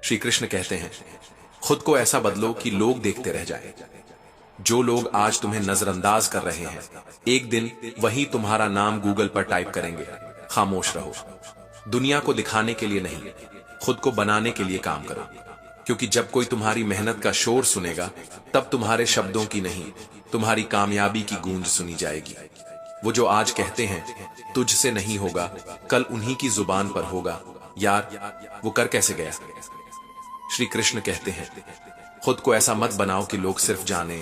श्री कृष्ण कहते हैं, खुद को ऐसा बदलो कि लोग देखते रह जाएं। जो लोग आज तुम्हें नजरअंदाज कर रहे हैं, एक दिन वही तुम्हारा नाम गूगल पर टाइप करेंगे। खामोश रहो। दुनिया को दिखाने के लिए नहीं, खुद को बनाने के लिए काम करो। क्योंकि जब कोई तुम्हारी मेहनत का शोर सुनेगा, तब तुम्हारे शब्दों की नहीं, तुम्हारी कामयाबी की गूंज सुनी जाएगी। वो जो आज कहते हैं तुझसे नहीं होगा, कल उन्हीं की जुबान पर होगा। यार, वो कर कैसे गया? श्री कृष्ण कहते हैं, खुद को ऐसा मत बनाओ कि लोग सिर्फ जाने,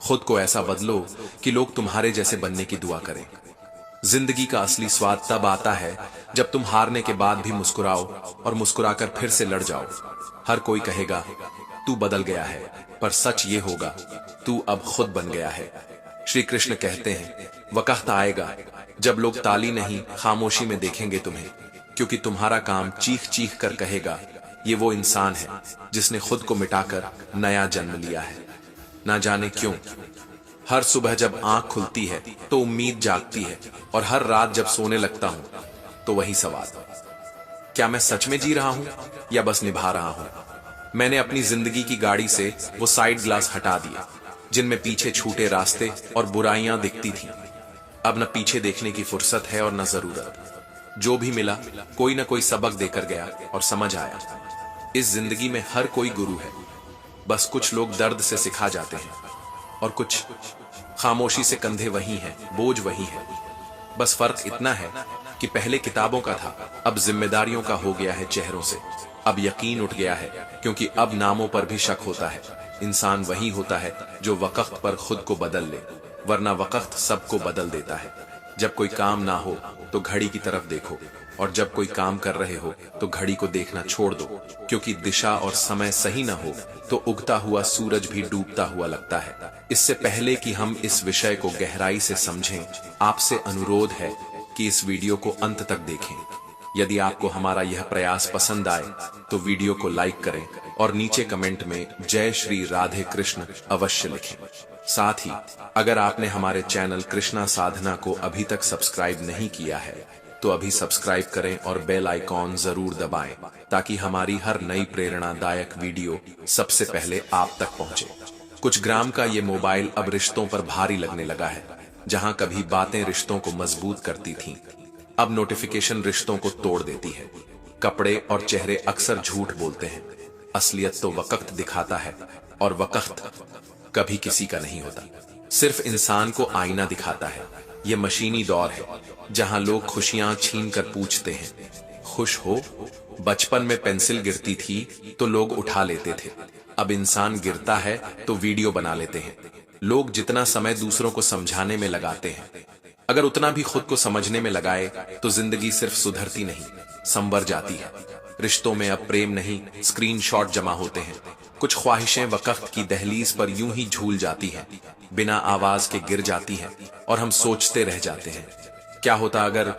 खुद को ऐसा बदलो कि लोग तुम्हारे जैसे बनने की दुआ करें। जिंदगी का असली स्वाद तब आता है जब तुम हारने के बाद भी मुस्कुराओ और मुस्कुराकर फिर से लड़ जाओ। हर कोई कहेगा तू बदल गया है, पर सच ये होगा तू अब खुद बन गया है। श्री कृष्ण कहते हैं, वक्त आएगा जब लोग ताली नहीं खामोशी में देखेंगे तुम्हें, क्योंकि तुम्हारा काम चीख चीख कर कहेगा ये वो इंसान है जिसने खुद को मिटाकर नया जन्म लिया है। ना जाने क्यों हर सुबह जब आंख खुलती है तो उम्मीद जागती है, और हर रात जब सोने लगता हूं तो वही सवाल, क्या मैं सच में जी रहा हूं या बस निभा रहा हूं? मैंने अपनी जिंदगी की गाड़ी से वो साइड ग्लास हटा दिए जिनमें पीछे छूटे रास्ते और बुराइयां दिखती थीं। अब न पीछे देखने की फुर्सत है और न जरूरत। जो भी मिला कोई न कोई सबक देकर गया और समझ आया, इस जिंदगी में हर कोई गुरु है। बस कुछ लोग दर्द से सिखा जाते हैं और कुछ खामोशी से। कंधे वही हैं, बोझ वही है। बस फर्क इतना है कि पहले किताबों का था, अब जिम्मेदारियों का हो गया है चेहरों से। अब यकीन उठ गया है, क्योंकि अब नामों पर भी शक होता है। इंसान वही होता है जो वक्त पर खुद को बदल ले, वरना वक्त सबको बदल देता है। जब कोई काम ना हो तो घड़ी की तरफ देखो, और जब कोई काम कर रहे हो तो घड़ी को देखना छोड़ दो, क्योंकि दिशा और समय सही ना हो तो उगता हुआ सूरज भी डूबता हुआ लगता है। इससे पहले कि हम इस विषय को गहराई से समझें, आपसे अनुरोध है कि इस वीडियो को अंत तक देखें। यदि आपको हमारा यह प्रयास पसंद आए तो वीडियो को लाइक करें और नीचे कमेंट में जय श्री राधे कृष्ण अवश्य लिखें। साथ ही अगर आपने हमारे चैनल कृष्णा साधना को अभी तक सब्सक्राइब नहीं किया है तो अभी सब्सक्राइब करें और बेल आइकॉन जरूर दबाएं, ताकि हमारी हर नई प्रेरणादायक वीडियो सबसे पहले आप तक पहुंचे। कुछ ग्राम का ये मोबाइल अब रिश्तों पर भारी लगने लगा है। जहां कभी बातें रिश्तों को मजबूत करती थीं, अब नोटिफिकेशन रिश्तों को तोड़ देती है। कपड़े और चेहरे अक्सर झूठ बोलते हैं, असलियत तो वक्त दिखाता है, और वक्त कभी किसी का नहीं होता, सिर्फ इंसान को आईना दिखाता है। ये मशीनी दौर है जहां लोग खुशियां छीन कर पूछते हैं, खुश हो? बचपन में पेंसिल गिरती थी तो लोग उठा लेते थे, अब इंसान गिरता है तो वीडियो बना लेते हैं। लोग जितना समय दूसरों को समझाने में लगाते हैं, अगर उतना भी खुद को समझने में लगाए तो जिंदगी सिर्फ सुधरती नहीं, संवर जाती है। रिश्तों में अब प्रेम नहीं, स्क्रीनशॉट जमा होते हैं। कुछ ख्वाहिशें वक्त की दहलीज पर यूं ही झूल जाती हैं, बिना आवाज के गिर जाती हैं, और हम सोचते रह जाते हैं, क्या होता अगर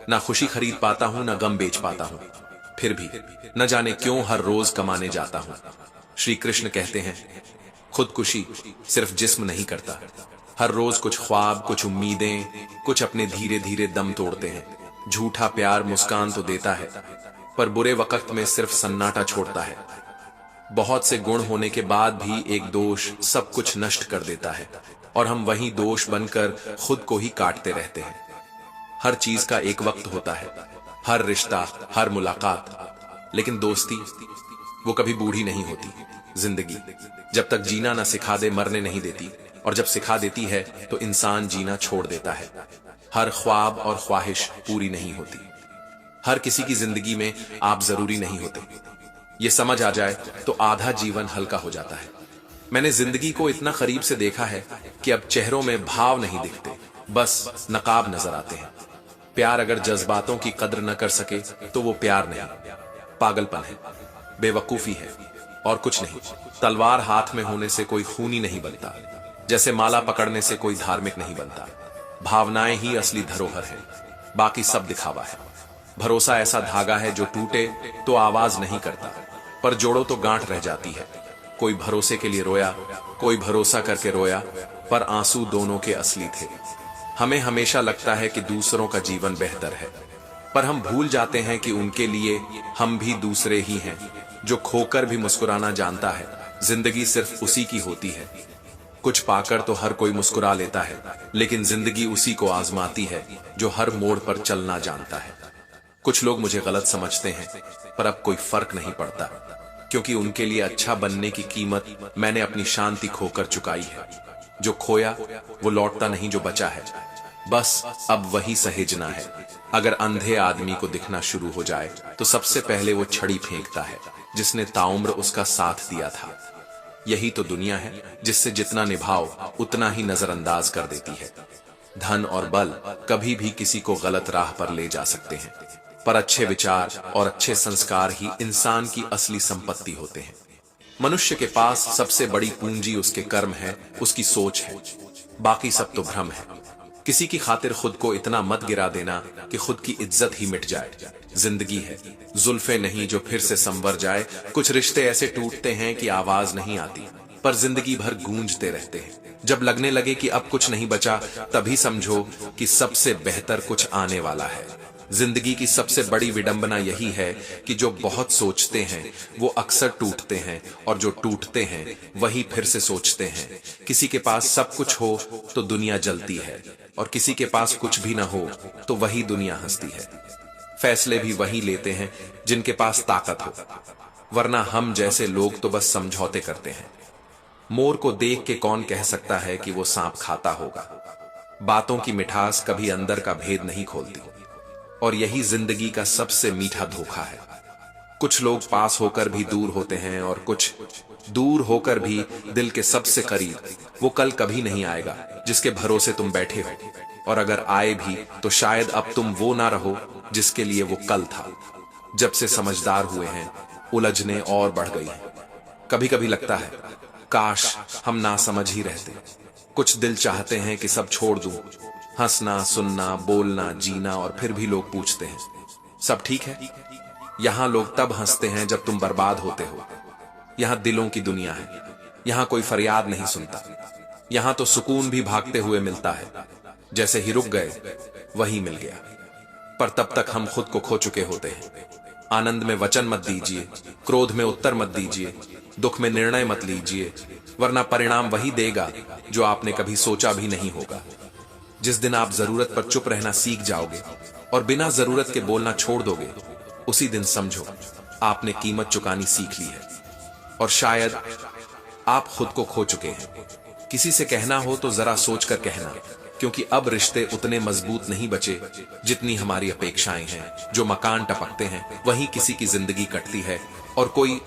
ना खुशी खरीद पाता हूं, ना गम बेच पाता हूं, फिर भी न जाने क्यों हर रोज कमाने जाता हूं। श्री कृष्ण कहते हैं, खुदकुशी सिर्फ जिस्म नहीं करता, हर रोज कुछ ख्वाब, कुछ उम्मीदें, कुछ अपने धीरे धीरे दम तोड़ते हैं। झूठा प्यार मुस्कान तो देता है, पर बुरे वक्त में सिर्फ सन्नाटा छोड़ता है। बहुत से गुण होने के बाद भी एक दोष सब कुछ नष्ट कर देता है, और हम वही दोष बनकर खुद को ही काटते रहते हैं। हर चीज का एक वक्त होता है, हर रिश्ता, हर मुलाकात, लेकिन दोस्ती वो कभी बूढ़ी नहीं होती। जिंदगी जब तक जीना न सिखा दे मरने नहीं देती, और जब सिखा देती है तो इंसान जीना छोड़ देता है। हर ख्वाब और ख्वाहिश पूरी नहीं होती, हर किसी की जिंदगी में आप जरूरी नहीं होते। ये समझ आ जाए तो आधा जीवन हल्का हो जाता है। मैंने जिंदगी को इतना करीब से देखा है कि अब चेहरों में भाव नहीं दिखते, बस नकाब नजर आते हैं। प्यार अगर जज्बातों की कद्र न कर सके तो वो प्यार नहीं, पागलपन है, बेवकूफी है, और कुछ नहीं। तलवार हाथ में होने से कोई खूनी नहीं बनता, जैसे माला पकड़ने से कोई धार्मिक नहीं बनता। भावनाएं ही असली धरोहर है, बाकी सब दिखावा है। भरोसा ऐसा धागा है जो टूटे तो आवाज नहीं करता, पर जोड़ो तो गांठ रह जाती है। कोई भरोसे के लिए रोया, कोई भरोसा करके रोया, पर आंसू दोनों के असली थे। हमें हमेशा लगता है कि दूसरों का जीवन बेहतर है, पर हम भूल जाते हैं कि उनके लिए हम भी दूसरे ही हैं। जो खोकर भी मुस्कुराना जानता है, जिंदगी सिर्फ उसी की होती है। कुछ पाकर तो हर कोई मुस्कुरा लेता है, लेकिन जिंदगी उसी को आजमाती है जो हर मोड़ पर चलना जानता है। कुछ लोग मुझे गलत समझते हैं, पर अब कोई फर्क नहीं पड़ता, क्योंकि उनके लिए अच्छा बनने की कीमत मैंने अपनी शांति खोकर चुकाई है। जो खोया वो लौटता नहीं, जो बचा है बस अब वही सहेजना है। अगर अंधे आदमी को दिखना शुरू हो जाए तो सबसे पहले वो छड़ी फेंकता है जिसने ताउम्र उसका साथ दिया था। यही तो दुनिया है, जिससे जितना निभाओ उतना ही नजरअंदाज कर देती है। धन और बल कभी भी किसी को गलत राह पर ले जा सकते हैं, पर अच्छे विचार और अच्छे संस्कार ही इंसान की असली संपत्ति होते हैं। मनुष्य के पास सबसे बड़ी पूंजी उसके कर्म है, उसकी सोच है। बाकी सब तो भ्रम है। किसी की खातिर खुद को इतना मत गिरा देना कि खुद की इज्जत ही मिट जाए। जिंदगी है, जुल्फे नहीं जो फिर से संवर जाए। कुछ रिश्ते ऐसे टूटते हैं कि आवाज नहीं आती, पर जिंदगी भर गूंजते रहते हैं। जब लगने लगे कि अब कुछ नहीं बचा, तभी समझो कि सबसे बेहतर कुछ आने वाला है। जिंदगी की सबसे बड़ी विडंबना यही है कि जो बहुत सोचते हैं वो अक्सर टूटते हैं, और जो टूटते हैं वही फिर से सोचते हैं। किसी के पास सब कुछ हो तो दुनिया जलती है, और किसी के पास कुछ भी ना हो तो वही दुनिया हंसती है। फैसले भी वही लेते हैं जिनके पास ताकत हो, वरना हम जैसे लोग तो बस समझौते करते हैं। मोर को देख के कौन कह सकता है कि वो सांप खाता होगा। बातों की मिठास कभी अंदर का भेद नहीं खोलती, और यही जिंदगी का सबसे मीठा धोखा है। कुछ लोग पास होकर भी दूर होते हैं, और कुछ दूर होकर भी दिल के सबसे करीब। वो कल कभी नहीं आएगा जिसके भरोसे तुम बैठे हो, और अगर आए भी तो शायद अब तुम वो ना रहो जिसके लिए वो कल था। जब से समझदार हुए हैं, उलझने और बढ़ गई हैं। कभी कभी लगता है काश हम ना समझ ही रहते। कुछ दिल चाहते हैं कि सब छोड़ दूं, हंसना, सुनना, बोलना, जीना, और फिर भी लोग पूछते हैं सब ठीक है। यहां लोग तब हंसते हैं जब तुम बर्बाद होते हो। यहां दिलों की दुनिया है, यहां कोई फरियाद नहीं सुनता। यहां तो सुकून भी भागते हुए मिलता है, जैसे ही रुक गए वही मिल गया। पर तब तक हम खुद को खो चुके होते हैं। आनंद में वचन मत दीजिए, क्रोध में उत्तर मत दीजिए, दुख में निर्णय मत लीजिए, वरना परिणाम वही देगा जो आपने कभी सोचा भी नहीं होगा। जिस दिन आप जरूरत पर चुप रहना सीख जाओगे और बिना जरूरत के बोलना छोड़ दोगे, उसी दिन समझो आपने कीमत चुकानी सीख ली है। और शायद आप खुद को खो चुके हैं। किसी से कहना हो तो जरा सोचकर कहना, क्योंकि अब रिश्ते उतने मजबूत नहीं बचे जितनी हमारी अपेक्षाएं हैं। जो मकान टपकते हैं वहीं किसी की जिंदगी कटती है, और कोई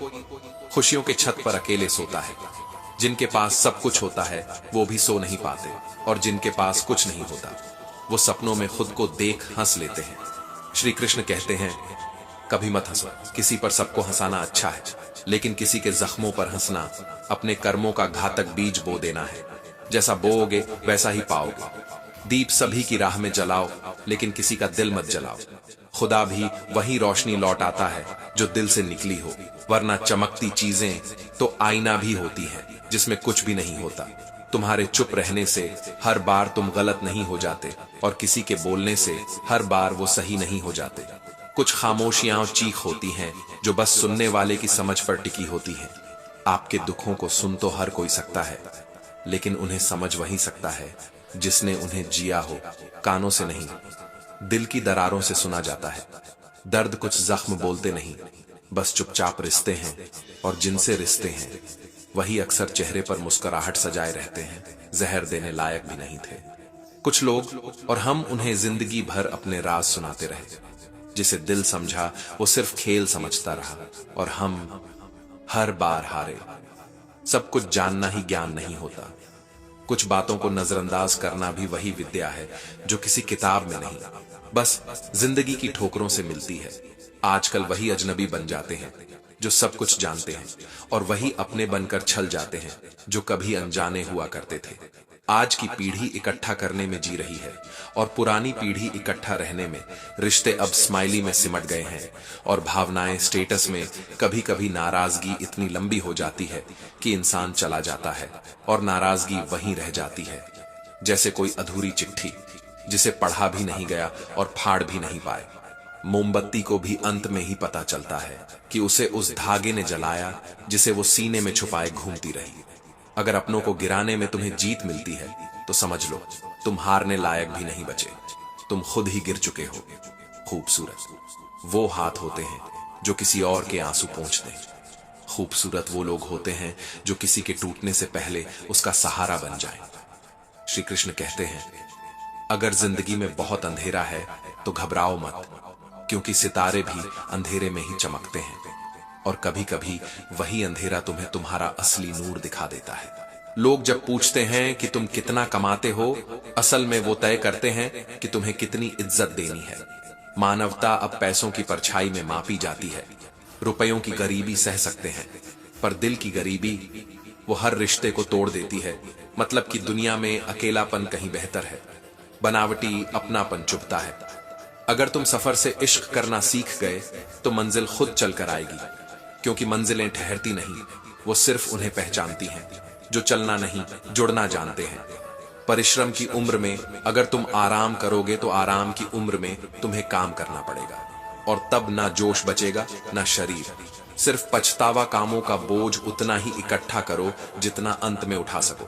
खुशियों के छत पर अकेले सोता है। जिनके पास सब कुछ होता है वो भी सो नहीं पाते, और जिनके पास कुछ नहीं होता वो सपनों में खुद को देख हंस लेते हैं। श्री कृष्ण कहते हैं कभी मत हंसो। किसी पर सबको हंसाना अच्छा है, लेकिन किसी के जख्मों पर हंसना अपने कर्मों का घातक बीज बो देना है। जैसा बोओगे वैसा ही पाओगे। दीप सभी की राह में जलाओ, लेकिन किसी का दिल मत जलाओ। खुदा भी वही रोशनी लौट आता है जो दिल से निकली हो, वरना चमकती चीजें तो आईना भी होती है जिसमें कुछ भी नहीं होता। तुम्हारे चुप रहने से हर बार तुम गलत नहीं हो जाते, और किसी के बोलने से हर बार वो सही नहीं हो जाते। कुछ खामोशियां चीख होती हैं जो बस सुनने वाले की समझ पर टिकी होती हैं। आपके दुखों को सुन तो हर कोई सकता है, लेकिन उन्हें समझ वही सकता है जिसने उन्हें जिया हो। कानों से नहीं, दिल की दरारों से सुना जाता है। दर्द कुछ जख्म बोलते नहीं, बस चुपचाप रिश्ते हैं, और जिनसे रिश्ते हैं वही अक्सर चेहरे पर मुस्कुराहट सजाए रहते हैं। जहर देने लायक भी नहीं थे कुछ लोग, और हम उन्हें जिंदगी भर अपने राज सुनाते रहे। जिसे दिल समझा वो सिर्फ खेल समझता रहा, और हम हर बार हारे। सब कुछ जानना ही ज्ञान नहीं होता। कुछ बातों को नजरअंदाज करना भी वही विद्या है जो किसी किताब में नहीं, बस जिंदगी की ठोकरों से मिलती है। आजकल वही अजनबी बन जाते हैं जो सब कुछ जानते हैं, और वही अपने बनकर छल जाते हैं जो कभी अनजाने हुआ करते थे। आज की पीढ़ी इकट्ठा करने में जी रही है, और पुरानी पीढ़ी इकट्ठा रहने में। रिश्ते अब स्माइली में सिमट गए हैं, और भावनाएं स्टेटस में। कभी कभी नाराजगी इतनी लंबी हो जाती है कि इंसान चला जाता है, और नाराजगी वहीं रह जाती है, जैसे कोई अधूरी चिट्ठी जिसे पढ़ा भी नहीं गया और फाड़ भी नहीं पाए। मोमबत्ती को भी अंत में ही पता चलता है कि उसे उस धागे ने जलाया जिसे वो सीने में छुपाए घूमती रही। अगर अपनों को गिराने में तुम्हें जीत मिलती है तो समझ लो तुम हारने लायक भी नहीं बचे, तुम खुद ही गिर चुके हो। खूबसूरत वो हाथ होते हैं जो किसी और के आंसू पोंछते हैं। खूबसूरत वो लोग होते हैं जो किसी के टूटने से पहले उसका सहारा बन जाए। श्री कृष्ण कहते हैं, अगर जिंदगी में बहुत अंधेरा है तो घबराओ मत, क्योंकि सितारे भी अंधेरे में ही चमकते हैं और कभी कभी वही अंधेरा तुम्हें तुम्हारा असली नूर दिखा देता है। लोग जब पूछते हैं कि तुम कितना कमाते हो, असल में वो तय करते हैं कि तुम्हें कितनी इज्जत देनी है। मानवता अब पैसों की परछाई में मापी जाती है। रुपयों की गरीबी सह सकते हैं, पर दिल की गरीबी वो हर रिश्ते को तोड़ देती है। मतलब कि दुनिया में अकेलापन कहीं बेहतर है, बनावटी अपनापन चुभता है। अगर तुम सफर से इश्क करना सीख गए तो मंजिल खुद चलकर आएगी, क्योंकि मंजिलें ठहरती नहीं, वो सिर्फ उन्हें पहचानती हैं जो चलना नहीं जुड़ना जानते हैं। परिश्रम की उम्र में अगर तुम आराम करोगे तो आराम की उम्र में तुम्हें काम करना पड़ेगा, और तब ना जोश बचेगा ना शरीर। सिर्फ पछतावा कामों का बोझ उतना ही इकट्ठा करो जितना अंत में उठा सको,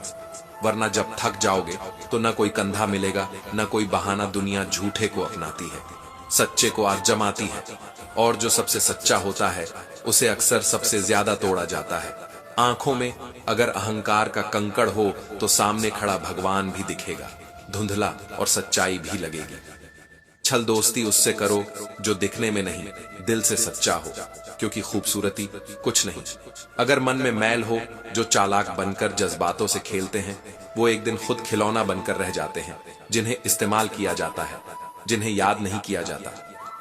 वरना जब थक जाओगे तो न कोई कंधा मिलेगा, न कोई बहाना। दुनिया झूठे को अपनाती है, सच्चे को आज जमाती है, और जो सबसे सच्चा होता है उसे अक्सर सबसे ज्यादा तोड़ा जाता है। आंखों में अगर अहंकार का कंकड़ हो तो सामने खड़ा भगवान भी दिखेगा, धुंधला और सच्चाई भी लगेगी। छल दोस्ती उससे करो जो दिखने में नहीं दिल से सच्चा हो, क्योंकि खूबसूरती कुछ नहीं। अगर मन में मैल हो, जो चालाक बनकर जज्बातों से खेलते हैं वो एक दिन खुद खिलौना बनकर रह जाते हैं, जिन्हें इस्तेमाल किया जाता है, जिन्हें याद नहीं किया जाता।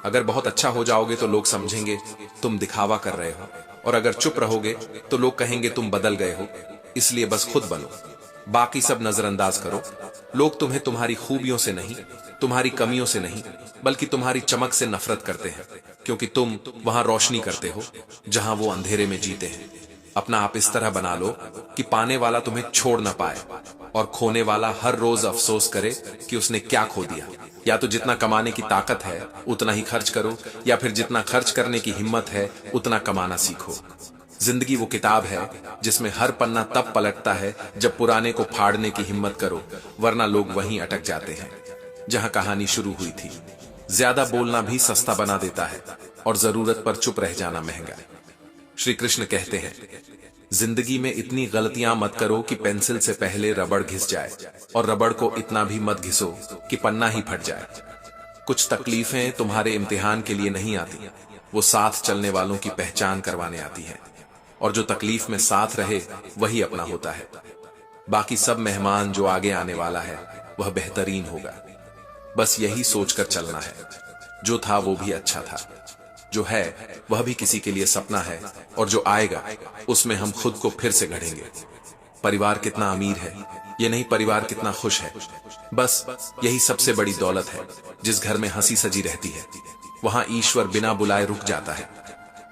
अगर बहुत अच्छा हो जाओगे तो लोग समझेंगे तुम दिखावा कर रहे हो, और अगर चुप रहोगे तो लोग कहेंगे तुम बदल गए हो। इसलिए बस खुद बनो, बाकी सब नजरअंदाज करो। लोग तुम्हें तुम्हारी खूबियों से नहीं, तुम्हारी कमियों से नहीं, बल्कि तुम्हारी चमक से नफरत करते हैं, क्योंकि तुम वहां रोशनी करते हो जहां वो अंधेरे में जीते हैं। अपना आप इस तरह बना लो कि पाने वाला तुम्हें छोड़ ना पाए, और खोने वाला हर रोज अफसोस करे कि उसने क्या खो दिया। या तो जितना कमाने की ताकत है उतना ही खर्च करो, या फिर जितना खर्च करने की हिम्मत है उतना कमाना सीखो। जिंदगी वो किताब है जिसमें हर पन्ना तब पलटता है जब पुराने को फाड़ने की हिम्मत करो, वरना लोग वहीं अटक जाते हैं जहां कहानी शुरू हुई थी। ज्यादा बोलना भी सस्ता बना देता है, और जरूरत पर चुप रह जाना महंगा। श्री कृष्ण कहते हैं, जिंदगी में इतनी गलतियां मत करो कि पेंसिल से पहले रबड़ घिस जाए, और रबड़ को इतना भी मत घिसो कि पन्ना ही फट जाए। कुछ तकलीफें तुम्हारे इम्तिहान के लिए नहीं आती, वो साथ चलने वालों की पहचान करवाने आती हैं, और जो तकलीफ में साथ रहे वही अपना होता है। बाकी सब मेहमान जो आगे आने वाला है वह बेहतरीन होगा। बस यही सोचकर चलना है, जो था वो भी अच्छा था, जो है वह भी किसी के लिए सपना है, और जो आएगा उसमें हम खुद को फिर से गढ़ेंगे। परिवार कितना अमीर है ये नहीं, परिवार कितना खुश है, बस यही सबसे बड़ी दौलत है। जिस घर में हंसी सजी रहती है वहां ईश्वर बिना बुलाए रुक जाता है।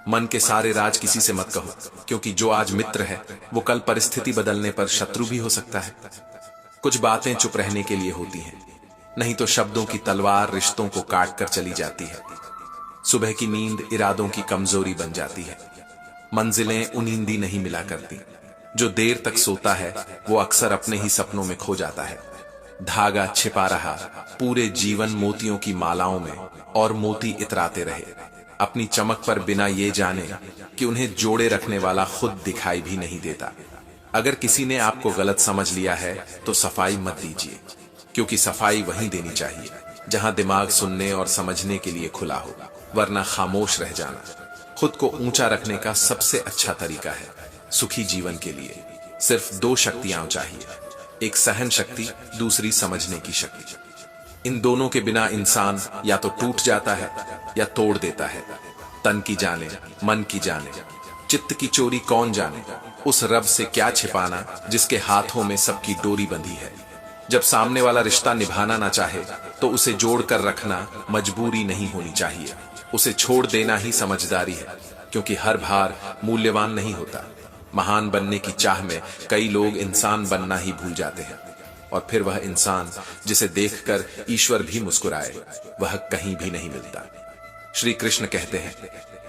मन के सारे राज किसी से मत कहो, क्योंकि जो आज मित्र है वो कल परिस्थिति बदलने पर शत्रु भी हो सकता है। कुछ बातें चुप रहने के लिए होती हैं, नहीं तो शब्दों की तलवार रिश्तों को काट कर चली जाती है। सुबह की नींद इरादों की कमजोरी बन जाती है। मंजिलें उनींदी नहीं मिला करती। जो देर तक सोता है वो अक्सर अपने ही सपनों में खो जाता है। धागा छिपा रहा पूरे जीवन मोतियों की मालाओं में, और मोती इतराते रहे अपनी चमक पर बिना ये जाने कि उन्हें जोड़े रखने वाला खुद दिखाई भी नहीं देता। अगर किसी ने आपको गलत समझ लिया है तो सफाई मत दीजिए, क्योंकि सफाई वहीं देनी चाहिए जहां दिमाग सुनने और समझने के लिए खुला हो, वरना खामोश रह जाना खुद को ऊंचा रखने का सबसे अच्छा तरीका है। सुखी जीवन के लिए सिर्फ दो शक्तियां चाहिए, एक सहन शक्ति, दूसरी समझने की शक्ति। इन दोनों के बिना इंसान या तो टूट जाता है या तोड़ देता है। तन की जाने मन की जाने, चित्त की चोरी कौन जाने, उस रब से क्या छिपाना जिसके हाथों में सबकी डोरी बंधी है। जब सामने वाला रिश्ता निभाना ना चाहे तो उसे जोड़ कर रखना मजबूरी नहीं होनी चाहिए, उसे छोड़ देना ही समझदारी है, क्योंकि हर भार मूल्यवान नहीं होता। महान बनने की चाह में कई लोग इंसान बनना ही भूल जाते हैं, और फिर वह इंसान जिसे देखकर ईश्वर भी मुस्कुराए वह कहीं भी नहीं मिलता। श्री कृष्ण कहते हैं,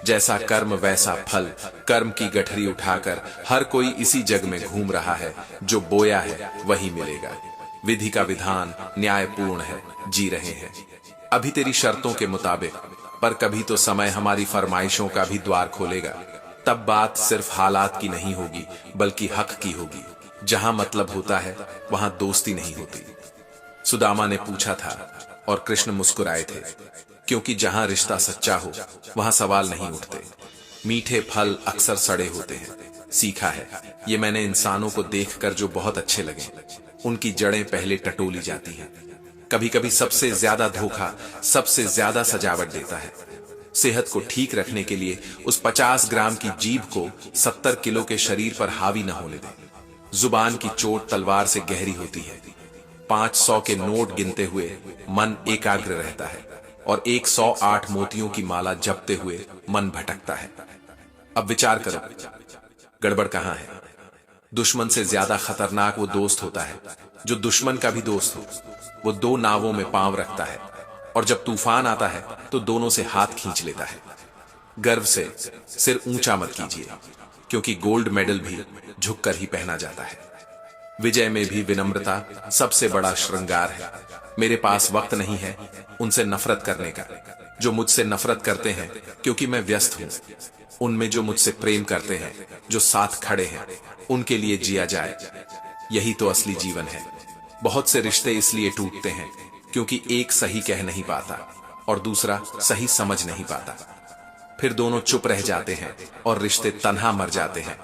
जैसा कर्म वैसा फल। कर्म की गठरी उठाकर हर कोई इसी जग में घूम रहा है, जो बोया है वही मिलेगा। विधि का विधान न्यायपूर्ण है, जी रहे हैं अभी तेरी शर्तों के मुताबिक, पर कभी तो समय हमारी फरमाइशों का भी द्वार खोलेगा। तब बात सिर्फ हालात की नहीं होगी, बल्कि हक की होगी। जहां मतलब होता है वहां दोस्ती नहीं होती। सुदामा ने पूछा था और कृष्ण मुस्कुराए थे, क्योंकि जहां रिश्ता सच्चा हो वहां सवाल नहीं उठते। मीठे फल अक्सर सड़े होते हैं, सीखा है ये मैंने इंसानों को देखकर जो बहुत अच्छे लगे। उनकी जड़ें पहले टटोली जाती हैं। कभी कभी सबसे ज्यादा धोखा सबसे ज्यादा सजावट देता है। सेहत को ठीक रखने के लिए उस 50 ग्राम की जीभ को 70 किलो के शरीर पर हावी न होने दें। जुबान की चोट तलवार से गहरी होती है। 500 के नोट गिनते हुए मन एकाग्र रहता है, और 108 मोतियों की माला जपते हुए मन भटकता है। अब विचार करो, गड़बड़ कहां है? दुश्मन से ज्यादा खतरनाक वो दोस्त होता है जो दुश्मन का भी दोस्त हो। वो 2 नावों में पांव रखता है, और जब तूफान आता है तो दोनों से हाथ खींच लेता है। गर्व से सिर ऊंचा मत कीजिए, क्योंकि गोल्ड मेडल भी झुककर ही पहना जाता है। विजय में भी विनम्रता सबसे बड़ा श्रृंगार है। मेरे पास वक्त नहीं है उनसे नफरत करने का, जो मुझसे नफरत करते हैं क्योंकि मैं व्यस्त हूं। उनमें जो मुझसे प्रेम करते हैं, जो साथ खड़े हैं, उनके लिए जिया जाए। यही तो असली जीवन है। बहुत से रिश्ते इसलिए टूटते हैं क्योंकि एक सही कह नहीं पाता और दूसरा सही समझ नहीं पाता। फिर दोनों चुप रह जाते हैं और रिश्ते तन्हा मर जाते हैं।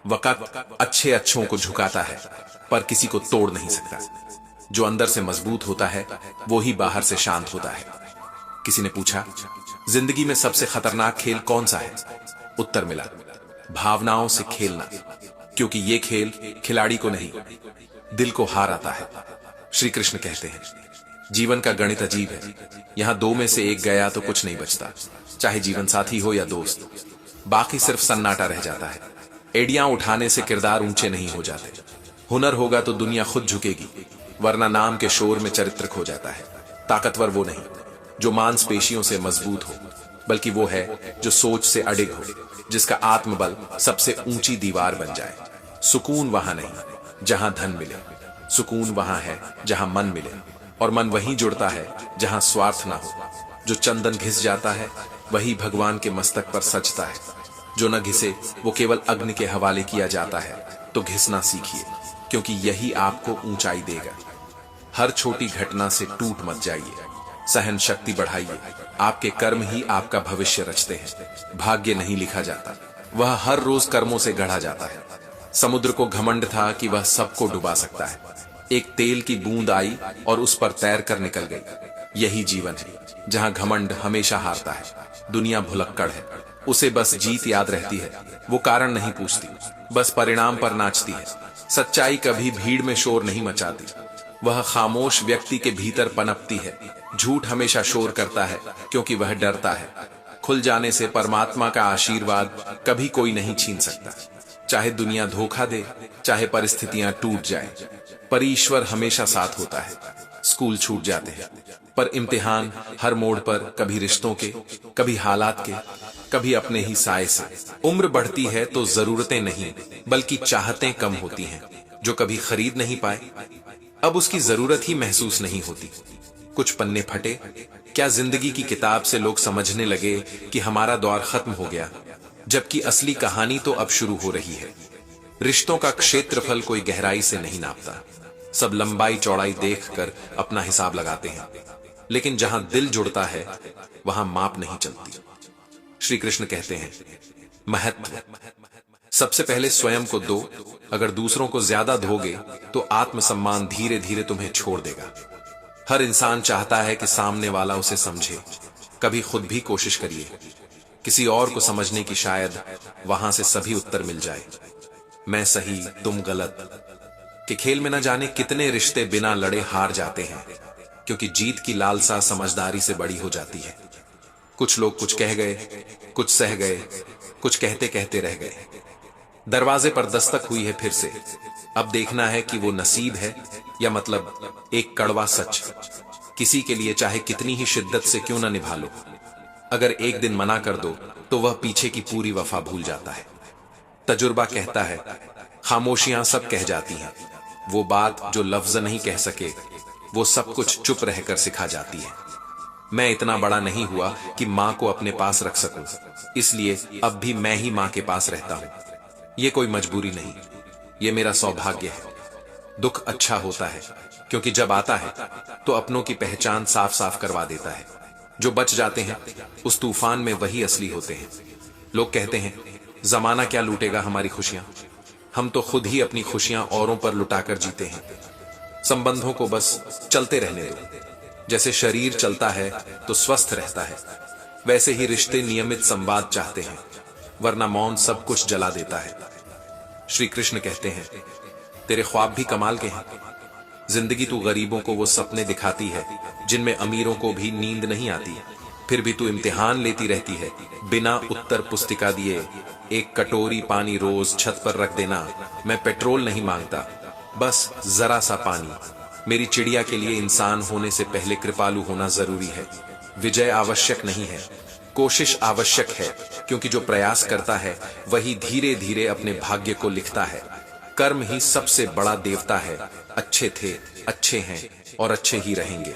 वक्त अच्छे अच्छों को झुकाता है, पर किसी को तोड़ नहीं सकता। जो अंदर से मजबूत होता है वो ही बाहर से शांत होता है। किसी ने पूछा, जिंदगी में सबसे खतरनाक खेल कौन सा है? उत्तर मिला, भावनाओं से खेलना, क्योंकि ये खेल खिलाड़ी को नहीं, दिल को हार आता है। श्री कृष्ण कहते हैं, जीवन का गणित अजीब है। यहां 2 में से एक गया तो कुछ नहीं बचता, चाहे जीवन साथी हो या दोस्त। बाकी सिर्फ सन्नाटा रह जाता है। एड़ियां उठाने से किरदार ऊंचे नहीं हो जाते। हुनर होगा तो दुनिया खुद झुकेगी, वरना नाम के शोर में चरित्र खो जाता है। ताकतवर वो नहीं जो मांसपेशियों से मजबूत हो, बल्कि वो है जो सोच से अडिग हो, जिसका आत्मबल सबसे ऊंची दीवार बन जाए। सुकून वहां नहीं जहां धन मिले, सुकून वहां है जहां मन मिले, और मन वहीं जुड़ता है जहां स्वार्थ ना हो। जो चंदन घिस जाता है वही भगवान के मस्तक पर सजता है। जो न घिसे वो केवल अग्नि के हवाले किया जाता है। तो घिसना सीखिए, क्योंकि यही आपको ऊंचाई देगा। हर छोटी घटना से टूट मत जाइए, सहन शक्ति बढ़ाइए। आपके कर्म ही आपका भविष्य रचते हैं, भाग्य नहीं लिखा जाता, वह हर रोज कर्मों से गढ़ा जाता है। समुद्र को घमंड था कि वह सबको डुबा सकता है। एक तेल की बूंद आई और उस पर तैर कर निकल गई। यही जीवन है, जहां घमंड हमेशा हारता है। दुनिया भुलक्कड़ है, उसे बस जीत याद रहती है। वो कारण नहीं पूछती, बस परिणाम पर नाचती है। सच्चाई कभी भीड़ में शोर नहीं मचाती, वह खामोश व्यक्ति के भीतर पनपती है। झूठ हमेशा शोर करता है क्योंकि वह डरता है। खुल जाने से परमात्मा का आशीर्वाद कभी कोई नहीं छीन सकता। चाहे दुनिया धोखा दे, चाहे परिस्थितियां टूट जाएं, पर ईश्वर हमेशा साथ होता है। स्कूल छूट जाते हैं, पर इम्तिहान हर मोड़ पर, कभी रिश्तों के, कभी हालात के, कभी अपने ही साए से। उम्र बढ़ती है तो जरूरतें नहीं बल्कि चाहतें कम होती हैं। जो कभी खरीद नहीं पाए, अब उसकी जरूरत ही महसूस नहीं होती। कुछ पन्ने फटे, क्या जिंदगी की किताब से लोग समझने लगे कि हमारा दौर खत्म हो गया, जबकि असली कहानी तो अब शुरू हो रही है। रिश्तों का क्षेत्रफल कोई गहराई से नहीं नापता। सब लंबाई चौड़ाई देखकर अपना हिसाब लगाते हैं, लेकिन जहां दिल जुड़ता है वहां माप नहीं चलती। श्री कृष्ण कहते हैं, महत्व सबसे पहले स्वयं को दो। अगर दूसरों को ज्यादा दोगे तो आत्मसम्मान धीरे धीरे तुम्हें छोड़ देगा। हर इंसान चाहता है कि सामने वाला उसे समझे। कभी खुद भी कोशिश करिए किसी और को समझने की, शायद वहां से सभी उत्तर मिल जाए। मैं सही तुम गलत के खेल में न जाने कितने रिश्ते बिना लड़े हार जाते हैं, क्योंकि जीत की लालसा समझदारी से बड़ी हो जाती है। कुछ लोग कुछ कह गए, कुछ सह गए, कुछ कहते कहते रह गए। दरवाजे पर दस्तक हुई है फिर से। अब देखना है कि वो नसीब है या मतलब एक कड़वा सच। किसी के लिए चाहे कितनी ही शिद्दत से क्यों ना निभा लो, अगर एक दिन मना कर दो तो वह पीछे की पूरी वफा भूल जाता है। तजुर्बा कहता है, खामोशियां सब कह जाती हैं। वो बात जो लफ्ज नहीं कह सके, वो सब कुछ चुप रहकर सिखा जाती है। मैं इतना बड़ा नहीं हुआ कि माँ को अपने पास रख सकूं, इसलिए अब भी मैं ही माँ के पास रहता हूं। ये कोई मजबूरी नहीं, ये मेरा सौभाग्य है। दुख अच्छा होता है, क्योंकि जब आता है तो अपनों की पहचान साफ साफ करवा देता है। जो बच जाते हैं उस तूफान में वही असली होते हैं। लोग कहते हैं, जमाना क्या लूटेगा हमारी खुशियां। हम तो खुद ही अपनी खुशियां औरों पर लुटाकर जीते हैं। संबंधों को बस चलते रहने दो। जैसे शरीर चलता है तो स्वस्थ रहता है, वैसे ही रिश्ते नियमित संवाद चाहते हैं, वरना मौन सब कुछ जला देता है। श्री कृष्ण कहते हैं, तेरे ख्वाब भी कमाल के हैं। जिंदगी तू गरीबों को वो सपने दिखाती है जिनमें अमीरों को भी नींद नहीं आती। फिर भी तू इम्तिहान लेती रहती है बिना उत्तर पुस्तिका दिए। एक कटोरी पानी रोज छत पर रख देना। मैं पेट्रोल नहीं मांगता, बस जरा सा पानी। मेरी चिड़िया के लिए इंसान होने से पहले कृपालु होना जरूरी है। विजय आवश्यक नहीं है, कोशिश आवश्यक है, क्योंकि जो प्रयास करता है वही धीरे धीरे अपने भाग्य को लिखता है। कर्म ही सबसे बड़ा देवता है। अच्छे थे, अच्छे हैं और अच्छे ही रहेंगे।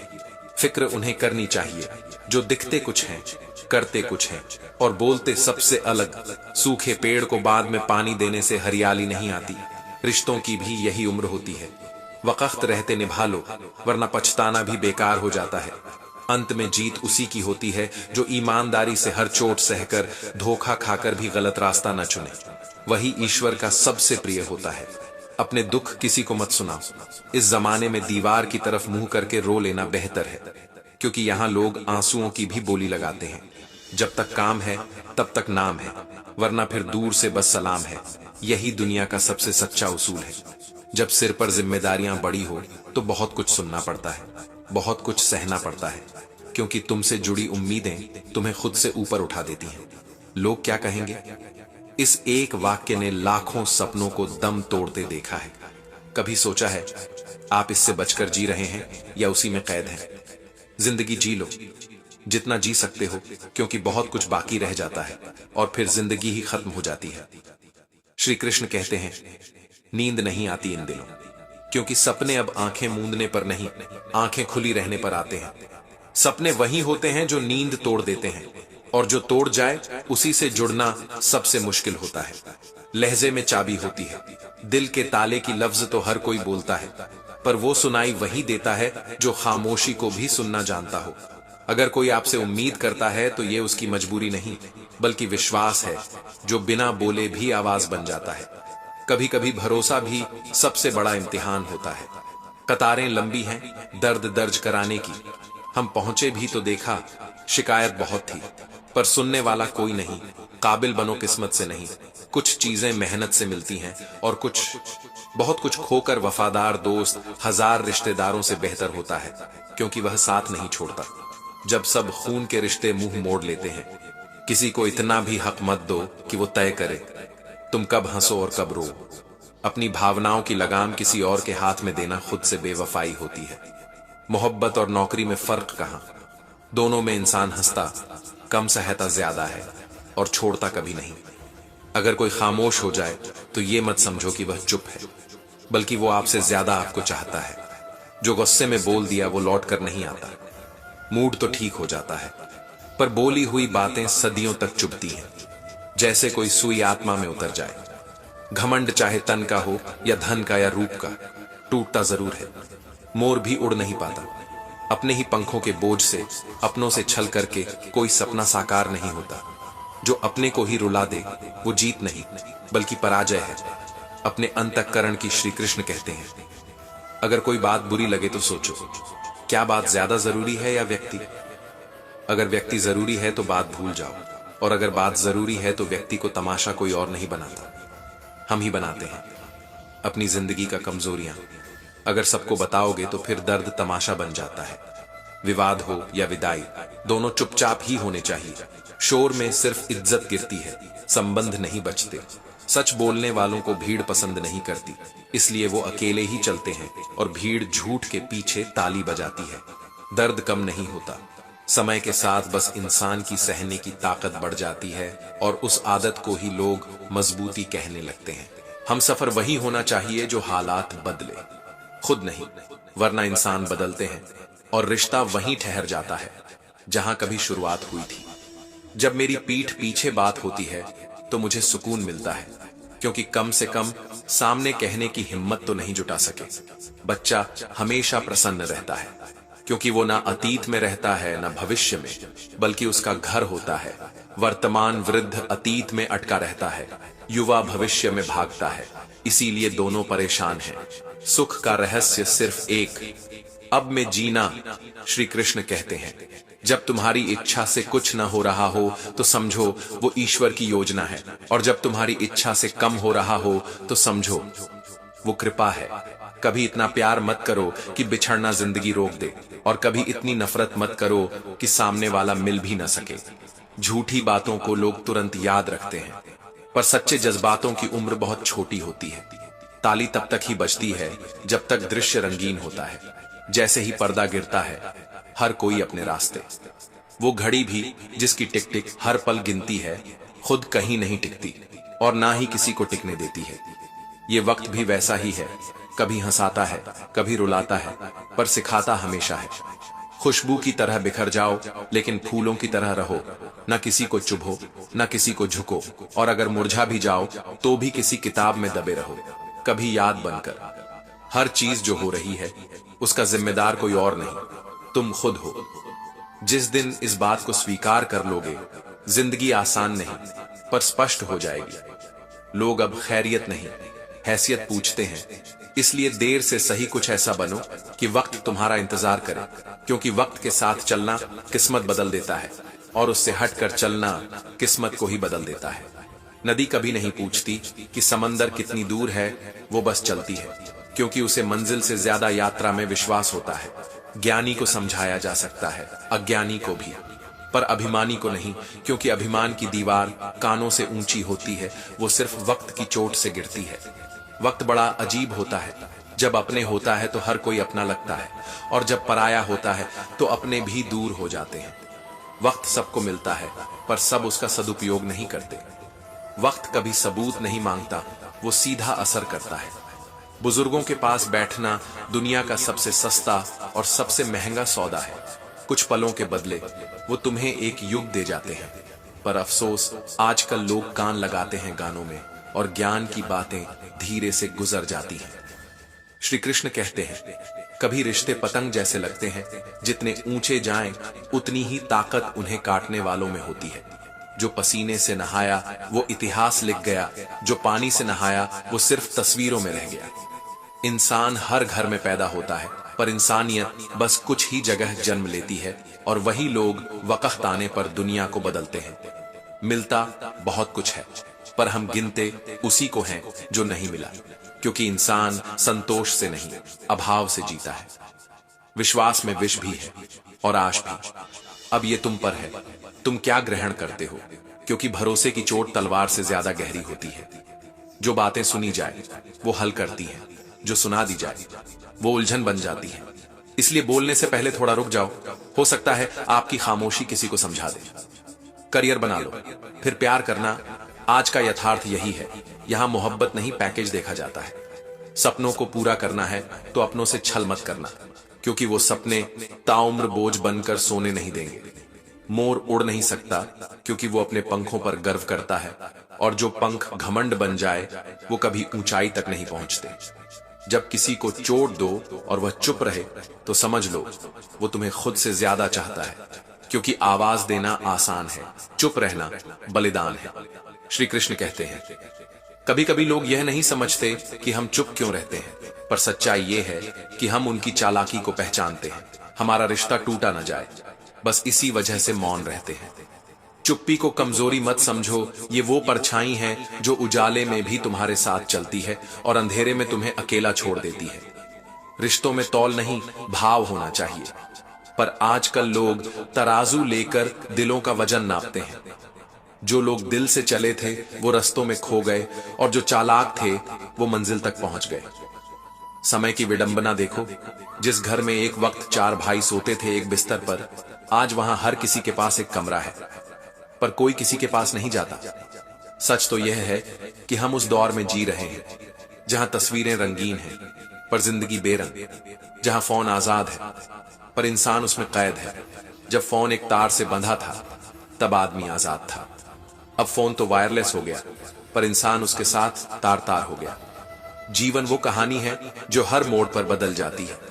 फिक्र उन्हें करनी चाहिए जो दिखते कुछ हैं, करते कुछ हैं और बोलते सबसे अलग। सूखे पेड़ को बाद में पानी देने से हरियाली नहीं आती। रिश्तों की भी यही उम्र होती है। वक्त रहते निभा लो, वरना पछताना भी बेकार हो जाता है। अंत में जीत उसी की होती है जो ईमानदारी से हर चोट सहकर, धोखा खाकर भी गलत रास्ता न चुने। वही ईश्वर का सबसे प्रिय होता है। अपने दुख किसी को मत सुनाओ। इस जमाने में दीवार की तरफ मुंह करके रो लेना बेहतर है, क्योंकि यहाँ लोग आंसुओं की भी बोली लगाते हैं। जब तक काम है तब तक नाम है, वरना फिर दूर से बस सलाम है। यही दुनिया का सबसे सच्चा उसूल है। जब सिर पर जिम्मेदारियां बड़ी हो तो बहुत कुछ सुनना पड़ता है, बहुत कुछ सहना पड़ता है, क्योंकि तुमसे जुड़ी उम्मीदें तुम्हें खुद से ऊपर उठा देती हैं। लोग क्या कहेंगे? इस एक वाक्य ने लाखों सपनों को दम तोड़ते देखा है। कभी सोचा है आप इससे बचकर जी रहे हैं या उसी में कैद हैं? जिंदगी जी लो जितना जी सकते हो, क्योंकि बहुत कुछ बाकी रह जाता है और फिर जिंदगी ही खत्म हो जाती है। श्री कृष्ण कहते हैं, नींद नहीं आती इन दिनों, क्योंकि सपने अब आंखें मूंदने पर नहीं, आंखें खुली रहने पर आते हैं। सपने वही होते हैं जो नींद तोड़ देते हैं, और जो तोड़ जाए उसी से जुड़ना सबसे मुश्किल होता है। लहजे में चाबी होती है। दिल के ताले की लफ्ज तो हर कोई बोलता है, पर वो सुनाई वही देता है जो खामोशी को भी सुनना जानता हो। अगर कोई आपसे उम्मीद करता है तो ये उसकी मजबूरी नहीं, बल्कि विश्वास है जो बिना बोले भी आवाज बन जाता है। कभी कभी भरोसा भी सबसे बड़ा इम्तिहान होता है। कतारें लंबी हैं दर्द दर्ज कराने की। हम पहुंचे भी तो देखा शिकायत बहुत थी, पर सुनने वाला कोई नहीं। काबिल बनो किस्मत से नहीं। कुछ चीजें मेहनत से मिलती हैं और बहुत कुछ खोकर वफादार दोस्त हजार रिश्तेदारों से बेहतर होता है, क्योंकि वह साथ नहीं छोड़ता। जब सब खून के रिश्ते मुंह मोड़ लेते हैं, किसी को इतना भी हक मत दो कि वो तय करे तुम कब हंसो और कब रो। अपनी भावनाओं की लगाम किसी और के हाथ में देना खुद से बेवफाई होती है। मोहब्बत और नौकरी में फर्क कहां? दोनों में इंसान हंसता कम सहता ज्यादा है और छोड़ता कभी नहीं। अगर कोई खामोश हो जाए तो ये मत समझो कि वह चुप है, बल्कि वो आपसे ज्यादा आपको चाहता है। जो गुस्से में बोल दिया वो लौट कर नहीं आता। मूड तो ठीक हो जाता है, पर बोली हुई बातें सदियों तक चुभती हैं, जैसे कोई सुई आत्मा में उतर जाए। घमंड चाहे तन का हो या धन का या रूप का, टूटता जरूर है। मोर भी उड़ नहीं पाता। अपने ही पंखों के बोझ से, अपनों से छल करके कोई सपना साकार नहीं होता। जो अपने को ही रुला दे वो जीत नहीं, बल्कि पराजय है। अपने अंतःकरण की श्री कृष्ण कहते हैं। अगर कोई बात बुरी लगे तो सोचो, क्या बात ज्यादा जरूरी है या व्यक्ति? अगर व्यक्ति जरूरी है तो बात भूल जाओ, और अगर बात जरूरी है तो व्यक्ति को तमाशा कोई और नहीं बनाता, हम ही बनाते हैं। अपनी जिंदगी का कमजोरियां अगर सबको बताओगे तो फिर दर्द तमाशा बन जाता है। विवाद हो या विदाई, दोनों चुपचाप ही होने चाहिए। शोर में सिर्फ इज्जत गिरती है, संबंध नहीं बचते। सच बोलने वालों को भीड़ पसंद नहीं करती, इसलिए वो अकेले ही चलते हैं और भीड़ झूठ के पीछे ताली बजाती है। दर्द कम नहीं होता, समय के साथ बस इंसान की सहने की ताकत बढ़ जाती है और उस आदत को ही लोग मजबूती कहने लगते हैं। हम सफर वही होना चाहिए जो हालात बदले, खुद नहीं, वरना इंसान बदलते हैं और रिश्ता वहीं ठहर जाता है जहां कभी शुरुआत हुई थी। जब मेरी पीठ पीछे बात होती है तो मुझे सुकून मिलता है, क्योंकि कम से कम सामने कहने की हिम्मत तो नहीं जुटा सके। बच्चा हमेशा प्रसन्न रहता है, क्योंकि वो ना अतीत में रहता है ना भविष्य में, बल्कि उसका घर होता है। वर्तमान वृद्ध अतीत में अटका रहता है, युवा भविष्य में भागता है, इसीलिए दोनों परेशान हैं। सुख का रहस्य सिर्फ एक, अब में जीना। श्री कृष्ण कहते हैं, जब तुम्हारी इच्छा से कुछ न हो रहा हो तो समझो वो ईश्वर की योजना है, और जब तुम्हारी इच्छा से कम हो रहा हो तो समझो वो कृपा है। कभी इतना प्यार मत करो कि बिछड़ना जिंदगी रोक दे, और कभी इतनी नफरत मत करो कि सामने वाला मिल भी न सके। झूठी बातों को लोग तुरंत याद रखते हैं, पर सच्चे जज्बातों की उम्र बहुत छोटी होती है। ताली तब तक ही बजती है जब तक दृश्य रंगीन होता है। जैसे ही पर्दा गिरता है, हर कोई अपने रास्ते। वो घड़ी भी जिसकी टिक टिक हर पल गिनती है, खुद कहीं नहीं टिकती और ना ही किसी को टिकने देती है। ये वक्त भी वैसा ही है, कभी हंसाता है, कभी रुलाता है, पर सिखाता हमेशा है। खुशबू की तरह बिखर जाओ, लेकिन फूलों की तरह रहो। न किसी को चुभो, न किसी को झुको, और अगर मुरझा भी जाओ तो भी किसी किताब में दबे रहो, कभी याद बनकर। हर चीज जो हो रही है उसका जिम्मेदार कोई और नहीं, तुम खुद हो। जिस दिन इस बात को स्वीकार कर लोगे, जिंदगी आसान नहीं पर स्पष्ट हो जाएगी। लोग अब खैरियत नहीं, हैसियत पूछते हैं, इसलिए देर से सही कुछ ऐसा बनो कि वक्त तुम्हारा इंतजार करे, क्योंकि वक्त के साथ चलना किस्मत बदल देता है, और उससे हटकर चलना किस्मत को ही बदल देता है। नदी कभी नहीं पूछती कि समंदर कितनी दूर है, वो बस चलती है, क्योंकि उसे मंजिल से ज्यादा यात्रा में विश्वास होता है। ज्ञानी को समझाया जा सकता है, अज्ञानी को भी, पर अभिमानी को नहीं, क्योंकि अभिमान की दीवार कानों से ऊंची होती है, वो सिर्फ वक्त की चोट से गिरती है। वक्त बड़ा अजीब होता है, जब अपने होता है तो हर कोई अपना लगता है, और जब पराया होता है तो अपने भी दूर हो जाते हैं। वक्त सबको मिलता है, पर सब उसका सदुपयोग नहीं करते। वक्त कभी सबूत नहीं मांगता, वो सीधा असर करता है। बुजुर्गों के पास बैठना दुनिया का सबसे सस्ता और सबसे महंगा सौदा है। कुछ पलों के बदले वो तुम्हें एक युग दे जाते हैं, पर अफसोस आजकल लोग कान लगाते हैं गानों में, और ज्ञान की बातें धीरे से गुजर जाती हैं। श्री कृष्ण कहते हैं, कभी रिश्ते पतंग जैसे लगते हैं, जितने ऊंचे जाएं उतनी ही ताकत उन्हें काटने वालों में होती है। जो पसीने से नहाया वो इतिहास लिख गया, जो पानी से नहाया वो सिर्फ तस्वीरों में रह गया। इंसान हर घर में पैदा होता है, पर इंसानियत बस कुछ ही जगह जन्म लेती है, और वही लोग वक्त आने पर दुनिया को बदलते हैं। मिलता बहुत कुछ है, पर हम गिनते उसी को हैं जो नहीं मिला, क्योंकि इंसान संतोष से नहीं, अभाव से जीता है। विश्वास में विष भी है और आश भी। अब ये तुम पर है, तुम क्या ग्रहण करते हो, क्योंकि भरोसे की चोट तलवार से ज्यादा गहरी होती है। जो बातें सुनी जाए वो हल करती हैं, जो सुना दी जाए वो उलझन बन जाती है। इसलिए बोलने से पहले थोड़ा रुक जाओ, हो सकता है आपकी खामोशी किसी को समझा दे। करियर बना लो, फिर प्यार करना। आज का यथार्थ यही है, यहां मोहब्बत नहीं पैकेज देखा जाता है। सपनों को पूरा करना है तो अपनों से छल मत करना, क्योंकि वो सपने ताउम्र बोझ बनकर सोने नहीं देंगे। मोर उड़ नहीं सकता, क्योंकि वो अपने पंखों पर गर्व करता है, और जो पंख घमंड बन जाए वो कभी ऊंचाई तक नहीं पहुंचते। जब किसी को चोट दो और वह चुप रहे तो समझ लो वो तुम्हें खुद से ज्यादा चाहता है, क्योंकि आवाज देना आसान है, चुप रहना बलिदान है। श्री कृष्ण कहते हैं, कभी कभी लोग यह नहीं समझते कि हम चुप क्यों रहते हैं, पर सच्चाई यह है कि हम उनकी चालाकी को पहचानते हैं। हमारा रिश्ता टूटा न जाए, बस इसी वजह से मौन रहते हैं। चुप्पी को कमजोरी मत समझो, ये वो परछाई है जो उजाले में भी तुम्हारे साथ चलती है और अंधेरे में तुम्हें अकेला छोड़ देती है। रिश्तों में तौल नहीं, भाव होना चाहिए, पर आजकल लोग तराजू लेकर दिलों का वजन नापते हैं। जो लोग दिल से चले थे वो रस्तों में खो गए, और जो चालाक थे वो मंजिल तक पहुंच गए। समय की विडंबना देखो, जिस घर में एक वक्त 4 भाई सोते थे एक बिस्तर पर, आज वहां हर किसी के पास एक कमरा है, पर कोई किसी के पास नहीं जाता। सच तो यह है कि हम उस दौर में जी रहे हैं जहां तस्वीरें रंगीन हैं पर जिंदगी बेरंग, जहां फोन आजाद है पर इंसान उसमें कैद है। जब फोन एक तार से बंधा था तब आदमी आजाद था। अब फोन तो वायरलेस हो गया पर इंसान उसके साथ तार तार हो गया। जीवन वो कहानी है जो हर मोड़ पर बदल जाती है।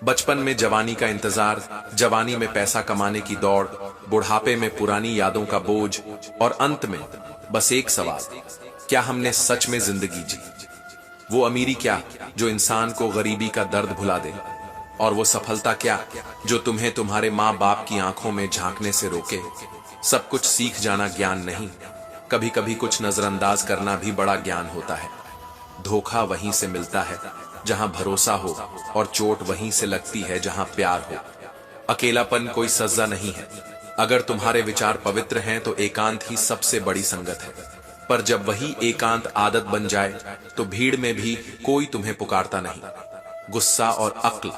बचपन में जवानी का इंतजार, जवानी में पैसा कमाने की दौड़, बुढ़ापे में पुरानी यादों का बोझ, और अंत में बस एक सवाल, क्या हमने सच में जिंदगी जी? वो अमीरी क्या जो इंसान को गरीबी का दर्द भुला दे, और वो सफलता क्या जो तुम्हें तुम्हारे माँ बाप की आंखों में झांकने से रोके? सब कुछ सीख जाना ज्ञान नहीं, कभी कभी कुछ नजरअंदाज करना भी बड़ा ज्ञान होता है। धोखा वहीं से मिलता है जहां भरोसा हो, और चोट वहीं से लगती है जहां प्यार हो। अकेलापन कोई सजा नहीं है। अगर तुम्हारे विचार पवित्र हैं तो एकांत ही सबसे बड़ी संगत है। पर जब वही एकांत आदत बन जाए तो भीड़ में भी कोई तुम्हें पुकारता नहीं। गुस्सा और अक्ल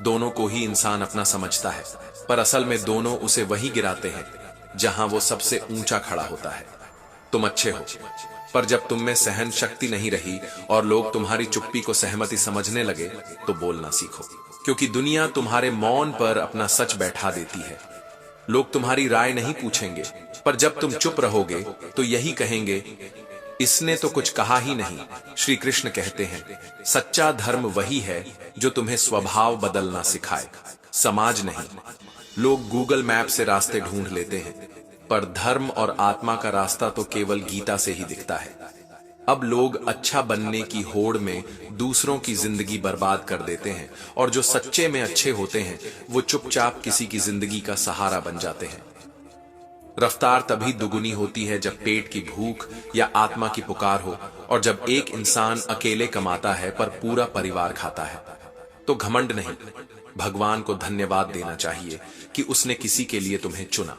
दोनों को ही इंसान अपना समझता है, पर असल में दोनों उसे वही गिराते हैं जहां वो सबसे ऊंचा खड़ा होता है। तुम अच्छे हो, पर जब तुम में सहन शक्ति नहीं रही और लोग तुम्हारी चुप्पी को सहमति समझने लगे तो बोलना सीखो, क्योंकि दुनिया तुम्हारे मौन पर अपना सच बैठा देती है। लोग तुम्हारी राय नहीं पूछेंगे, पर जब तुम चुप रहोगे तो यही कहेंगे, इसने तो कुछ कहा ही नहीं। श्री कृष्ण कहते हैं, सच्चा धर्म वही है जो तुम्हें स्वभाव बदलना सिखाए, समाज नहीं। लोग गूगल मैप से रास्ते ढूंढ लेते हैं, पर धर्म और आत्मा का रास्ता तो केवल गीता से ही दिखता है। अब लोग अच्छा बनने की होड़ में दूसरों की जिंदगी बर्बाद कर देते हैं, और जो सच्चे में अच्छे होते हैं वो चुपचाप किसी की जिंदगी का सहारा बन जाते हैं। रफ्तार तभी दुगुनी होती है जब पेट की भूख या आत्मा की पुकार हो, और जब एक इंसान अकेले कमाता है पर पूरा परिवार खाता है। तो घमंड नहीं, भगवान को धन्यवाद देना चाहिए कि उसने किसी के लिए तुम्हें चुना।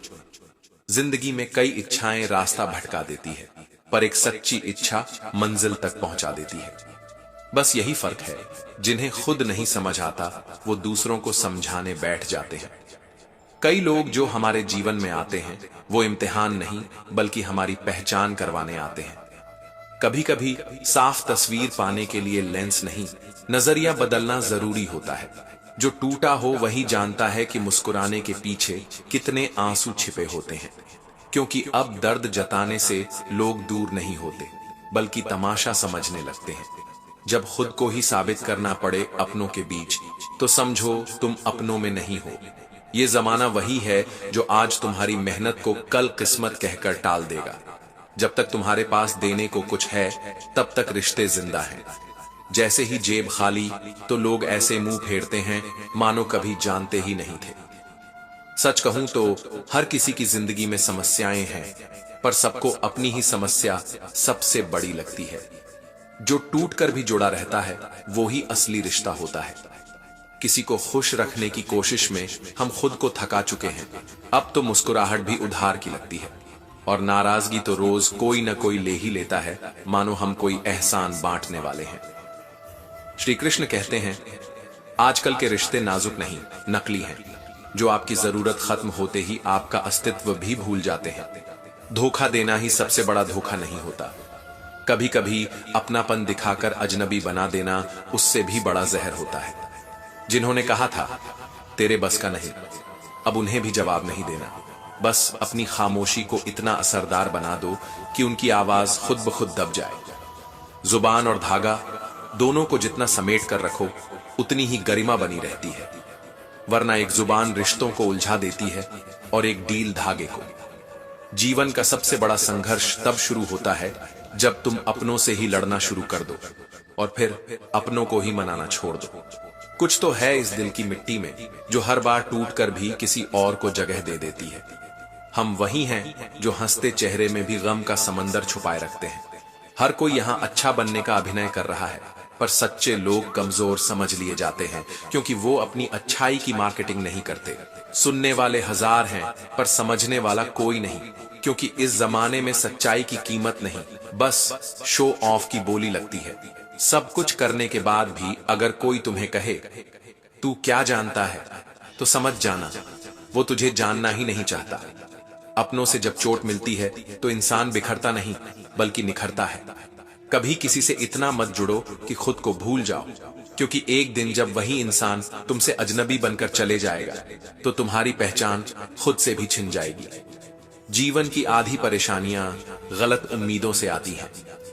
जिंदगी में कई इच्छाएं रास्ता भटका देती है, पर एक सच्ची इच्छा मंजिल तक पहुंचा देती है। बस यही फर्क है, जिन्हें खुद नहीं समझ आता वो दूसरों को समझाने बैठ जाते हैं। कई लोग जो हमारे जीवन में आते हैं वो इम्तिहान नहीं बल्कि हमारी पहचान करवाने आते हैं। कभी कभी साफ तस्वीर पाने के लिए लेंस नहीं, नजरिया बदलना जरूरी होता है। जो टूटा हो वही जानता है कि मुस्कुराने के पीछे कितने आंसू छिपे होते हैं, क्योंकि अब दर्द जताने से लोग दूर नहीं होते बल्कि तमाशा समझने लगते हैं। जब खुद को ही साबित करना पड़े अपनों के बीच तो समझो तुम अपनों में नहीं हो। ये जमाना वही है जो आज तुम्हारी मेहनत को कल किस्मत कहकर टाल देगा। जब तक तुम्हारे पास देने को कुछ है तब तक रिश्ते जिंदा हैं। जैसे ही जेब खाली तो लोग ऐसे मुंह फेरते हैं मानो कभी जानते ही नहीं थे। सच कहूं तो हर किसी की जिंदगी में समस्याएं हैं, पर सबको अपनी ही समस्या सबसे बड़ी लगती है। जो टूट कर भी जुड़ा रहता है वो ही असली रिश्ता होता है। किसी को खुश रखने की कोशिश में हम खुद को थका चुके हैं। अब तो मुस्कुराहट भी उधार की लगती है, और नाराजगी तो रोज कोई न कोई ले ही लेता है, मानो हम कोई एहसान बांटने वाले हैं। श्री कृष्ण कहते हैं, आजकल के रिश्ते नाजुक नहीं नकली हैं, जो आपकी जरूरत खत्म होते ही आपका अस्तित्व भी भूल जाते हैं। धोखा देना ही सबसे बड़ा धोखा नहीं होता, कभी कभी अपनापन दिखाकर अजनबी बना देना उससे भी बड़ा जहर होता है। जिन्होंने कहा था तेरे बस का नहीं, अब उन्हें भी जवाब नहीं देना। बस अपनी खामोशी को इतना असरदार बना दो कि उनकी आवाज खुद ब खुद दब जाए। जुबान और धागा दोनों को जितना समेट कर रखो उतनी ही गरिमा बनी रहती है, वरना एक जुबान रिश्तों को उलझा देती है और एक डील धागे को। जीवन का सबसे बड़ा संघर्ष तब शुरू होता है जब तुम अपनों से ही लड़ना शुरू कर दो और फिर अपनों को ही मनाना छोड़ दो। कुछ तो है इस दिल की मिट्टी में जो हर बार टूटकर भी किसी और को जगह दे देती है। हम वही हैं जो हंसते चेहरे में भी गम का समंदर छुपाए रखते हैं। हर कोई यहाँ अच्छा बनने का अभिनय कर रहा है, पर सच्चे लोग कमजोर समझ लिए जाते हैं क्योंकि वो अपनी अच्छाई की मार्केटिंग नहीं करते। सुनने वाले हजार हैं पर समझने वाला कोई नहीं, क्योंकि इस जमाने में सच्चाई की कीमत नहीं, बस शो ऑफ की बोली लगती है। सब कुछ करने के बाद भी अगर कोई तुम्हें कहे तू क्या जानता है, तो समझ जाना वो तुझे जानना ही नहीं चाहता। अपनों से जब चोट मिलती है तो इंसान बिखरता नहीं बल्कि निखरता है। कभी किसी से इतना मत जुड़ो कि खुद को भूल जाओ, क्योंकि एक दिन जब वही इंसान तुमसे अजनबी बनकर चले जाएगा तो तुम्हारी पहचान खुद से भी छिन जाएगी। जीवन की आधी परेशानियां गलत उम्मीदों से आती हैं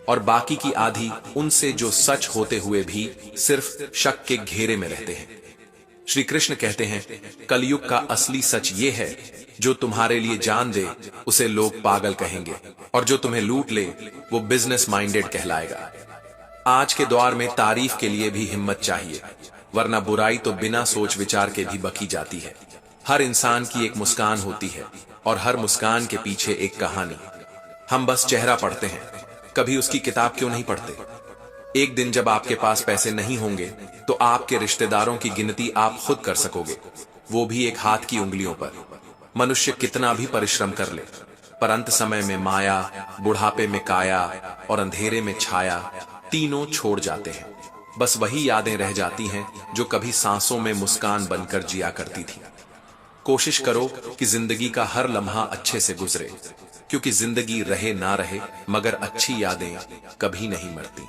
और बाकी की आधी उनसे जो सच होते हुए भी सिर्फ शक के घेरे में रहते हैं। श्री कृष्ण कहते हैं, कलयुग का असली सच ये है, जो तुम्हारे लिए जान दे उसे लोग पागल कहेंगे और जो तुम्हें लूट ले वो बिजनेस माइंडेड कहलाएगा। आज के दौर में तारीफ के लिए भी हिम्मत चाहिए, वरना बुराई तो बिना सोच विचार के भी बकी जाती है। हर इंसान की एक मुस्कान होती है और हर मुस्कान के पीछे एक कहानी। हम बस चेहरा पढ़ते हैं, कभी उसकी किताब क्यों नहीं पढ़ते? एक दिन जब आपके पास पैसे नहीं होंगे तो आपके रिश्तेदारों की गिनती आप खुद कर सकोगे, वो भी एक हाथ की उंगलियों पर। मनुष्य कितना भी परिश्रम कर ले, पर अंत समय में माया, बुढ़ापे में काया और अंधेरे में छाया तीनों छोड़ जाते हैं। बस वही यादें रह जाती हैं जो कभी सांसों में मुस्कान बनकर जिया करती थी। कोशिश करो कि जिंदगी का हर लम्हा अच्छे से गुजरे, क्योंकि जिंदगी रहे ना रहे मगर अच्छी यादें कभी नहीं मरती।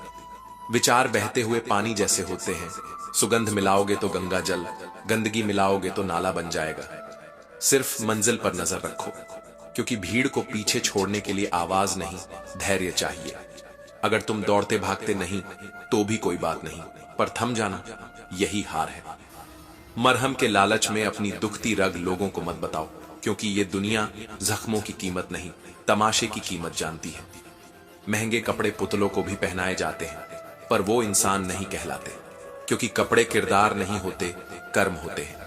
विचार बहते हुए पानी जैसे होते हैं, सुगंध मिलाओगे तो गंगा जल, गंदगी मिलाओगे तो नाला बन जाएगा। सिर्फ मंजिल पर नजर रखो, क्योंकि भीड़ को पीछे छोड़ने के लिए आवाज नहीं, धैर्य चाहिए। अगर तुम दौड़ते भागते नहीं तो भी कोई बात नहीं, पर थम जाना यही हार है। मरहम के लालच में अपनी दुखती रग लोगों को मत बताओ, क्योंकि ये दुनिया जख्मों की कीमत नहीं, तमाशे की कीमत जानती है। महंगे कपड़े पुतलों को भी पहनाए जाते हैं, पर वो इंसान नहीं कहलाते, क्योंकि कपड़े किरदार नहीं होते, कर्म होते हैं।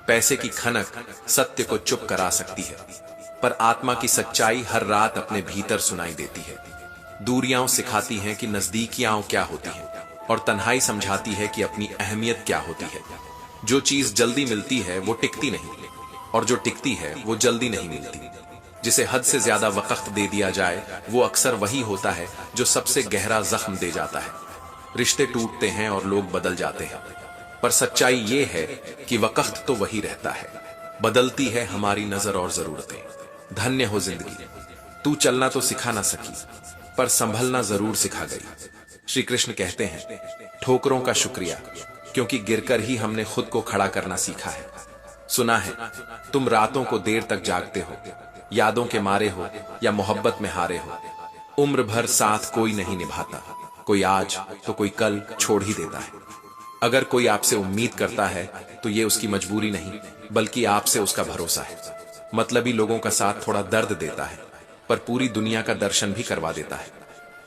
पैसे की खनक सत्य को चुप करा सकती है, पर आत्मा की सच्चाई हर रात अपने भीतर सुनाई देती है। दूरियां सिखाती हैं कि नजदीकियां क्या होती हैं, और तन्हाई समझाती है कि अपनी अहमियत क्या होती है। जो चीज जल्दी मिलती है वो टिकती नहीं, और जो टिकती है वो जल्दी नहीं मिलती। जिसे हद से ज्यादा वक्त दे दिया जाए वो अक्सर वही होता है जो सबसे गहरा जख्म दे जाता है। रिश्ते टूटते हैं और लोग बदल जाते हैं, पर सच्चाई ये है कि वक्त तो वही रहता है, बदलती है हमारी नजर और जरूरतें। धन्य हो जिंदगी, तू चलना तो सिखा ना सकी, पर संभलना जरूर सिखा गई। श्री कृष्ण कहते हैं, ठोकरों का शुक्रिया, क्योंकि गिरकर ही हमने खुद को खड़ा करना सीखा है। सुना है तुम रातों को देर तक जागते हो, यादों के मारे हो या मोहब्बत में हारे हो। उम्र भर साथ कोई नहीं निभाता, कोई आज तो कोई कल छोड़ ही देता है। अगर कोई आपसे उम्मीद करता है तो ये उसकी मजबूरी नहीं, बल्कि आपसे उसका भरोसा है। मतलबी लोगों का साथ थोड़ा दर्द देता है, पर पूरी दुनिया का दर्शन भी करवा देता है।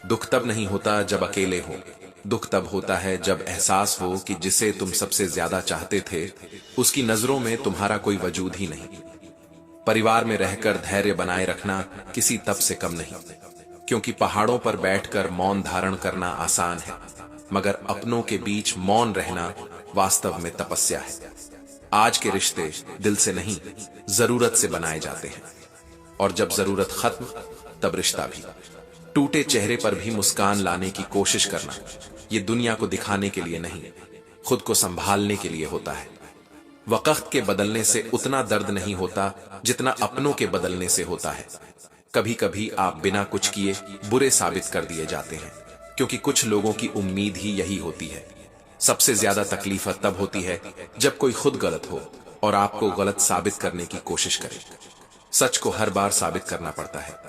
दुख तब नहीं होता जब अकेले हो, दुख तब होता है जब एहसास हो कि जिसे तुम सबसे ज्यादा चाहते थे उसकी नजरों में तुम्हारा कोई वजूद ही नहीं। परिवार में रहकर धैर्य बनाए रखना किसी तप से कम नहीं, क्योंकि पहाड़ों पर बैठकर मौन धारण करना आसान है, मगर अपनों के बीच मौन रहना वास्तव में तपस्या है। आज के रिश्ते दिल से नहीं, जरूरत से बनाए जाते हैं, और जब जरूरत खत्म तब रिश्ता भी। टूटे चेहरे पर भी मुस्कान लाने की कोशिश करना ये दुनिया को दिखाने के लिए नहीं, खुद को संभालने के लिए होता है। वक्त के बदलने से उतना दर्द नहीं होता जितना अपनों के बदलने से होता है। कभी कभी आप बिना कुछ किए बुरे साबित कर दिए जाते हैं, क्योंकि कुछ लोगों की उम्मीद ही यही होती है। सबसे ज्यादा तकलीफ तब होती है जब कोई खुद गलत हो और आपको गलत साबित करने की कोशिश करे। सच को हर बार साबित करना पड़ता है,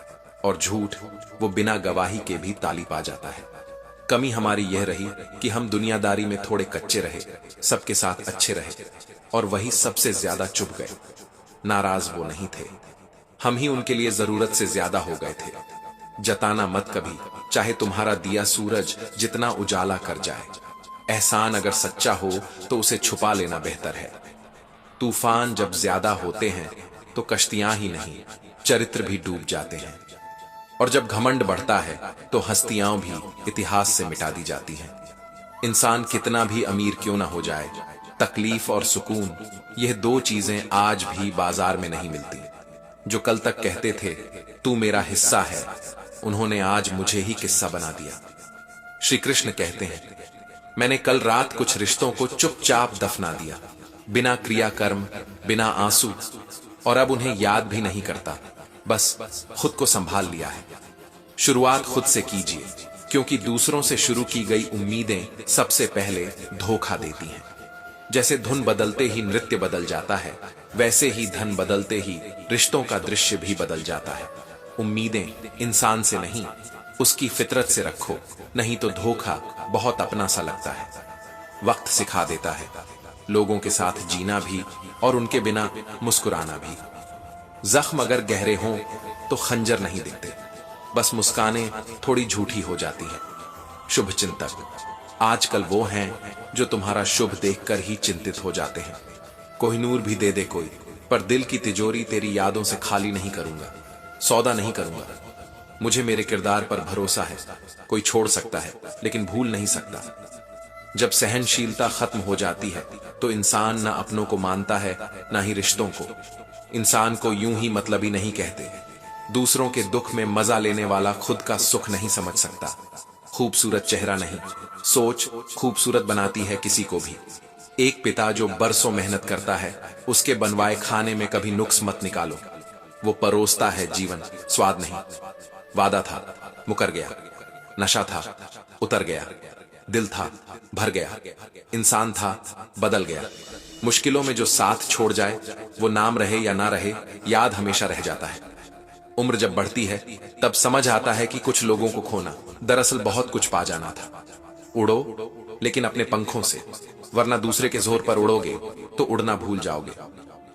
और झूठ वो बिना गवाही के भी ताली पा जाता है। कमी हमारी यह रही कि हम दुनियादारी में थोड़े कच्चे रहे, सबके साथ अच्छे रहे, और वही सबसे ज्यादा चुप गए। नाराज वो नहीं थे, हम ही उनके लिए जरूरत से ज्यादा हो गए थे। जताना मत कभी, चाहे तुम्हारा दिया सूरज जितना उजाला कर जाए। एहसान अगर सच्चा हो तो उसे छुपा लेना बेहतर है। तूफान जब ज्यादा होते हैं तो कश्तियां ही नहीं, चरित्र भी डूब जाते हैं। और जब घमंड बढ़ता है तो हस्तियां भी इतिहास से मिटा दी जाती हैं। इंसान कितना भी अमीर क्यों ना हो जाए, तकलीफ और सुकून यह दो चीजें आज भी बाजार में नहीं मिलती। जो कल तक कहते थे तू मेरा हिस्सा है, उन्होंने आज मुझे ही किस्सा बना दिया। श्री कृष्ण कहते हैं, मैंने कल रात कुछ रिश्तों को चुपचाप दफना दिया, बिना क्रियाकर्म, बिना आंसू, और अब उन्हें याद भी नहीं करता, बस खुद को संभाल लिया है। शुरुआत खुद से कीजिए, क्योंकि दूसरों से शुरू की गई उम्मीदें सबसे पहले धोखा देती हैं। जैसे धुन बदलते ही नृत्य बदल जाता है, वैसे ही धन बदलते ही रिश्तों का दृश्य भी बदल जाता है। उम्मीदें इंसान से नहीं, उसकी फितरत से रखो, नहीं तो धोखा बहुत अपना सा लगता है। वक्त सिखा देता है लोगों के साथ जीना भी और उनके बिना मुस्कुराना भी। जख्म अगर गहरे हों तो खंजर नहीं दिखते, बस मुस्कानें थोड़ी झूठी हो जाती हैं। शुभ चिंतक आजकल वो हैं जो तुम्हारा शुभ देखकर ही चिंतित हो जाते हैं। कोहिनूर भी दे दे कोई, पर दिल की तिजोरी तेरी यादों से खाली नहीं करूंगा। सौदा नहीं करूंगा, मुझे मेरे किरदार पर भरोसा है। कोई छोड़ सकता है लेकिन भूल नहीं सकता। जब सहनशीलता खत्म हो जाती है तो इंसान ना अपनों को मानता है, ना ही रिश्तों को। इंसान को यूं ही मतलबी नहीं कहते। दूसरों के दुख में मजा लेने वाला खुद का सुख नहीं समझ सकता। खूबसूरत चेहरा नहीं, सोच खूबसूरत बनाती है किसी को भी। एक पिता जो बरसों मेहनत करता है, उसके बनवाए खाने में कभी नुक्स मत निकालो। वो परोसता है जीवन, स्वाद नहीं। वादा था, मुकर गया। नशा था, उतर गया। दिल था, भर गया। इंसान था, बदल गया। मुश्किलों में जो साथ छोड़ जाए, वो नाम रहे या ना रहे, याद हमेशा रह जाता है। उम्र जब बढ़ती है तब समझ आता है कि कुछ लोगों को खोना दरअसल बहुत कुछ पा जाना था। उड़ो लेकिन अपने पंखों से, वरना दूसरे के जोर पर उड़ोगे तो उड़ना भूल जाओगे।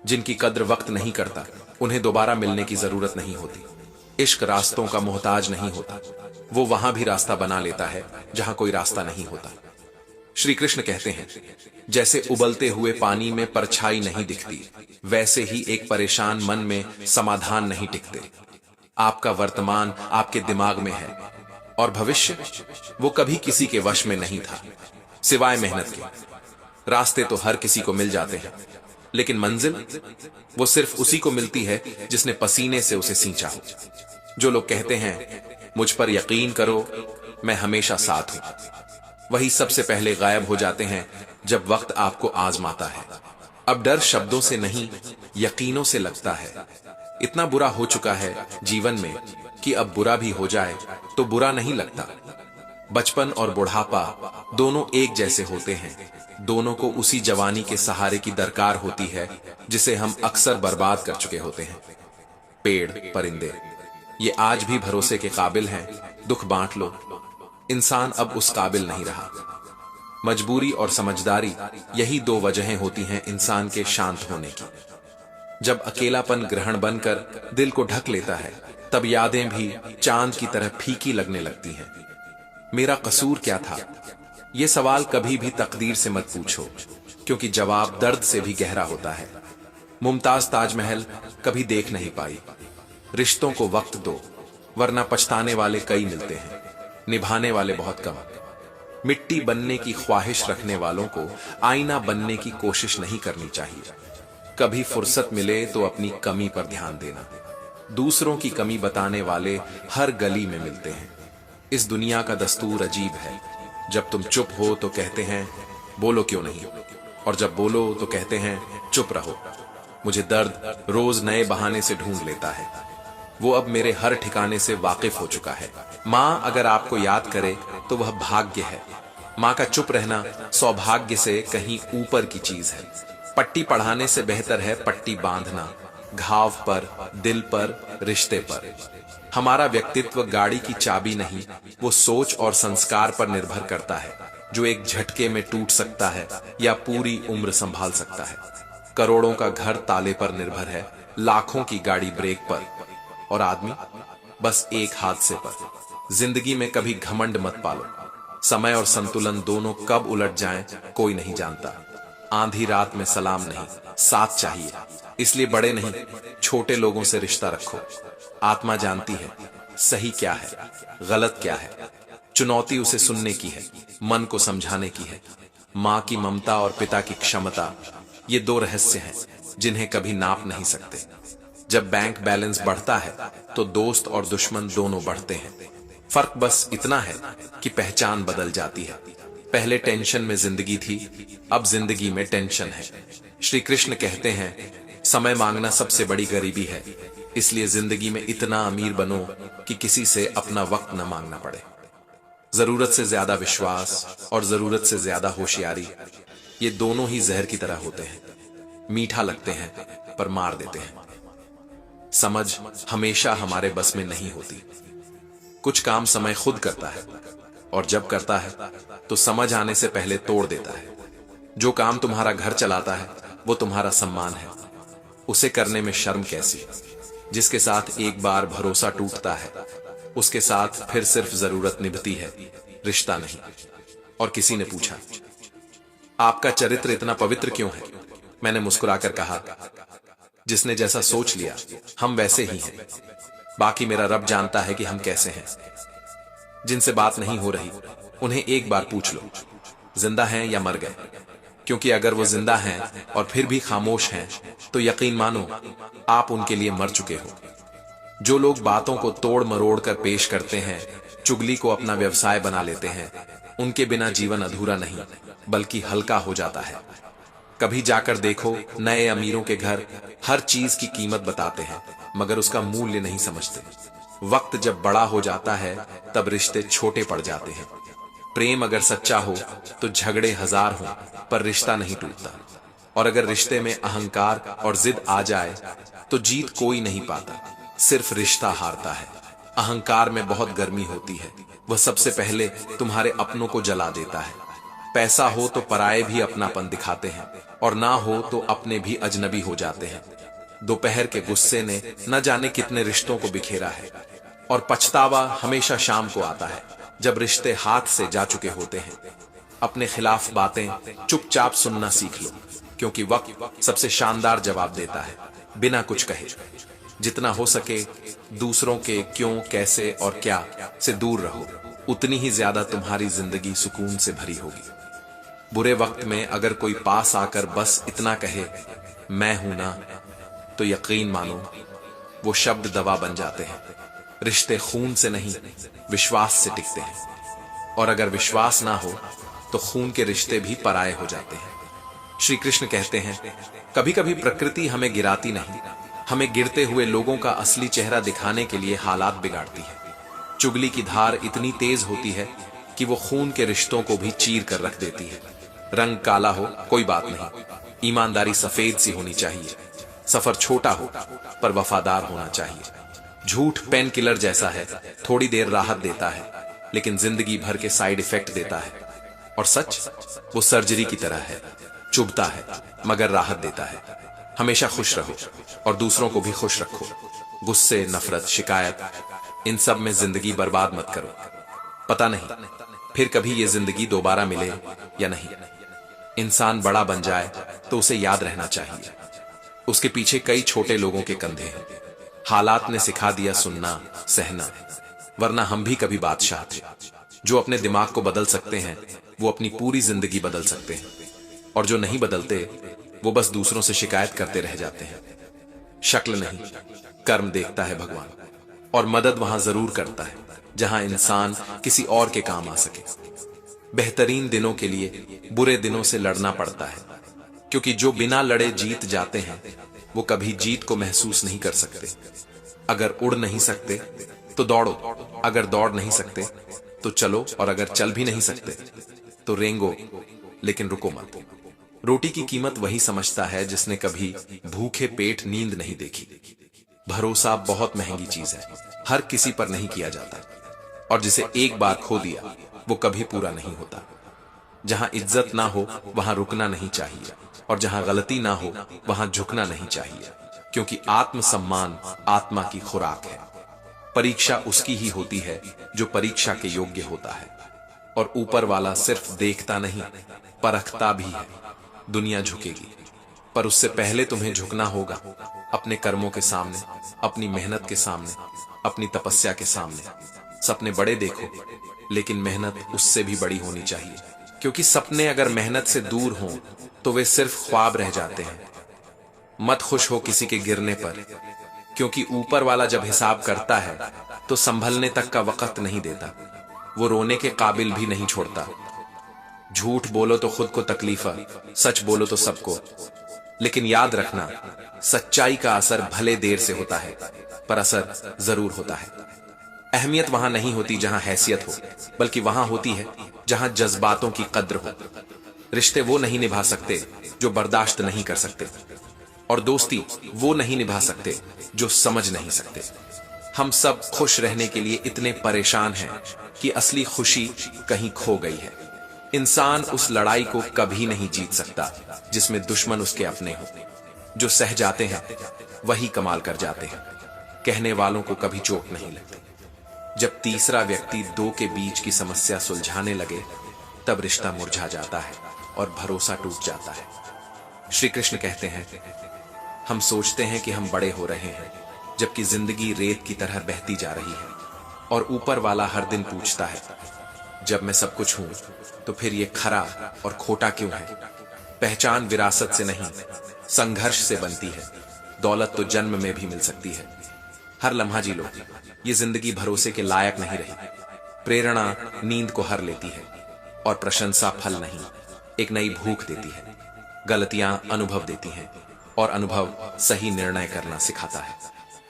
जिनकी कद्र वक्त नहीं करता, उन्हें दोबारा मिलने की जरूरत नहीं होती। इश्क रास्तों का मोहताज नहीं होता, वो वहां भी रास्ता बना लेता है जहां कोई रास्ता नहीं होता। श्री कृष्ण कहते हैं, जैसे उबलते हुए पानी में परछाई नहीं दिखती, वैसे ही एक परेशान मन में समाधान नहीं टिकते। आपका वर्तमान आपके दिमाग में है और भविष्य वो कभी किसी के वश में नहीं था, सिवाय मेहनत के। रास्ते तो हर किसी को मिल जाते हैं, लेकिन मंजिल वो सिर्फ उसी को मिलती है जिसने पसीने से उसे सींचा हो। जो लोग कहते हैं मुझ पर यकीन करो, मैं हमेशा साथ हूं, वही सबसे पहले गायब हो जाते हैं जब वक्त आपको आजमाता है। अब डर शब्दों से नहीं, यकीनों से लगता है। इतना बुरा हो चुका है जीवन में कि अब बुरा भी हो जाए तो बुरा नहीं लगता। बचपन और बुढ़ापा दोनों एक जैसे होते हैं। दोनों को उसी जवानी के सहारे की दरकार होती है जिसे हम अक्सर बर्बाद कर चुके होते हैं। पेड़ परिंदे ये आज भी भरोसे के काबिल हैं, दुख बांट लो। इंसान अब उस काबिल नहीं रहा। मजबूरी और समझदारी यही दो वजहें होती हैं इंसान के शांत होने की। जब अकेलापन ग्रहण बनकर दिल को ढक लेता है, तब यादें भी चांद की तरह फीकी लगने लगती हैं। मेरा कसूर क्या था? ये सवाल कभी भी तकदीर से मत पूछो, क्योंकि जवाब दर्द से भी गहरा होता है। मुमताज ताजमहल कभी देख नहीं पाई। रिश्तों को वक्त दो, वरना पछताने वाले कई मिलते हैं, निभाने वाले बहुत कम। मिट्टी बनने की ख्वाहिश रखने वालों को आईना बनने की कोशिश नहीं करनी चाहिए। कभी फुर्सत मिले तो अपनी कमी पर ध्यान देना। दूसरों की कमी बताने वाले हर गली में मिलते हैं। इस दुनिया का दस्तूर अजीब है। जब तुम चुप हो तो कहते हैं बोलो क्यों नहीं, और जब बोलो तो कहते हैं चुप रहो। मुझे दर्द रोज नए बहाने से ढूंढ लेता है। वो अब मेरे हर ठिकाने से वाकिफ हो चुका है। माँ अगर आपको याद करे तो वह भाग्य है। माँ का चुप रहना सौभाग्य से कहीं ऊपर की चीज है। पट्टी पढ़ाने से बेहतर है पट्टी बांधना, घाव पर, दिल पर, रिश्ते पर। हमारा व्यक्तित्व गाड़ी की चाबी नहीं, वो सोच और संस्कार पर निर्भर करता है, जो एक झटके में टूट सकता है या पूरी उम्र संभाल सकता है। करोड़ों का घर ताले पर निर्भर है, लाखों की गाड़ी ब्रेक पर, और आदमी बस एक हादसे पर। जिंदगी में कभी घमंड मत पालो। समय और संतुलन दोनों कब उलट जाएं कोई नहीं जानता। आंधी रात में सलाम नहीं, साथ चाहिए। इसलिए बड़े नहीं, छोटे लोगों से रिश्ता रखो। आत्मा जानती है सही क्या है, गलत क्या है। चुनौती उसे सुनने की है, मन को समझाने की है। माँ की ममता और पिता की क्षमता, ये दो रहस्य हैं जिन्हें कभी नाप नहीं सकते। जब बैंक बैलेंस बढ़ता है तो दोस्त और दुश्मन दोनों बढ़ते हैं। फर्क बस इतना है कि पहचान बदल जाती है। पहले टेंशन में जिंदगी थी, अब जिंदगी में टेंशन है। श्री कृष्ण कहते हैं समय मांगना सबसे बड़ी गरीबी है, इसलिए जिंदगी में इतना अमीर बनो कि किसी से अपना वक्त न मांगना पड़े। जरूरत से ज्यादा विश्वास और जरूरत से ज्यादा होशियारी, ये दोनों ही जहर की तरह होते हैं। मीठा लगते हैं पर मार देते हैं। समझ हमेशा हमारे बस में नहीं होती। कुछ काम समय खुद करता है, और जब करता है तो समझ आने से पहले तोड़ देता है। जो काम तुम्हारा घर चलाता है वो तुम्हारा सम्मान है, उसे करने में शर्म कैसी। जिसके साथ एक बार भरोसा टूटता है उसके साथ फिर सिर्फ जरूरत निभती है, रिश्ता नहीं। और किसी ने पूछा, आपका चरित्र इतना पवित्र क्यों है? मैंने मुस्कुराकर कहा, जिसने जैसा सोच लिया हम वैसे ही हैं। बाकी मेरा रब जानता है कि हम कैसे हैं। जिनसे बात नहीं हो रही उन्हें एक बार पूछ लो, जिंदा हैं या मर गए? क्योंकि अगर वो जिंदा हैं और फिर भी खामोश हैं तो यकीन मानो आप उनके लिए मर चुके हो। जो लोग बातों को तोड़ मरोड़ कर पेश करते हैं, चुगली को अपना व्यवसाय बना लेते हैं, उनके बिना जीवन अधूरा नहीं बल्कि हल्का हो जाता है। कभी जाकर देखो, नए अमीरों के घर हर चीज की कीमत बताते हैं मगर उसका मूल्य नहीं समझते। वक्त जब बड़ा हो जाता है तब रिश्ते छोटे पड़ जाते हैं। प्रेम अगर सच्चा हो तो झगड़े हजार हों पर रिश्ता नहीं टूटता। और अगर रिश्ते में अहंकार और जिद आ जाए तो जीत कोई नहीं पाता, सिर्फ रिश्ता हारता है। अहंकार में बहुत गर्मी होती है, वह सबसे पहले तुम्हारे अपनों को जला देता है। पैसा हो तो पराये भी अपनापन दिखाते हैं, और ना हो तो अपने भी अजनबी हो जाते हैं। दोपहर के गुस्से ने न जाने कितने रिश्तों को बिखेरा है, और पछतावा हमेशा शाम को आता है जब रिश्ते हाथ से जा चुके होते हैं। अपने खिलाफ बातें चुपचाप सुनना सीख लो, क्योंकि वक्त सबसे शानदार जवाब देता है बिना कुछ कहे। जितना हो सके दूसरों के क्यों, कैसे और क्या से दूर रहो, उतनी ही ज्यादा तुम्हारी जिंदगी सुकून से भरी होगी। बुरे वक्त में अगर कोई पास आकर बस इतना कहे, मैं हूं ना, तो यकीन मानो वो शब्द दवा बन जाते हैं। रिश्ते खून से नहीं विश्वास से टिकते हैं, और अगर विश्वास ना हो तो खून के रिश्ते भी पराये हो जाते हैं। श्री कृष्ण कहते हैं, कभी कभी प्रकृति हमें गिराती नहीं, हमें गिरते हुए लोगों का असली चेहरा दिखाने के लिए हालात बिगाड़ती है। चुगली की धार इतनी तेज होती है कि वो खून के रिश्तों को भी चीर कर रख देती है। रंग काला हो कोई बात नहीं, ईमानदारी सफेद सी होनी चाहिए। सफर छोटा हो पर वफादार होना चाहिए। झूठ पेन किलर जैसा है, थोड़ी देर राहत देता है लेकिन जिंदगी भर के साइड इफेक्ट देता है। और सच वो सर्जरी की तरह है, चुभता है मगर राहत देता है। हमेशा खुश रहो और दूसरों को भी खुश रखो। गुस्से, नफरत, शिकायत, इन सब में जिंदगी बर्बाद मत करो। पता नहीं फिर कभी ये जिंदगी दोबारा मिले या नहीं। इंसान बड़ा बन जाए तो उसे याद रहना चाहिए, उसके पीछे कई छोटे लोगों के कंधे हैं। हालात ने सिखा दिया सुनना, सहना, वरना हम भी कभी बादशाह थे। जो अपने दिमाग को बदल सकते हैं वो अपनी पूरी जिंदगी बदल सकते हैं, और जो नहीं बदलते वो बस दूसरों से शिकायत करते रह जाते हैं। शक्ल नहीं कर्म देखता है भगवान, और मदद वहां जरूर करता है जहां इंसान किसी और के काम आ सके। बेहतरीन दिनों के लिए बुरे दिनों से लड़ना पड़ता है, क्योंकि जो बिना लड़े जीत जाते हैं वो कभी जीत को महसूस नहीं कर सकते। अगर उड़ नहीं सकते तो दौड़ो, अगर दौड़ नहीं सकते तो चलो, और अगर चल भी नहीं सकते तो रेंगो लेकिन रुको मत। रोटी की कीमत वही समझता है जिसने कभी भूखे पेट नींद नहीं देखी। भरोसा बहुत महंगी चीज है, हर किसी पर नहीं किया जाता, और जिसे एक बार खो दिया वो कभी पूरा नहीं होता। जहां इज्जत ना हो वहां रुकना नहीं चाहिए, और जहां गलती ना हो वहां झुकना नहीं चाहिए, क्योंकि आत्मसम्मान आत्मा की खुराक है। परीक्षा उसकी ही होती है जो परीक्षा के योग्य होता है, और ऊपर वाला सिर्फ देखता नहीं परखता भी है। दुनिया झुकेगी पर उससे पहले तुम्हें झुकना होगा अपने कर्मों के सामने, अपनी मेहनत के सामने, अपनी तपस्या के सामने। सपने बड़े देखो लेकिन मेहनत उससे भी बड़ी होनी चाहिए, क्योंकि सपने अगर मेहनत से दूर हों तो वे सिर्फ ख्वाब रह जाते हैं। मत खुश हो किसी के गिरने पर, क्योंकि ऊपर वाला जब हिसाब करता है तो संभलने तक का वक्त नहीं देता, वो रोने के काबिल भी नहीं छोड़ता। झूठ बोलो तो खुद को तकलीफ, सच बोलो तो सबको। लेकिन याद रखना, सच्चाई का असर भले देर से होता है, पर असर जरूर होता है। अहमियत वहां नहीं होती जहां हैसियत हो, बल्कि वहां होती है जहां जज्बातों की कद्र हो। रिश्ते वो नहीं निभा सकते जो बर्दाश्त नहीं कर सकते, और दोस्ती वो नहीं निभा सकते जो समझ नहीं सकते। हम सब खुश रहने के लिए इतने परेशान हैं कि असली खुशी कहीं खो गई है। इंसान उस लड़ाई को कभी नहीं जीत सकता जिसमें दुश्मन उसके अपने हो। जो सह जाते हैं वही कमाल कर जाते हैं। कहने वालों को कभी चोट नहीं लगती। जब तीसरा व्यक्ति दो के बीच की समस्या सुलझाने लगे, तब रिश्ता मुरझा जाता है और भरोसा टूट जाता है। श्री कृष्ण कहते हैं, हम सोचते हैं कि हम बड़े हो रहे हैं, जबकि जिंदगी रेत की तरह बहती जा रही है। और ऊपर वाला हर दिन पूछता है, जब मैं सब कुछ हूं तो फिर ये खरा और खोटा क्यों है? पहचान विरासत से नहीं, संघर्ष से बनती है। दौलत तो जन्म में भी मिल सकती है। हर लम्हा जी लो, ये जिंदगी भरोसे के लायक नहीं रही। प्रेरणा नींद को हर लेती है, और प्रशंसा फल नहीं, एक नई भूख देती है। गलतियां अनुभव देती हैं, और अनुभव सही निर्णय करना सिखाता है।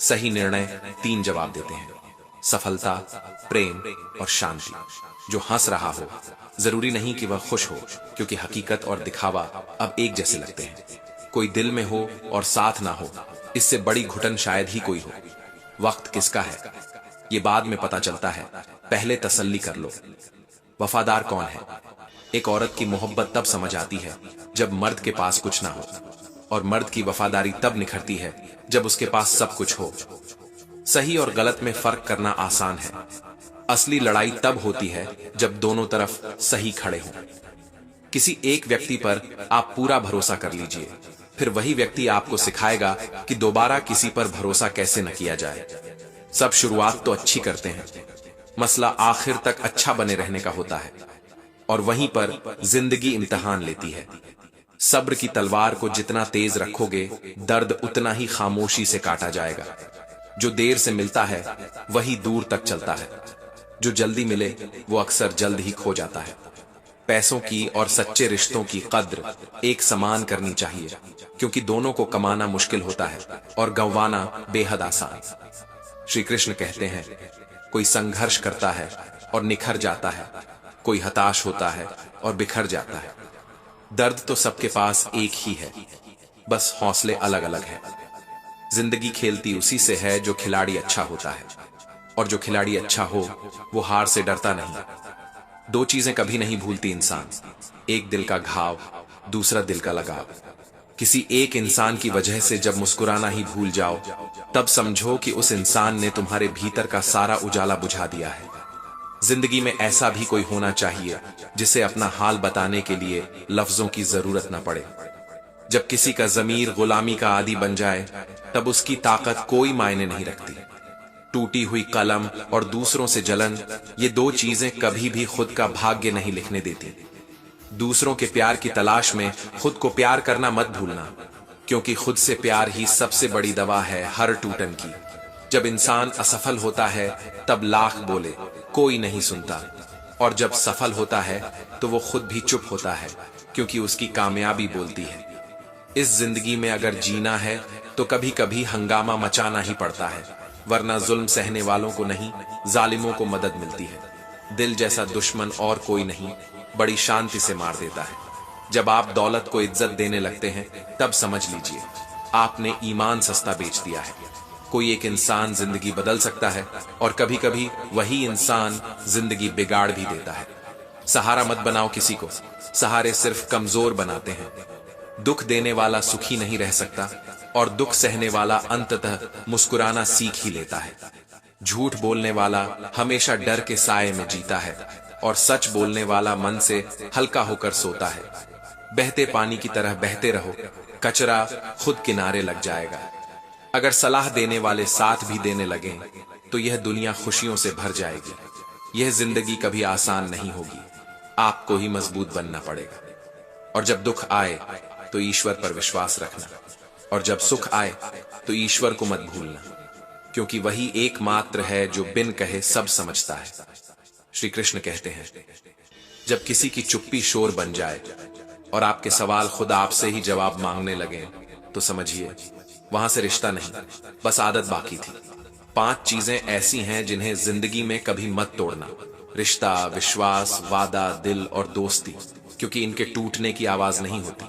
सही निर्णय 3 जवाब देते हैं: सफलता, प्रेम और शांति। जो हंस रहा हो, जरूरी नहीं कि वह खुश हो, क्योंकि हकीकत और दिखावा अब एक जैसे लगते हैं। कोई दिल में हो और साथ ना हो, इससे बड़ी घुटन शायद ही कोई हो। वक्त किसका है ये बाद में पता चलता है, पहले तसल्ली कर लो। वफादार कौन है? एक औरत की मोहब्बत तब समझ आती है जब मर्द के पास कुछ ना हो, और मर्द की वफादारी तब निखरती है जब उसके पास सब कुछ हो। सही और गलत में फर्क करना आसान है। असली लड़ाई तब होती है जब दोनों तरफ सही खड़े हों। किसी एक व्यक्ति पर आप पूरा भरोसा कर लीजिए, फिर वही व्यक्ति आपको सिखाएगा कि दोबारा किसी पर भरोसा कैसे न किया जाए। सब शुरुआत तो अच्छी करते हैं, मसला आखिर तक अच्छा बने रहने का होता है, और वहीं पर जिंदगी इम्तिहान लेती है। सब्र की तलवार को जितना तेज रखोगे, दर्द उतना ही खामोशी से काटा जाएगा। जो देर से मिलता है वही दूर तक चलता है। जो जल्दी मिले वो अक्सर जल्द ही खो जाता है। पैसों की और सच्चे रिश्तों की कद्र एक समान करनी चाहिए, क्योंकि दोनों को कमाना मुश्किल होता है और गंवाना बेहद आसान। श्री कृष्ण कहते हैं, कोई संघर्ष करता है और निखर जाता है, कोई हताश होता है और बिखर जाता है। दर्द तो सबके पास एक ही है, बस हौसले अलग अलग हैं। जिंदगी खेलती उसी से है जो खिलाड़ी अच्छा होता है, और जो खिलाड़ी अच्छा हो वो हार से डरता नहीं। 2 चीजें कभी नहीं भूलती इंसान, एक दिल का घाव, दूसरा दिल का लगाव। किसी एक इंसान की वजह से जब मुस्कुराना ही भूल जाओ, तब समझो कि उस इंसान ने तुम्हारे भीतर का सारा उजाला बुझा दिया है। जिंदगी में ऐसा भी कोई होना चाहिए जिसे अपना हाल बताने के लिए लफ्जों की जरूरत न पड़े। जब किसी का जमीर गुलामी का आदी बन जाए, तब उसकी ताकत कोई मायने नहीं रखती। टूटी हुई कलम और दूसरों से जलन, ये 2 चीजें कभी भी खुद का भाग्य नहीं लिखने देती। दूसरों के प्यार की तलाश में खुद को प्यार करना मत भूलना, क्योंकि खुद से प्यार ही सबसे बड़ी दवा है हर टूटन की। जब इंसान असफल होता है तब लाख बोले, कोई नहीं सुनता, और जब सफल होता है तो वो खुद भी चुप होता है, क्योंकि उसकी कामयाबी बोलती है। इस जिंदगी में अगर जीना है तो कभी कभी हंगामा मचाना ही पड़ता है, वरना जुल्म सहने वालों को नहीं, जालिमों को मदद मिलती है। दिल जैसा दुश्मन और कोई नहीं, बड़ी शांति से मार देता है। जब आप दौलत को इज्जत देने लगते हैं, तब समझ लीजिए आपने ईमान सस्ता बेच दिया है। कोई एक इंसान जिंदगी बदल सकता है, और कभी कभी वही इंसान जिंदगी बिगाड़ भी देता है। सहारा मत बनाओ किसी को, सहारे सिर्फ कमजोर बनाते हैं। दुख देने वाला सुखी नहीं रह सकता, और दुख सहने वाला अंततः मुस्कुराना सीख ही लेता है। झूठ बोलने वाला हमेशा डर के साए में जीता है, और सच बोलने वाला मन से हल्का होकर सोता है। बहते पानी की तरह बहते रहो, कचरा खुद किनारे लग जाएगा। अगर सलाह देने वाले साथ भी देने लगे तो यह दुनिया खुशियों से भर जाएगी। यह जिंदगी कभी आसान नहीं होगी, आपको ही मजबूत बनना पड़ेगा। और जब दुख आए तो ईश्वर पर विश्वास रखना, और जब सुख आए तो ईश्वर को मत भूलना, क्योंकि वही एकमात्र है जो बिन कहे सब समझता है। श्री कृष्ण कहते हैं, जब किसी की चुप्पी शोर बन जाए और आपके सवाल खुद आपसे ही जवाब मांगने लगे तो समझिए वहां से रिश्ता नहीं, बस आदत बाकी थी। 5 चीजें ऐसी हैं जिन्हें जिंदगी में कभी मत तोड़ना। रिश्ता, विश्वास, वादा, दिल और दोस्ती, क्योंकि इनके टूटने की आवाज नहीं होती,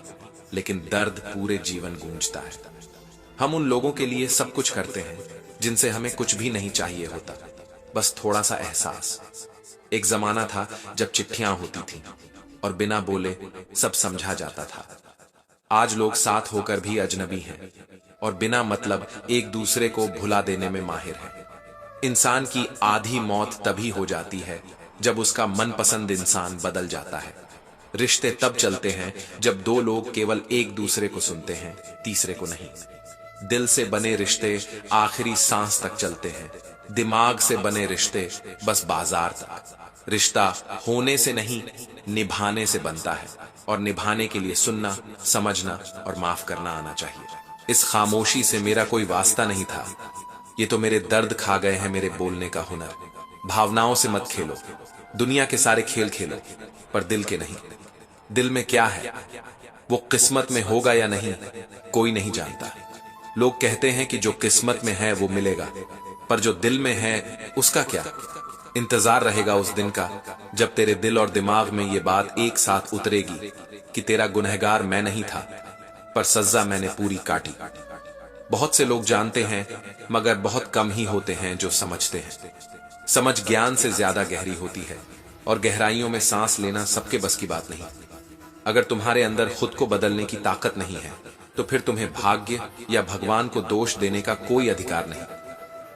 लेकिन दर्द पूरे जीवन गूंजता है। हम उन लोगों के लिए सब कुछ करते हैं जिनसे हमें कुछ भी नहीं चाहिए होता, बस थोड़ा सा एहसास। एक जमाना था जब चिट्ठियां होती थीं और बिना बोले सब समझा जाता था। आज लोग साथ होकर भी अजनबी हैं और बिना मतलब एक दूसरे को भुला देने में माहिर हैं। इंसान की आधी मौत तभी हो जाती है जब उसका मनपसंद इंसान बदल जाता है। रिश्ते तब चलते हैं जब 2 लोग केवल एक दूसरे को सुनते हैं, तीसरे को नहीं। दिल से बने रिश्ते आखिरी सांस तक चलते हैं, दिमाग से बने रिश्ते बस बाजार तक। रिश्ता होने से नहीं, निभाने से बनता है, और निभाने के लिए सुनना, समझना और माफ करना आना चाहिए। इस खामोशी से मेरा कोई वास्ता नहीं था, ये तो मेरे दर्द खा गए हैं मेरे बोलने का हुनर। भावनाओं से मत खेलो, दुनिया के सारे खेल खेलो, पर दिल के नहीं। दिल में क्या है वो किस्मत में होगा या नहीं, कोई नहीं जानता। लोग कहते हैं कि जो किस्मत में है वो मिलेगा, पर जो दिल में है उसका क्या। इंतजार रहेगा उस दिन का जब तेरे दिल और दिमाग में ये बात एक साथ उतरेगी कि तेरा गुनहगार मैं नहीं था, पर सजा मैंने पूरी काटी। बहुत से लोग जानते हैं, मगर बहुत कम ही होते हैं जो समझते हैं। समझ ज्ञान से ज्यादा गहरी होती है, और गहराइयों में सांस लेना सबके बस की बात नहीं। अगर तुम्हारे अंदर खुद को बदलने की ताकत नहीं है, तो फिर तुम्हें भाग्य या भगवान को दोष देने का कोई अधिकार नहीं।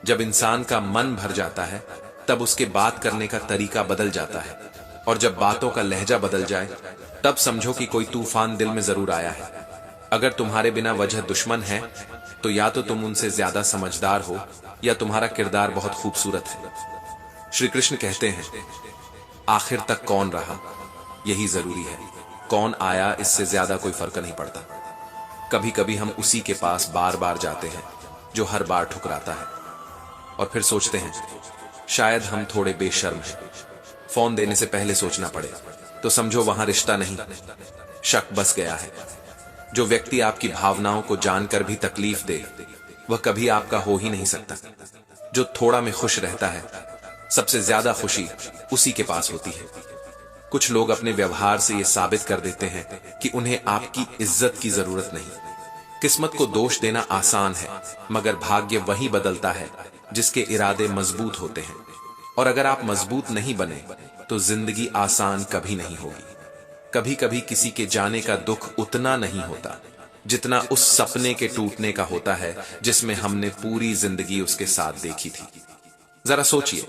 जब इंसान का मन भर जाता है, तब उसके बात करने का तरीका बदल जाता है, और जब बातों का लहजा बदल जाए, तब समझो कि कोई तूफान दिल में जरूर आया है। अगर तुम्हारे बिना वजह दुश्मन है, तो या तो तुम उनसे ज्यादा समझदार हो, या तुम्हारा किरदार बहुत खूबसूरत है। श्री कृष्ण कहते हैं, आखिर तक कौन रहा यही जरूरी है, कौन आया इससे ज्यादा कोई फर्क नहीं पड़ता। कभी कभी हम उसी के पास बार बार जाते हैं जो हर बार ठुकराता है, और फिर सोचते हैं शायद हम थोड़े बेशर्म हैं। फोन देने से पहले सोचना पड़े तो समझो वहां रिश्ता नहीं, शक बस गया है। जो व्यक्ति आपकी भावनाओं को जानकर भी तकलीफ दे, वह कभी आपका हो ही नहीं सकता। जो थोड़ा में खुश रहता है, सबसे ज्यादा खुशी उसी के पास होती है। कुछ लोग अपने व्यवहार से यह साबित कर देते हैं कि उन्हें आपकी इज्जत की जरूरत नहीं। किस्मत को दोष देना आसान है, मगर भाग्य वही बदलता है जिसके इरादे मजबूत होते हैं। और अगर आप मजबूत नहीं बने, तो जिंदगी आसान कभी नहीं होगी। कभी कभी किसी के जाने का दुख उतना नहीं होता जितना उस सपने के टूटने का होता है जिसमें हमने पूरी जिंदगी उसके साथ देखी थी। जरा सोचिए,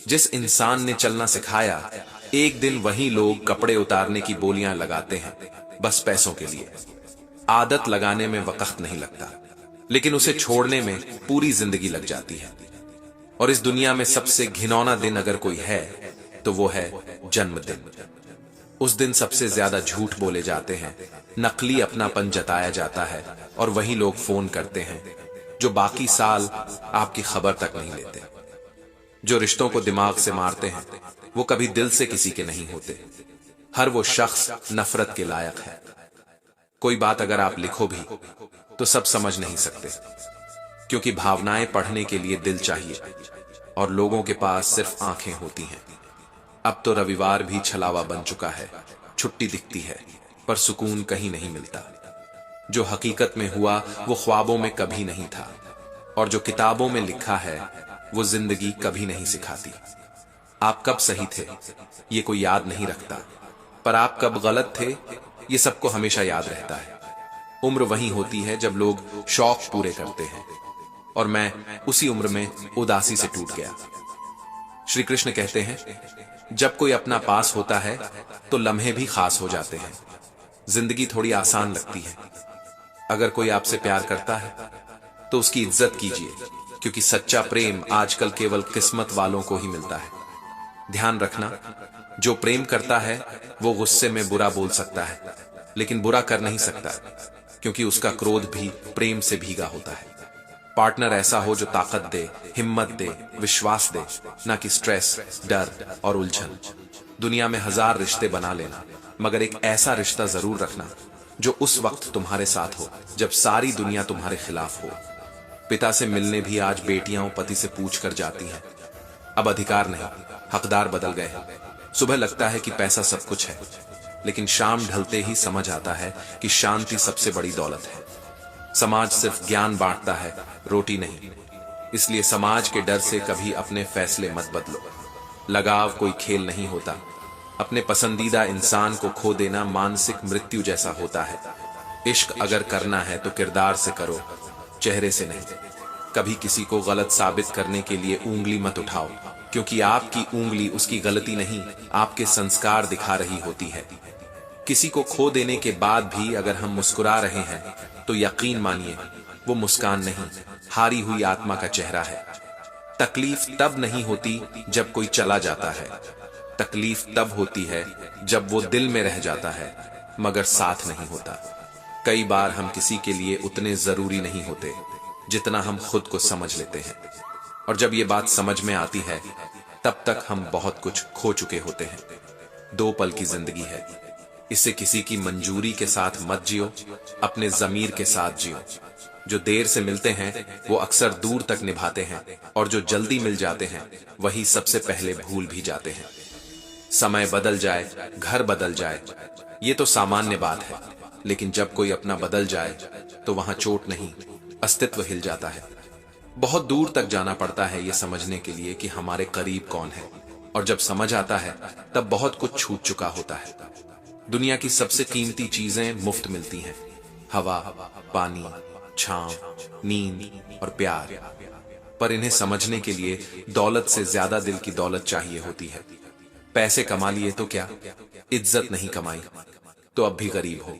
जिस इंसान ने चलना सिखाया, एक दिन वही लोग कपड़े उतारने की बोलियां लगाते हैं, बस पैसों के लिए। आदत लगाने में वक्त नहीं लगता, लेकिन उसे छोड़ने में पूरी जिंदगी लग जाती है। और इस दुनिया में सबसे घिनौना दिन अगर कोई है, तो वो है जन्मदिन। उस दिन सबसे ज्यादा झूठ बोले जाते हैं, नकली अपनापन जताया जाता है, और वही लोग फोन करते हैं जो बाकी साल आपकी खबर तक नहीं लेते। जो रिश्तों को दिमाग से मारते हैं, वो कभी दिल से किसी के नहीं होते। हर वो शख्स नफरत के लायक है। कोई बात अगर आप लिखो भी, तो सब समझ नहीं सकते, क्योंकि भावनाएं पढ़ने के लिए दिल चाहिए, और लोगों के पास सिर्फ आंखें होती हैं। अब तो रविवार भी छलावा बन चुका है, छुट्टी दिखती है, पर सुकून कहीं नहीं मिलता। जो हकीकत में हुआ वो ख्वाबों में कभी नहीं था, और जो किताबों में लिखा है वो जिंदगी कभी नहीं सिखाती। आप कब सही थे ये कोई याद नहीं रखता, पर आप कब गलत थे ये सबको हमेशा याद रहता है। उम्र वही होती है जब लोग शौक पूरे करते हैं, और मैं उसी उम्र में उदासी से टूट गया। श्री कृष्ण कहते हैं, जब कोई अपना पास होता है तो लम्हे भी खास हो जाते हैं। जिंदगी थोड़ी आसान लगती है। अगर कोई आपसे प्यार करता है तो उसकी इज्जत कीजिए, क्योंकि सच्चा प्रेम आजकल केवल किस्मत वालों को ही मिलता है। ध्यान रखना, जो प्रेम करता है वो गुस्से में बुरा बोल सकता है, लेकिन बुरा कर नहीं सकता, क्योंकि उसका क्रोध भी प्रेम से भीगा होता है। पार्टनर ऐसा हो जो ताकत दे, हिम्मत दे, विश्वास दे, ना कि स्ट्रेस, डर और उलझन। दुनिया में 1000 रिश्ते बना लेना, मगर एक ऐसा रिश्ता जरूर रखना जो उस वक्त तुम्हारे साथ हो जब सारी दुनिया तुम्हारे खिलाफ हो। पिता से मिलने भी आज बेटियां पति से पूछ कर जाती हैं। अब अधिकार नहीं, हकदार बदल गए हैं। सुबह लगता है कि पैसा सब कुछ है, लेकिन शाम ढलते ही समझ आता है कि शांति सबसे बड़ी दौलत है। समाज सिर्फ ज्ञान बांटता है, रोटी नहीं। इसलिए समाज के डर से कभी अपने फैसले मत बदलो। लगाव कोई खेल नहीं होता। अपने पसंदीदा इंसान को खो देना मानसिक मृत्यु जैसा होता है। इश्क अगर करना है तो किरदार से करो, चेहरे से नहीं। कभी किसी को गलत साबित करने के लिए उंगली मत उठाओ, क्योंकि आपकी उंगली उसकी गलती नहीं, आपके संस्कार दिखा रही होती है। किसी को खो देने के बाद भी अगर हम मुस्कुरा रहे हैं तो यकीन मानिए वो मुस्कान नहीं, हारी हुई आत्मा का चेहरा है। तकलीफ तब नहीं होती जब कोई चला जाता है, तकलीफ तब होती है जब वो दिल में रह जाता है मगर साथ नहीं होता। कई बार हम किसी के लिए उतने जरूरी नहीं होते जितना हम खुद को समझ लेते हैं, और जब ये बात समझ में आती है तब तक हम बहुत कुछ खो चुके होते हैं। 2 पल की जिंदगी है, इसे किसी की मंजूरी के साथ मत जियो, अपने जमीर के साथ जियो। जो देर से मिलते हैं वो अक्सर दूर तक निभाते हैं, और जो जल्दी मिल जाते हैं वही सबसे पहले भूल भी जाते हैं। समय बदल जाए, घर बदल जाए, ये तो सामान्य बात है, लेकिन जब कोई अपना बदल जाए तो वहां चोट नहीं, अस्तित्व हिल जाता है। बहुत दूर तक जाना पड़ता है ये समझने के लिए कि हमारे करीब कौन है, और जब समझ आता है तब बहुत कुछ छूट चुका होता है। दुनिया की सबसे कीमती चीजें मुफ्त मिलती हैं, हवा, पानी, छांव, नींद और प्यार। पर इन्हें समझने के लिए दौलत से ज्यादा दिल की दौलत चाहिए होती है। पैसे कमा लिए तो क्या, इज्जत नहीं कमाई तो अब भी गरीब हो।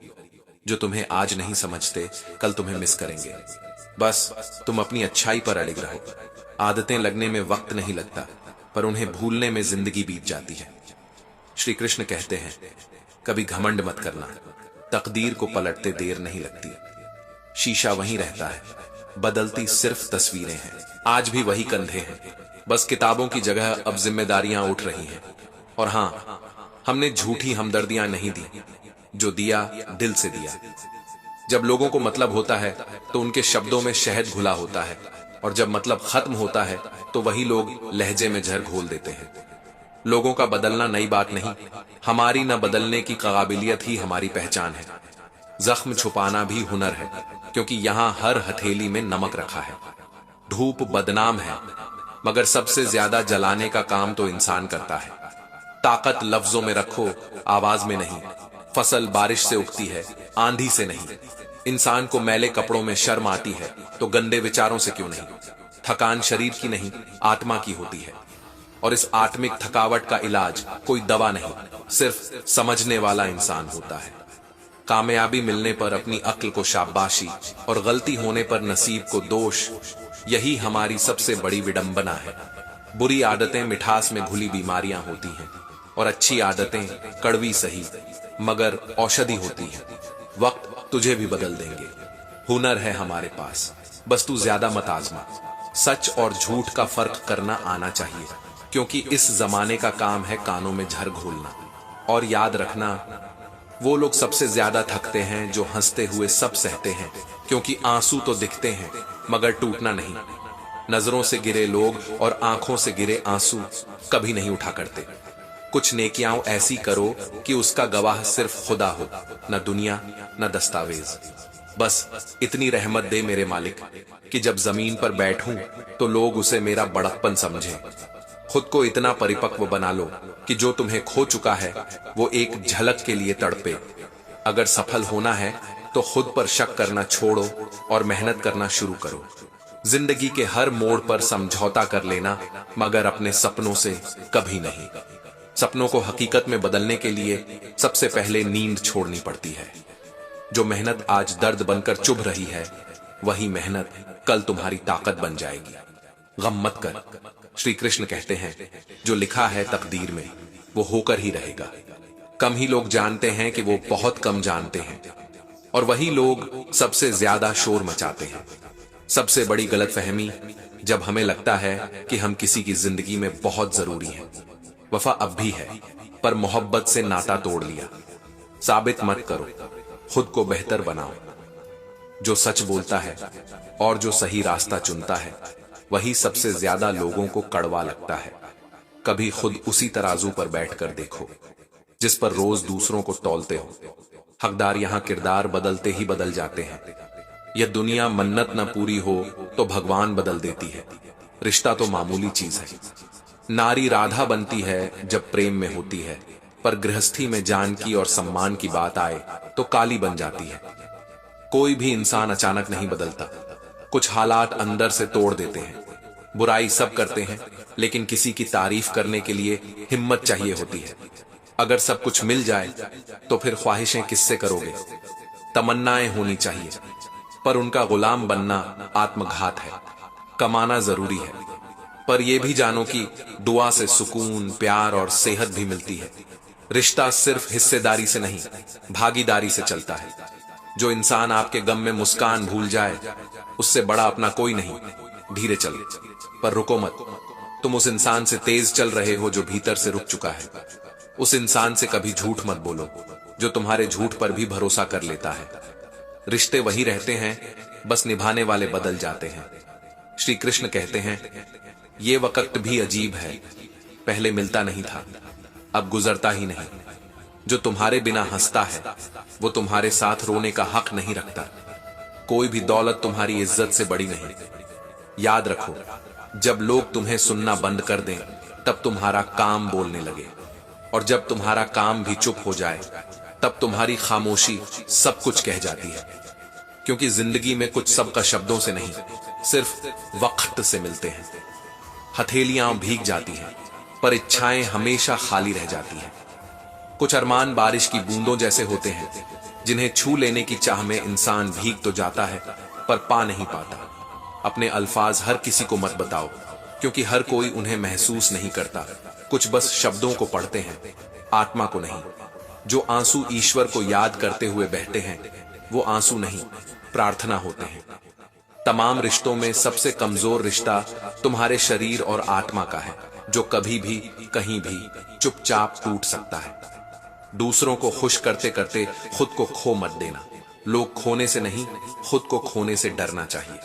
जो तुम्हें आज नहीं समझते कल तुम्हें मिस करेंगे। बस तुम अपनी अच्छाई पर अड़िग रहो। आदतें लगने में वक्त नहीं लगता, पर उन्हें भूलने में जिंदगी बीत जाती है। श्री कृष्ण कहते हैं, कभी घमंड मत करना, तकदीर को पलटते देर नहीं लगती। शीशा वहीं रहता है, बदलती सिर्फ तस्वीरें हैं। आज भी वही कंधे हैं, बस किताबों की जगह अब जिम्मेदारियां उठ रही हैं। और हां, हमने झूठी हमदर्दियां नहीं दी, जो दिया दिल से दिया। जब लोगों को मतलब होता है तो उनके शब्दों में शहद घुला होता है, और जब मतलब खत्म होता है तो वही लोग लहजे में जहर घोल देते हैं। लोगों का बदलना नई बात नहीं, हमारी न बदलने की काबिलियत ही हमारी पहचान है। जख्म छुपाना भी हुनर है, क्योंकि यहां हर हथेली में नमक रखा है। धूप बदनाम है, मगर सबसे ज्यादा जलाने का काम तो इंसान करता है। ताकत लफ्जों में रखो, आवाज में नहीं। फसल बारिश से उगती है, आंधी से नहीं। इंसान को मैले कपड़ों में शर्म आती है तो गंदे विचारों से क्यों नहीं। थकान शरीर की नहीं, आत्मा की होती है, और इस आत्मिक थकावट का इलाज कोई दवा नहीं, सिर्फ समझने वाला इंसान होता है। कामयाबी मिलने पर अपनी अक्ल को शाबाशी, और गलती होने पर नसीब को दोष, यही हमारी सबसे बड़ी विडंबना है। बुरी आदतें मिठास में घुली बीमारियां होती हैं, और अच्छी आदतें कड़वी सही मगर औषधि होती है। वक्त तुझे भी बदल देंगे। हुनर है हमारे पास, बस तू ज्यादा मत आजमा। सच और झूठ का फर्क करना आना चाहिए, क्योंकि इस जमाने का काम है कानों में झर घोलना। और याद रखना, वो लोग सबसे ज्यादा थकते हैं जो हंसते हुए सब सहते हैं, क्योंकि आंसू तो दिखते हैं मगर टूटना नहीं। नजरों से गिरे लोग और आंखों से गिरे आंसू कभी नहीं उठा करते। कुछ नेकियां ऐसी करो कि उसका गवाह सिर्फ खुदा हो, न दुनिया न दस्तावेज। बस इतनी रहमत दे मेरे मालिक कि जब जमीन पर बैठूं तो लोग उसे मेरा बड़प्पन समझें। खुद को इतना परिपक्व बना लो कि जो तुम्हें खो चुका है वो एक झलक के लिए तड़पे। अगर सफल होना है तो खुद पर शक करना छोड़ो और मेहनत करना शुरू करो। जिंदगी के हर मोड़ पर समझौता कर लेना, मगर अपने सपनों से कभी नहीं। सपनों को हकीकत में बदलने के लिए सबसे पहले नींद छोड़नी पड़ती है। जो मेहनत आज दर्द बनकर चुभ रही है, वही मेहनत कल तुम्हारी ताकत बन जाएगी। गम मत कर। श्री कृष्ण कहते हैं, जो लिखा है तकदीर में वो होकर ही रहेगा। कम ही लोग जानते हैं कि वो बहुत कम जानते हैं, और वही लोग सबसे ज्यादा शोर मचाते हैं। सबसे बड़ी गलतफहमी जब हमें लगता है कि हम किसी की जिंदगी में बहुत जरूरी हैं। वफा अब भी है, पर मोहब्बत से नाता तोड़ लिया। साबित मत करो, खुद को बेहतर बनाओ। जो सच बोलता है और जो सही रास्ता चुनता है वही सबसे ज्यादा लोगों को कड़वा लगता है। कभी खुद उसी तराजू पर बैठकर देखो जिस पर रोज दूसरों को तौलते हो। हकदार यहां किरदार बदलते ही बदल जाते हैं। यह दुनिया मन्नत न पूरी हो तो भगवान बदल देती है। रिश्ता तो मामूली चीज है। नारी राधा बनती है जब प्रेम में होती है, पर गृहस्थी में जानकी और सम्मान की बात आए तो काली बन जाती है। कोई भी इंसान अचानक नहीं बदलता, कुछ हालात अंदर से तोड़ देते हैं। बुराई सब करते हैं, लेकिन किसी की तारीफ करने के लिए हिम्मत चाहिए होती है। अगर सब कुछ मिल जाए तो फिर ख्वाहिशें किससे करोगे? तमन्नाएं होनी चाहिए, पर उनका गुलाम बनना आत्मघात है। कमाना जरूरी है, पर यह भी जानो कि दुआ से सुकून, प्यार और सेहत भी मिलती है। रिश्ता सिर्फ हिस्सेदारी से नहीं, भागीदारी से चलता है। जो इंसान आपके गम में मुस्कान भूल जाए, उससे बड़ा अपना कोई नहीं। धीरे चलो, पर रुको मत। तुम उस इंसान से तेज चल रहे हो जो भीतर से रुक चुका है। उस इंसान से कभी झूठ मत बोलो जो तुम्हारे झूठ पर भी भरोसा कर लेता है। रिश्ते वही रहते हैं, बस निभाने वाले बदल जाते हैं। श्री कृष्ण कहते हैं, ये वक्त भी अजीब है, पहले मिलता नहीं था, अब गुजरता ही नहीं। जो तुम्हारे बिना हंसता है वो तुम्हारे साथ रोने का हक नहीं रखता। कोई भी दौलत तुम्हारी इज्जत से बड़ी नहीं। याद रखो, जब लोग तुम्हें सुनना बंद कर दें तब तुम्हारा काम बोलने लगे, और जब तुम्हारा काम भी चुप हो जाए तब तुम्हारी खामोशी सब कुछ कह जाती है। क्योंकि जिंदगी में कुछ सबका शब्दों से नहीं, सिर्फ वक्त से मिलते हैं। हथेलियां भीग जाती हैं, पर इच्छाएं हमेशा खाली रह जाती हैं। कुछ अरमान बारिश की बूंदों जैसे होते हैं, जिन्हें छू लेने की चाह में इंसान भीग तो जाता है पर पा नहीं पाता। अपने अल्फाज हर किसी को मत बताओ, क्योंकि हर कोई उन्हें महसूस नहीं करता। कुछ बस शब्दों को पढ़ते हैं, आत्मा को नहीं। जो आंसू ईश्वर को याद करते हुए बहते हैं, वो आंसू नहीं, प्रार्थना होते हैं। तमाम रिश्तों में सबसे कमजोर रिश्ता तुम्हारे शरीर और आत्मा का है, जो कभी भी कहीं भी चुपचाप टूट सकता है। दूसरों को खुश करते करते खुद को खो मत देना। लोग खोने से नहीं, खुद को खोने से डरना चाहिए।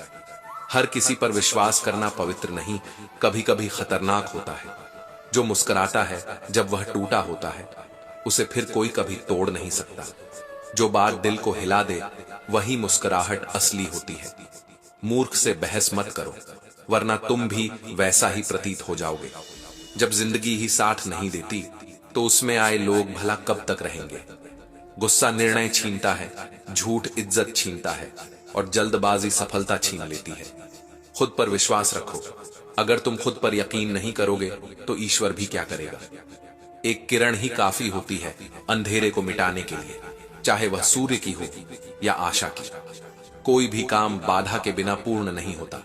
हर किसी पर विश्वास करना पवित्र नहीं, कभी कभी खतरनाक होता है। जो मुस्कुराता है जब वह टूटा होता है, उसे फिर कोई कभी तोड़ नहीं सकता। जो बात दिल को हिला दे वही मुस्कुराहट असली होती है। मूर्ख से बहस मत करो, वरना तुम भी वैसा ही प्रतीत हो जाओगे। जब जिंदगी ही साथ नहीं देती तो उसमें आए लोग भला कब तक रहेंगे? गुस्सा निर्णय छीनता है, झूठ इज्जत छीनता है, और जल्दबाजी सफलता छीन लेती है। खुद पर विश्वास रखो। अगर तुम खुद पर यकीन नहीं करोगे तो ईश्वर भी क्या करेगा? एक किरण ही काफी होती है अंधेरे को मिटाने के लिए, चाहे वह सूर्य की हो या आशा की। कोई भी काम बाधा के बिना पूर्ण नहीं होता,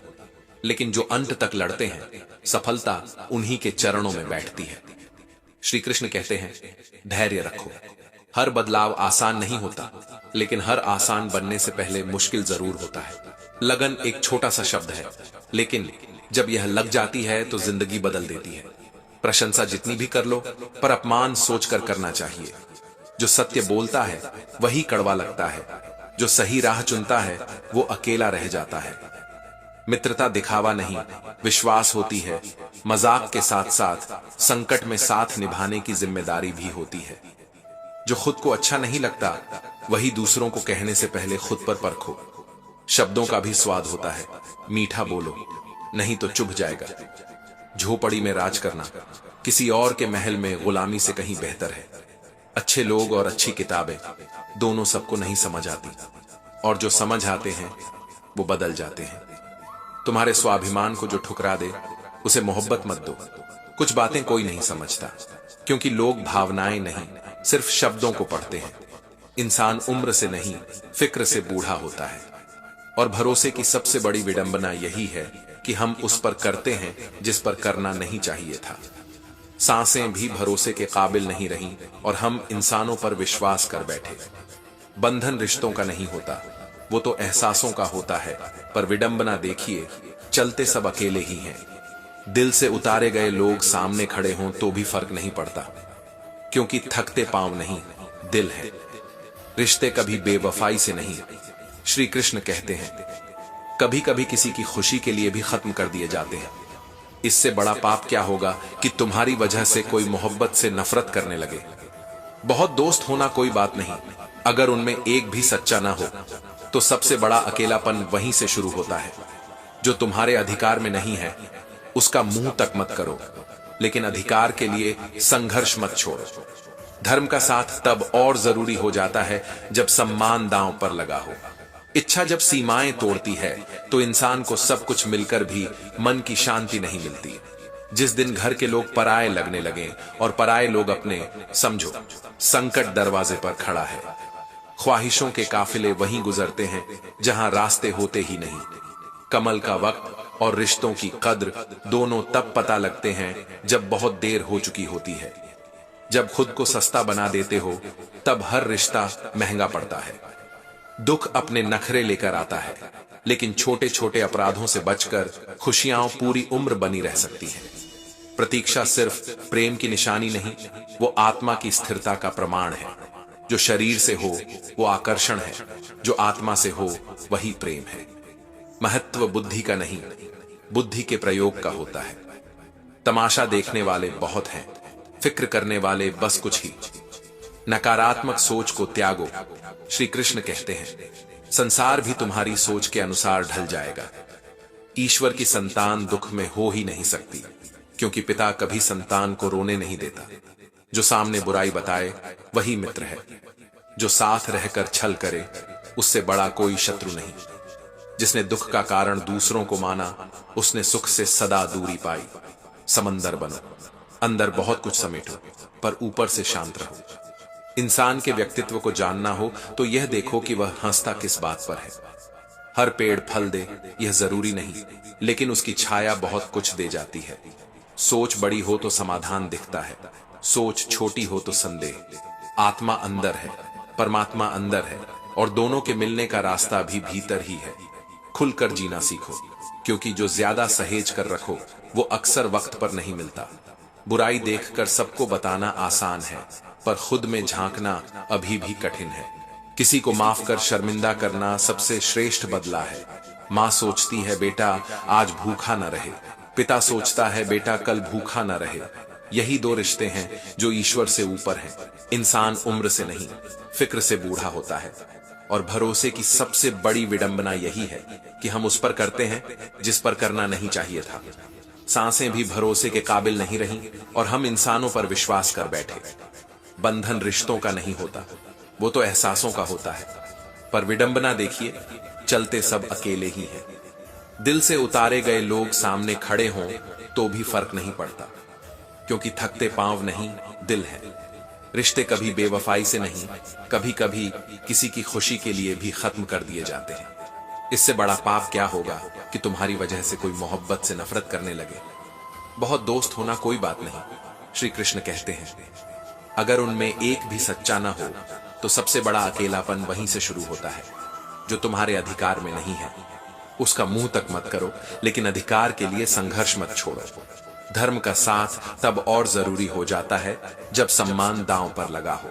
लेकिन जो अंत तक लड़ते हैं, सफलता उन्हीं के चरणों में बैठती है। श्री कृष्ण कहते हैं, धैर्य रखो। हर बदलाव आसान नहीं होता, लेकिन हर आसान बनने से पहले मुश्किल जरूर होता है। लगन एक छोटा सा शब्द है, लेकिन जब यह लग जाती है तो जिंदगी बदल देती है। प्रशंसा जितनी भी कर लो, पर अपमान सोचकर करना चाहिए। जो सत्य बोलता है वही कड़वा लगता है, जो सही राह चुनता है वो अकेला रह जाता है। मित्रता दिखावा नहीं, विश्वास होती है। मजाक के साथ साथ संकट में साथ निभाने की जिम्मेदारी भी होती है। जो खुद को अच्छा नहीं लगता वही दूसरों को कहने से पहले खुद पर परखो। शब्दों का भी स्वाद होता है, मीठा बोलो, नहीं तो चुभ जाएगा। झोपड़ी में राज करना किसी और के महल में गुलामी से कहीं बेहतर है। अच्छे लोग और अच्छी किताबें दोनों सबको नहीं समझ आती, और जो समझ आते हैं वो बदल जाते हैं। तुम्हारे स्वाभिमान को जो ठुकरा दे उसे मोहब्बत मत दो। कुछ बातें कोई नहीं समझता, क्योंकि लोग भावनाएं नहीं, सिर्फ शब्दों को पढ़ते हैं। इंसान उम्र से नहीं, फिक्र से बूढ़ा होता है। और भरोसे की सबसे बड़ी विडंबना यही है कि हम उस पर करते हैं जिस पर करना नहीं चाहिए था। सांसें भी भरोसे के काबिल नहीं रहीं और हम इंसानों पर विश्वास कर बैठे। बंधन रिश्तों का नहीं होता, वो तो एहसासों का होता है। पर विडंबना देखिए, चलते सब अकेले ही हैं। दिल से उतारे गए लोग सामने खड़े हों तो भी फर्क नहीं पड़ता, क्योंकि थकते पांव नहीं, दिल है। रिश्ते कभी बेवफाई से नहीं, श्री कृष्ण कहते हैं, कभी कभी किसी की खुशी के लिए भी खत्म कर दिए जाते हैं। इससे बड़ा पाप क्या होगा कि तुम्हारी वजह से कोई मोहब्बत से नफरत करने लगे। बहुत दोस्त होना कोई बात नहीं, अगर उनमें एक भी सच्चा ना हो तो सबसे बड़ा अकेलापन वहीं से शुरू होता है। जो तुम्हारे अधिकार में नहीं है उसका मुंह तक मत करो, लेकिन अधिकार के लिए संघर्ष मत छोड़ो। धर्म का साथ तब और जरूरी हो जाता है जब सम्मान दांव पर लगा हो। इच्छा जब सीमाएं तोड़ती है तो इंसान को सब कुछ मिलकर भी मन की शांति नहीं मिलती। जिस दिन घर के लोग पराये लगने लगे और पराये लोग अपने, समझो संकट दरवाजे पर खड़ा है। ख्वाहिशों के काफिले वहीं गुजरते हैं जहां रास्ते होते ही नहीं। कमल का वक्त और रिश्तों की कद्र दोनों तब पता लगते हैं जब बहुत देर हो चुकी होती है। जब खुद को सस्ता बना देते हो तब हर रिश्ता महंगा पड़ता है। दुख अपने नखरे लेकर आता है, लेकिन छोटे छोटे अपराधों से बचकर खुशियां पूरी उम्र बनी रह सकती हैं। प्रतीक्षा सिर्फ प्रेम की निशानी नहीं, वो आत्मा की स्थिरता का प्रमाण है। जो शरीर से हो वो आकर्षण है, जो आत्मा से हो वही प्रेम है। महत्व बुद्धि का नहीं, बुद्धि के प्रयोग का होता है। तमाशा देखने वाले बहुत हैं, फिक्र करने वाले बस कुछ ही। नकारात्मक सोच को त्यागो, श्री कृष्ण कहते हैं, संसार भी तुम्हारी सोच के अनुसार ढल जाएगा। ईश्वर की संतान दुख में हो ही नहीं सकती, क्योंकि पिता कभी संतान को रोने नहीं देता। जो सामने बुराई बताए वही मित्र है, जो साथ रहकर छल करे उससे बड़ा कोई शत्रु नहीं। जिसने दुख का कारण दूसरों को माना उसने सुख से सदा दूरी पाई। समंदर बनो, अंदर बहुत कुछ समेटो, पर ऊपर से शांत रहो। इंसान के व्यक्तित्व को जानना हो तो यह देखो कि वह हंसता किस बात पर है। हर पेड़ फल दे यह जरूरी नहीं, लेकिन उसकी छाया बहुत कुछ दे जाती है। सोच बड़ी हो तो समाधान दिखता है, सोच छोटी हो तो संदेह। आत्मा अंदर है, परमात्मा अंदर है, और दोनों के मिलने का रास्ता भी भीतर ही है। खुलकर जीना सीखो, क्योंकि जो ज्यादा सहेज कर रखो वो अक्सर वक्त पर नहीं मिलता। बुराई देखकर सबको बताना आसान है, पर खुद में झांकना अभी भी कठिन है। किसी को माफ कर शर्मिंदा करना सबसे श्रेष्ठ बदला है। माँ सोचती है बेटा आज भूखा न रहे, पिता सोचता है बेटा कल भूखा न रहे। यही दो रिश्ते हैं जो ईश्वर से ऊपर हैं। इंसान उम्र से नहीं, फिक्र से बूढ़ा होता है, और भरोसे की सबसे बड़ी विडंबना यही है कि हम उस पर करते हैं जिस पर करना नहीं चाहिए था। सांसें भी भरोसे के काबिल नहीं रहीं और हम इंसानों पर विश्वास कर बैठे। बंधन रिश्तों का नहीं होता, वो तो एहसासों का होता है। पर विडंबना देखिए, चलते सब अकेले ही हैं। दिल से उतारे गए लोग सामने खड़े हों तो भी फर्क नहीं पड़ता, क्योंकि थकते पांव नहीं, दिल है। रिश्ते कभी बेवफाई से नहीं, कभी कभी किसी की खुशी के लिए भी खत्म कर दिए जाते हैं। इससे बड़ा पाप क्या होगा कि तुम्हारी वजह से कोई मोहब्बत से नफरत करने लगे। बहुत दोस्त होना कोई बात नहीं, श्री कृष्ण कहते हैं, अगर उनमें एक भी सच्चा ना हो तो सबसे बड़ा अकेलापन वहीं से शुरू होता है। जो तुम्हारे अधिकार में नहीं है उसका मुंह तक मत करो, लेकिन अधिकार के लिए संघर्ष मत छोड़ो। धर्म का साथ तब और जरूरी हो जाता है जब सम्मान दांव पर लगा हो।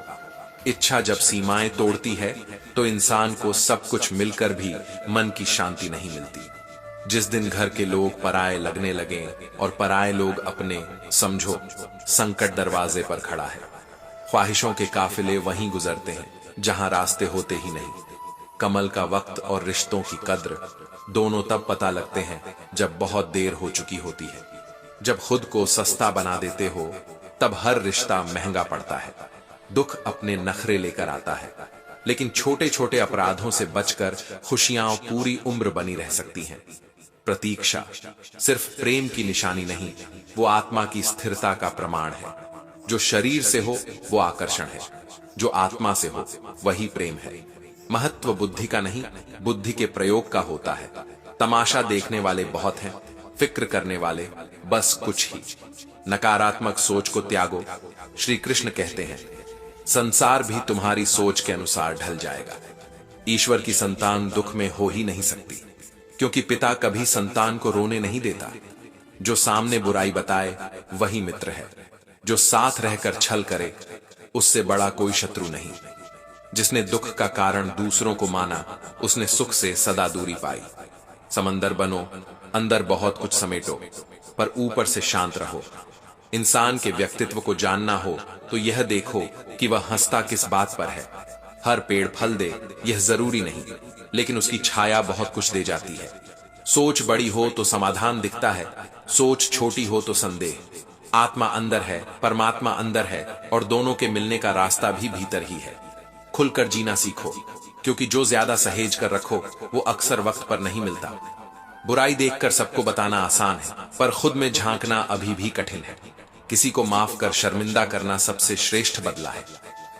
इच्छा जब सीमाएं तोड़ती है तो इंसान को सब कुछ मिलकर भी मन की शांति नहीं मिलती। जिस दिन घर के लोग पराये लगने लगे और पराये लोग अपने, समझो संकट दरवाजे पर खड़ा है। ख्वाहिशों के काफिले वहीं गुजरते हैं जहां रास्ते होते ही नहीं। कमल का वक्त और रिश्तों की कद्र दोनों तब पता लगते हैं जब बहुत देर हो चुकी होती है। जब खुद को सस्ता बना देते हो तब हर रिश्ता महंगा पड़ता है। दुख अपने नखरे लेकर आता है, लेकिन छोटे छोटे अपराधों से बचकर खुशियां पूरी उम्र बनी रह सकती हैं। प्रतीक्षा सिर्फ प्रेम की निशानी नहीं, वो आत्मा की स्थिरता का प्रमाण है। जो शरीर से हो वो आकर्षण है, जो आत्मा से हो वही प्रेम है। महत्व बुद्धि का नहीं, बुद्धि के प्रयोग का होता है। तमाशा देखने वाले बहुत हैं, फिक्र करने वाले बस कुछ ही। नकारात्मक सोच को त्यागो, श्री कृष्ण कहते हैं, संसार भी तुम्हारी सोच के अनुसार ढल जाएगा। ईश्वर की संतान दुख में हो ही नहीं सकती, क्योंकि पिता कभी संतान को रोने नहीं देता। जो सामने बुराई बताए वही मित्र है, जो साथ रहकर छल करे उससे बड़ा कोई शत्रु नहीं। जिसने दुख का कारण दूसरों को माना, उसने सुख से सदा दूरी पाई। समंदर बनो, अंदर बहुत कुछ समेटो, पर ऊपर से शांत रहो। इंसान के व्यक्तित्व को जानना हो तो यह देखो कि वह हंसता किस बात पर है। हर पेड़ फल दे यह जरूरी नहीं, लेकिन उसकी छाया बहुत कुछ दे जाती है। सोच बड़ी हो तो समाधान दिखता है, सोच छोटी हो तो संदेह। आत्मा अंदर है, परमात्मा अंदर है, और दोनों के मिलने का रास्ता भी भीतर ही है। खुलकर जीना सीखो, क्योंकि जो ज्यादा सहेज कर रखो वो अक्सर वक्त पर नहीं मिलता। बुराई देखकर सबको बताना आसान है, पर खुद में झांकना अभी भी कठिन है। किसी को माफ कर शर्मिंदा करना सबसे श्रेष्ठ बदला है।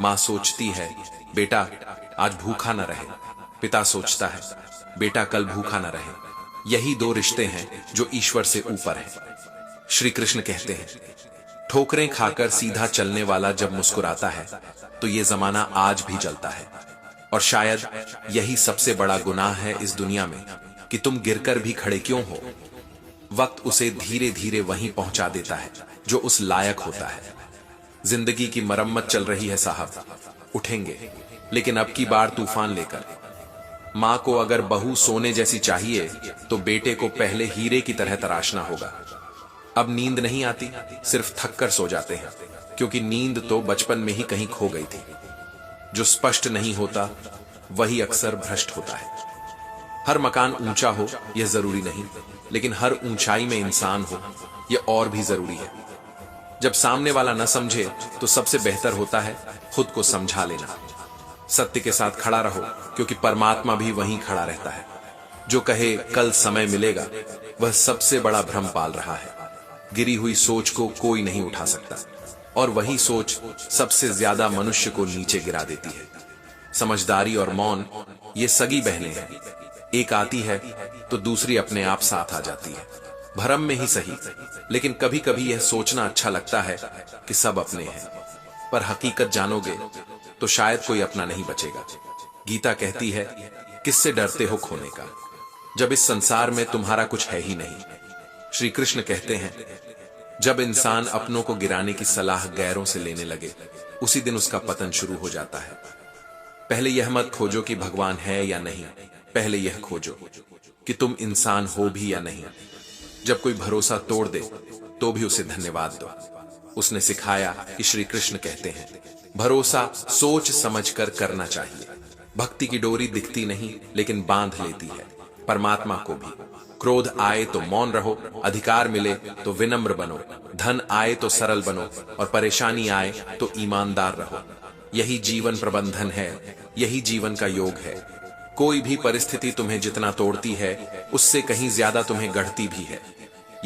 माँ सोचती है, बेटा आज भूखा न रहे। पिता सोचता है, बेटा कल भूखा न रहे। यही दो रिश्ते हैं जो ईश्वर से ऊपर है। श्री कृष्ण कहते हैं, ठोकरें खाकर सीधा चलने वाला जब मुस्कुराता है तो ये जमाना आज भी जलता है। और शायद यही सबसे बड़ा गुनाह है इस दुनिया में, कि तुम गिरकर भी खड़े क्यों हो। वक्त उसे धीरे धीरे वहीं पहुंचा देता है जो उस लायक होता है। जिंदगी की मरम्मत चल रही है साहब, उठेंगे, लेकिन अब की बार तूफान लेकर। मां को अगर बहू सोने जैसी चाहिए तो बेटे को पहले हीरे की तरह तराशना होगा। अब नींद नहीं आती, सिर्फ थक कर सो जाते हैं, क्योंकि नींद तो बचपन में ही कहीं खो गई थी। जो स्पष्ट नहीं होता वही अक्सर भ्रष्ट होता है। हर मकान ऊंचा हो यह जरूरी नहीं, लेकिन हर ऊंचाई में इंसान हो यह और भी जरूरी है। जब सामने वाला न समझे तो सबसे बेहतर होता है खुद को समझा लेना। सत्य के साथ खड़ा रहो, क्योंकि परमात्मा भी वहीं खड़ा रहता है। जो कहे कल समय मिलेगा, वह सबसे बड़ा भ्रम पाल रहा है। गिरी हुई सोच को कोई नहीं उठा सकता, और वही सोच सबसे ज्यादा मनुष्य को नीचे गिरा देती है। समझदारी और मौन ये सगी बहनें हैं। एक आती है तो दूसरी अपने आप साथ आ जाती है। भरम में ही सही, लेकिन कभी कभी यह सोचना अच्छा लगता है कि सब अपने हैं, पर हकीकत जानोगे तो शायद कोई अपना नहीं बचेगा। गीता कहती है, किससे डरते हो खोने का, जब इस संसार में तुम्हारा कुछ है ही नहीं। श्री कृष्ण कहते हैं, जब इंसान अपनों को गिराने की सलाह गैरों से लेने लगे, उसी दिन उसका पतन शुरू हो जाता है। पहले यह मत खोजो कि भगवान है या नहीं, पहले यह खोजो कि तुम इंसान हो भी या नहीं। जब कोई भरोसा तोड़ दे तो भी उसे धन्यवाद दो। उसने सिखाया कि श्री कृष्ण कहते हैं, भरोसा सोच समझकर करना चाहिए। भक्ति की डोरी दिखती नहीं, लेकिन बांध लेती है परमात्मा को भी। क्रोध आए तो मौन रहो, अधिकार मिले तो विनम्र बनो, धन आए तो सरल बनो, और परेशानी आए तो ईमानदार रहो। यही जीवन प्रबंधन है, यही जीवन का योग है। कोई भी परिस्थिति तुम्हें जितना तोड़ती है, उससे कहीं ज्यादा तुम्हें गढ़ती भी है।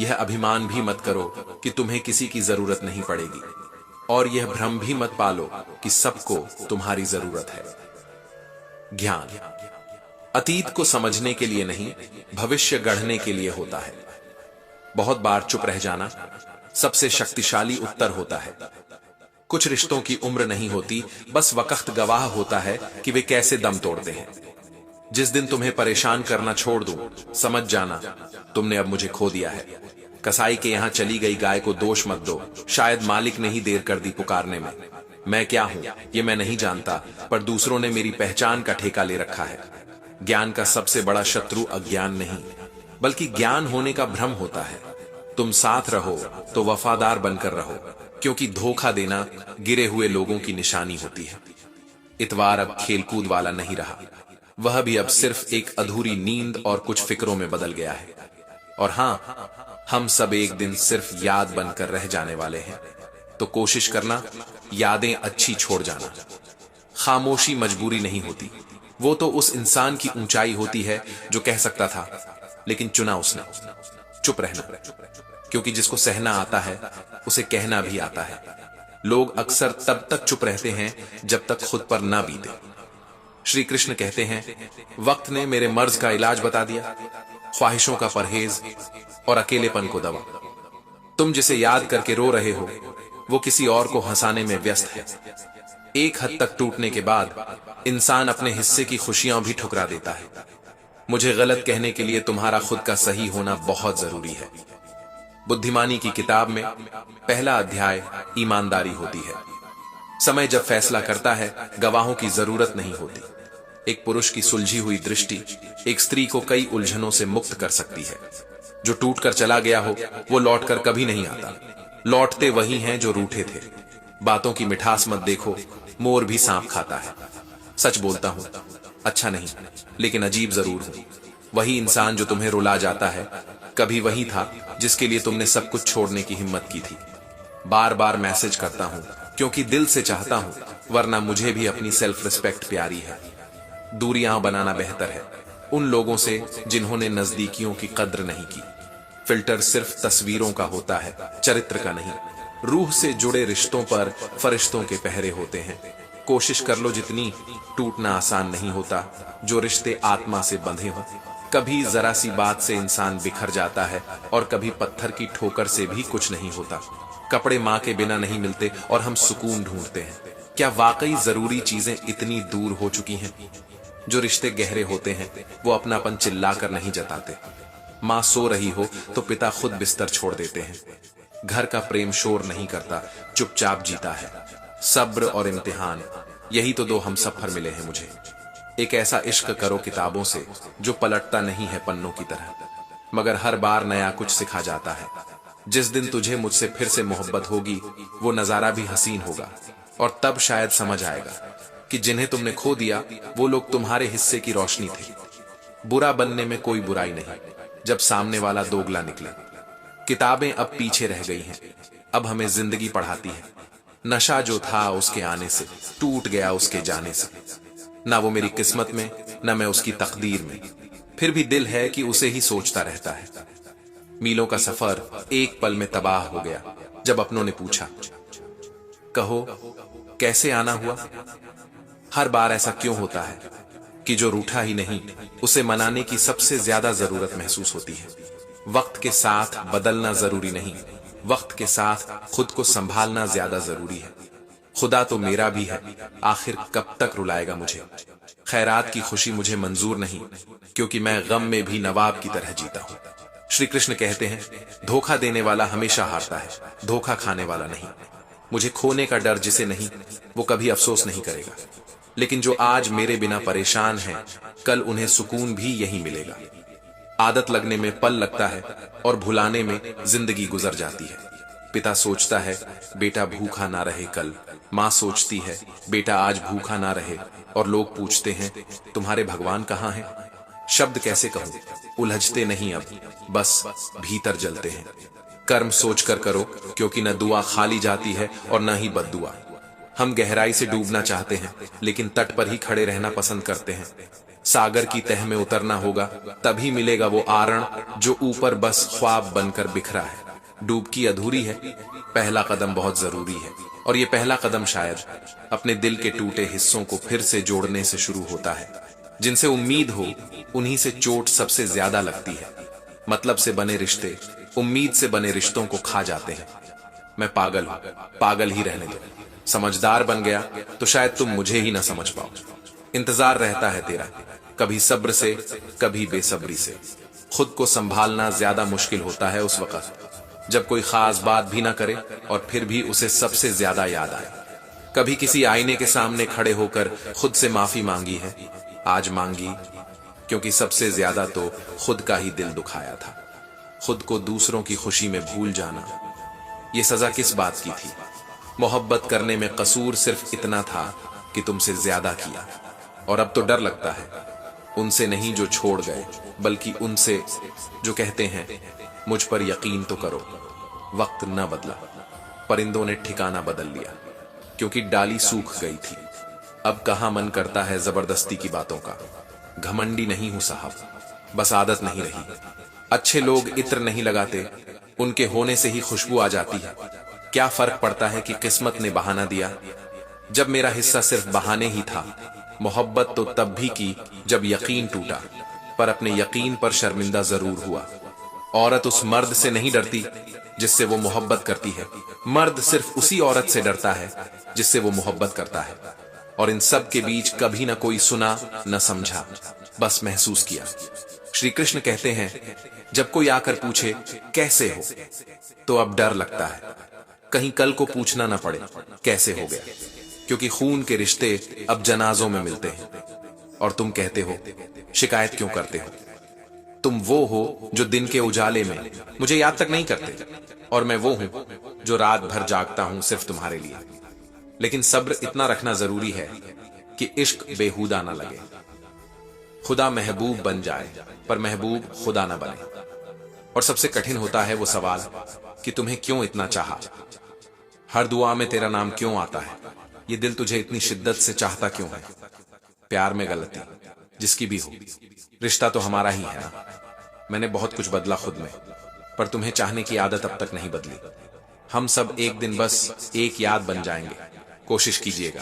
यह अभिमान भी मत करो कि तुम्हें किसी की जरूरत नहीं पड़ेगी, और यह भ्रम भी मत पालो कि सबको तुम्हारी जरूरत है। ज्ञान अतीत को समझने के लिए नहीं, भविष्य गढ़ने के लिए होता है। बहुत बार चुप रह जाना सबसे शक्तिशाली उत्तर होता है। कुछ रिश्तों की उम्र नहीं होती, बस वक्त गवाह होता है कि वे कैसे दम तोड़ते हैं। जिस दिन तुम्हें परेशान करना छोड़ दूं, समझ जाना तुमने अब मुझे खो दिया है। कसाई के यहां चली गई गाय को दोष मत दो, शायद मालिक ने ही देर कर दी पुकारने में। मैं क्या हूं ये मैं नहीं जानता, पर दूसरों ने मेरी पहचान का ठेका ले रखा है। ज्ञान का सबसे बड़ा शत्रु अज्ञान नहीं, बल्कि ज्ञान होने का भ्रम होता है। तुम साथ रहो तो वफादार बनकर रहो, क्योंकि धोखा देना गिरे हुए लोगों की निशानी होती है। इतवार अब खेलकूद वाला नहीं रहा, वह भी अब सिर्फ एक अधूरी नींद और कुछ फिक्रों में बदल गया है। और हां, हम सब एक दिन सिर्फ याद बनकर रह जाने वाले हैं, तो कोशिश करना यादें अच्छी छोड़ जाना। खामोशी मजबूरी नहीं होती, वो तो उस इंसान की ऊंचाई होती है जो कह सकता था, लेकिन चुना उसने चुप रहना, क्योंकि जिसको सहना आता है उसे कहना भी आता है। लोग अक्सर तब तक चुप रहते हैं जब तक खुद पर ना बीते। श्री कृष्ण कहते हैं, वक्त ने मेरे मर्ज का इलाज बता दिया, ख्वाहिशों का परहेज और अकेलेपन को दवा। तुम जिसे याद करके रो रहे हो, वो किसी और को हंसाने में व्यस्त है। एक हद तक टूटने के बाद इंसान अपने हिस्से की खुशियां भी ठुकरा देता है। मुझे गलत कहने के लिए तुम्हारा खुद का सही होना बहुत जरूरी है। बुद्धिमानी की किताब में पहला अध्याय ईमानदारी होती है। समय जब फैसला करता है, गवाहों की जरूरत नहीं होती। एक पुरुष की सुलझी हुई दृष्टि एक स्त्री को कई उलझनों से मुक्त कर सकती है। जो टूटकर चला गया हो वो लौटकर कभी नहीं आता। लौटते वही हैं जो रूठे थे। बातों की मिठास मत देखो, मोर भी सांप खाता है। सच बोलता हूं, अच्छा नहीं लेकिन अजीब जरूर हूं। वही इंसान जो तुम्हें रुला जाता है कभी वही था जिसके लिए तुमने सब कुछ छोड़ने की हिम्मत की थी। बार बार मैसेज करता हूं क्योंकि दिल से चाहता हूं, वरना मुझे भी अपनी सेल्फ रिस्पेक्ट प्यारी है। दूरियां बनाना बेहतर है उन लोगों से जिन्होंने नजदीकियों की कद्र नहीं की। फिल्टर सिर्फ तस्वीरों का होता है, चरित्र का नहीं। रूह से जुड़े रिश्तों पर फरिश्तों के पहरे होते हैं। कोशिश कर लो जितनी, टूटना आसान नहीं होता। जो रिश्ते आत्मा से बंधे हों, कभी जरा सी बात से इंसान बिखर जाता है और कभी पत्थर की ठोकर से भी कुछ नहीं होता। कपड़े मां के बिना नहीं मिलते और हम सुकून ढूंढते हैं। क्या वाकई जरूरी चीजें इतनी दूर हो चुकी हैं? जो रिश्ते गहरे होते हैं वो अपनापन चिल्लाकर नहीं जताते। मां सो रही हो तो पिता खुद बिस्तर छोड़ देते हैं। घर का प्रेम शोर नहीं करता, चुपचाप जीता है। सब्र और इम्तिहान, यही तो दो हमसफर मिले हैं मुझे। एक ऐसा इश्क करो किताबों से जो पलटता नहीं है पन्नों की तरह, मगर हर बार नया कुछ सिखा जाता है। जिस दिन तुझे मुझसे फिर से मोहब्बत होगी वो नजारा भी हसीन होगा, और तब शायद समझ आएगा कि जिन्हें तुमने खो दिया वो लोग तुम्हारे हिस्से की रोशनी थे। बुरा बनने में कोई बुराई नहीं जब सामने वाला दोगला निकले। किताबें अब पीछे रह गई हैं, अब हमें जिंदगी पढ़ाती है। नशा जो था उसके आने से टूट गया, उसके जाने से। ना वो मेरी किस्मत में, ना मैं उसकी तकदीर में। फिर भी दिल है कि उसे ही सोचता रहता है। मीलों का सफर एक पल में तबाह हो गया जब अपनों ने पूछा, कहो कैसे आना हुआ। हर बार ऐसा क्यों होता है कि जो रूठा ही नहीं उसे मनाने की सबसे ज्यादा जरूरत महसूस होती है। वक्त के साथ बदलना जरूरी नहीं, वक्त के साथ खुद को संभालना ज्यादा जरूरी है। खुदा तो मेरा भी है, आखिर कब तक रुलाएगा मुझे। खैरात की खुशी मुझे मंजूर नहीं, क्योंकि मैं गम में भी नवाब की तरह जीता हूं। श्री कृष्ण कहते हैं, धोखा देने वाला हमेशा हारता है, धोखा खाने वाला नहीं। मुझे खोने का डर जिसे नहीं, वो कभी अफसोस नहीं करेगा। लेकिन जो आज मेरे बिना परेशान हैं, कल उन्हें सुकून भी यही मिलेगा। आदत लगने में पल लगता है और भुलाने में जिंदगी गुजर जाती है। पिता सोचता है बेटा भूखा ना रहे कल, माँ सोचती है बेटा आज भूखा ना रहे, और लोग पूछते हैं तुम्हारे भगवान कहाँ हैं। शब्द कैसे कहूं, उलझते नहीं अब, बस भीतर जलते हैं। कर्म सोचकर करो, क्योंकि न दुआ खाली जाती है और न ही बद्दुआ। हम गहराई से डूबना चाहते हैं लेकिन तट पर ही खड़े रहना पसंद करते हैं। सागर की तह में उतरना होगा, तभी मिलेगा वो आरण जो ऊपर बस ख्वाब बनकर बिखरा है। डूबकी अधूरी है, पहला कदम बहुत जरूरी है, और ये पहला कदम शायद अपने दिल के टूटे हिस्सों को फिर से जोड़ने से शुरू होता है। जिनसे उम्मीद हो उन्हीं से चोट सबसे ज्यादा लगती है। मतलब से बने रिश्ते उम्मीद से बने रिश्तों को खा जाते हैं। मैं पागल हूं, पागल ही रहने दो। समझदार बन गया तो शायद तुम मुझे ही ना समझ पाओ। इंतजार रहता है तेरा, कभी सब्र से कभी बेसब्री से। खुद को संभालना ज्यादा मुश्किल होता है उस वक्त जब कोई खास बात भी ना करे और फिर भी उसे सबसे ज्यादा याद आए। कभी किसी आईने के सामने खड़े होकर खुद से माफी मांगी है, आज मांगी क्योंकि सबसे ज्यादा तो खुद का ही दिल दुखाया था। खुद को दूसरों की खुशी में भूल जाना, ये सजा किस बात की थी। मोहब्बत करने में कसूर सिर्फ इतना था कि तुमसे ज्यादा किया, और अब तो डर लगता है उनसे नहीं जो छोड़ गए, बल्कि उनसे जो कहते हैं मुझ पर यकीन तो करो। वक्त न बदला, परिंदों ने ठिकाना बदल लिया, क्योंकि डाली सूख गई थी। अब कहां मन करता है जबरदस्ती की बातों का। घमंडी नहीं हूं साहब, बस आदत नहीं रही। अच्छे लोग इत्र नहीं लगाते, उनके होने से ही खुशबू आ जाती है। क्या फर्क पड़ता है कि किस्मत ने बहाना दिया, जब मेरा हिस्सा सिर्फ बहाने ही था। मोहब्बत तो तब भी की जब यकीन टूटा, पर अपने यकीन पर शर्मिंदा जरूर हुआ। औरत उस मर्द से नहीं डरती जिससे वो मोहब्बत करती है, मर्द सिर्फ उसी औरत से डरता है जिससे वो मोहब्बत करता है। और इन सब के बीच कभी न कोई सुना न समझा, बस महसूस किया। श्री कृष्ण कहते हैं, जब कोई आकर पूछे कैसे हो, तो अब डर लगता है कहीं कल को पूछना न पड़े कैसे हो गया। क्योंकि खून के रिश्ते अब जनाजों में मिलते हैं। और तुम कहते हो शिकायत क्यों करते हो? तुम वो हो जो दिन के उजाले में मुझे याद तक नहीं करते, और मैं वो हूं जो रात भर जागता हूं सिर्फ तुम्हारे लिए। लेकिन सब्र इतना रखना जरूरी है कि इश्क बेहुदा ना लगे। खुदा महबूब बन जाए पर महबूब खुदा ना बने। और सबसे कठिन होता है वो सवाल कि तुम्हें क्यों इतना चाहा, हर दुआ में तेरा नाम क्यों आता है, ये दिल तुझे इतनी शिद्दत से चाहता क्यों है। प्यार में गलती जिसकी भी हो, रिश्ता तो हमारा ही है ना। मैंने बहुत कुछ बदला खुद में, पर तुम्हें चाहने की आदत अब तक नहीं बदली। हम सब एक दिन बस एक याद बन जाएंगे। कोशिश कीजिएगा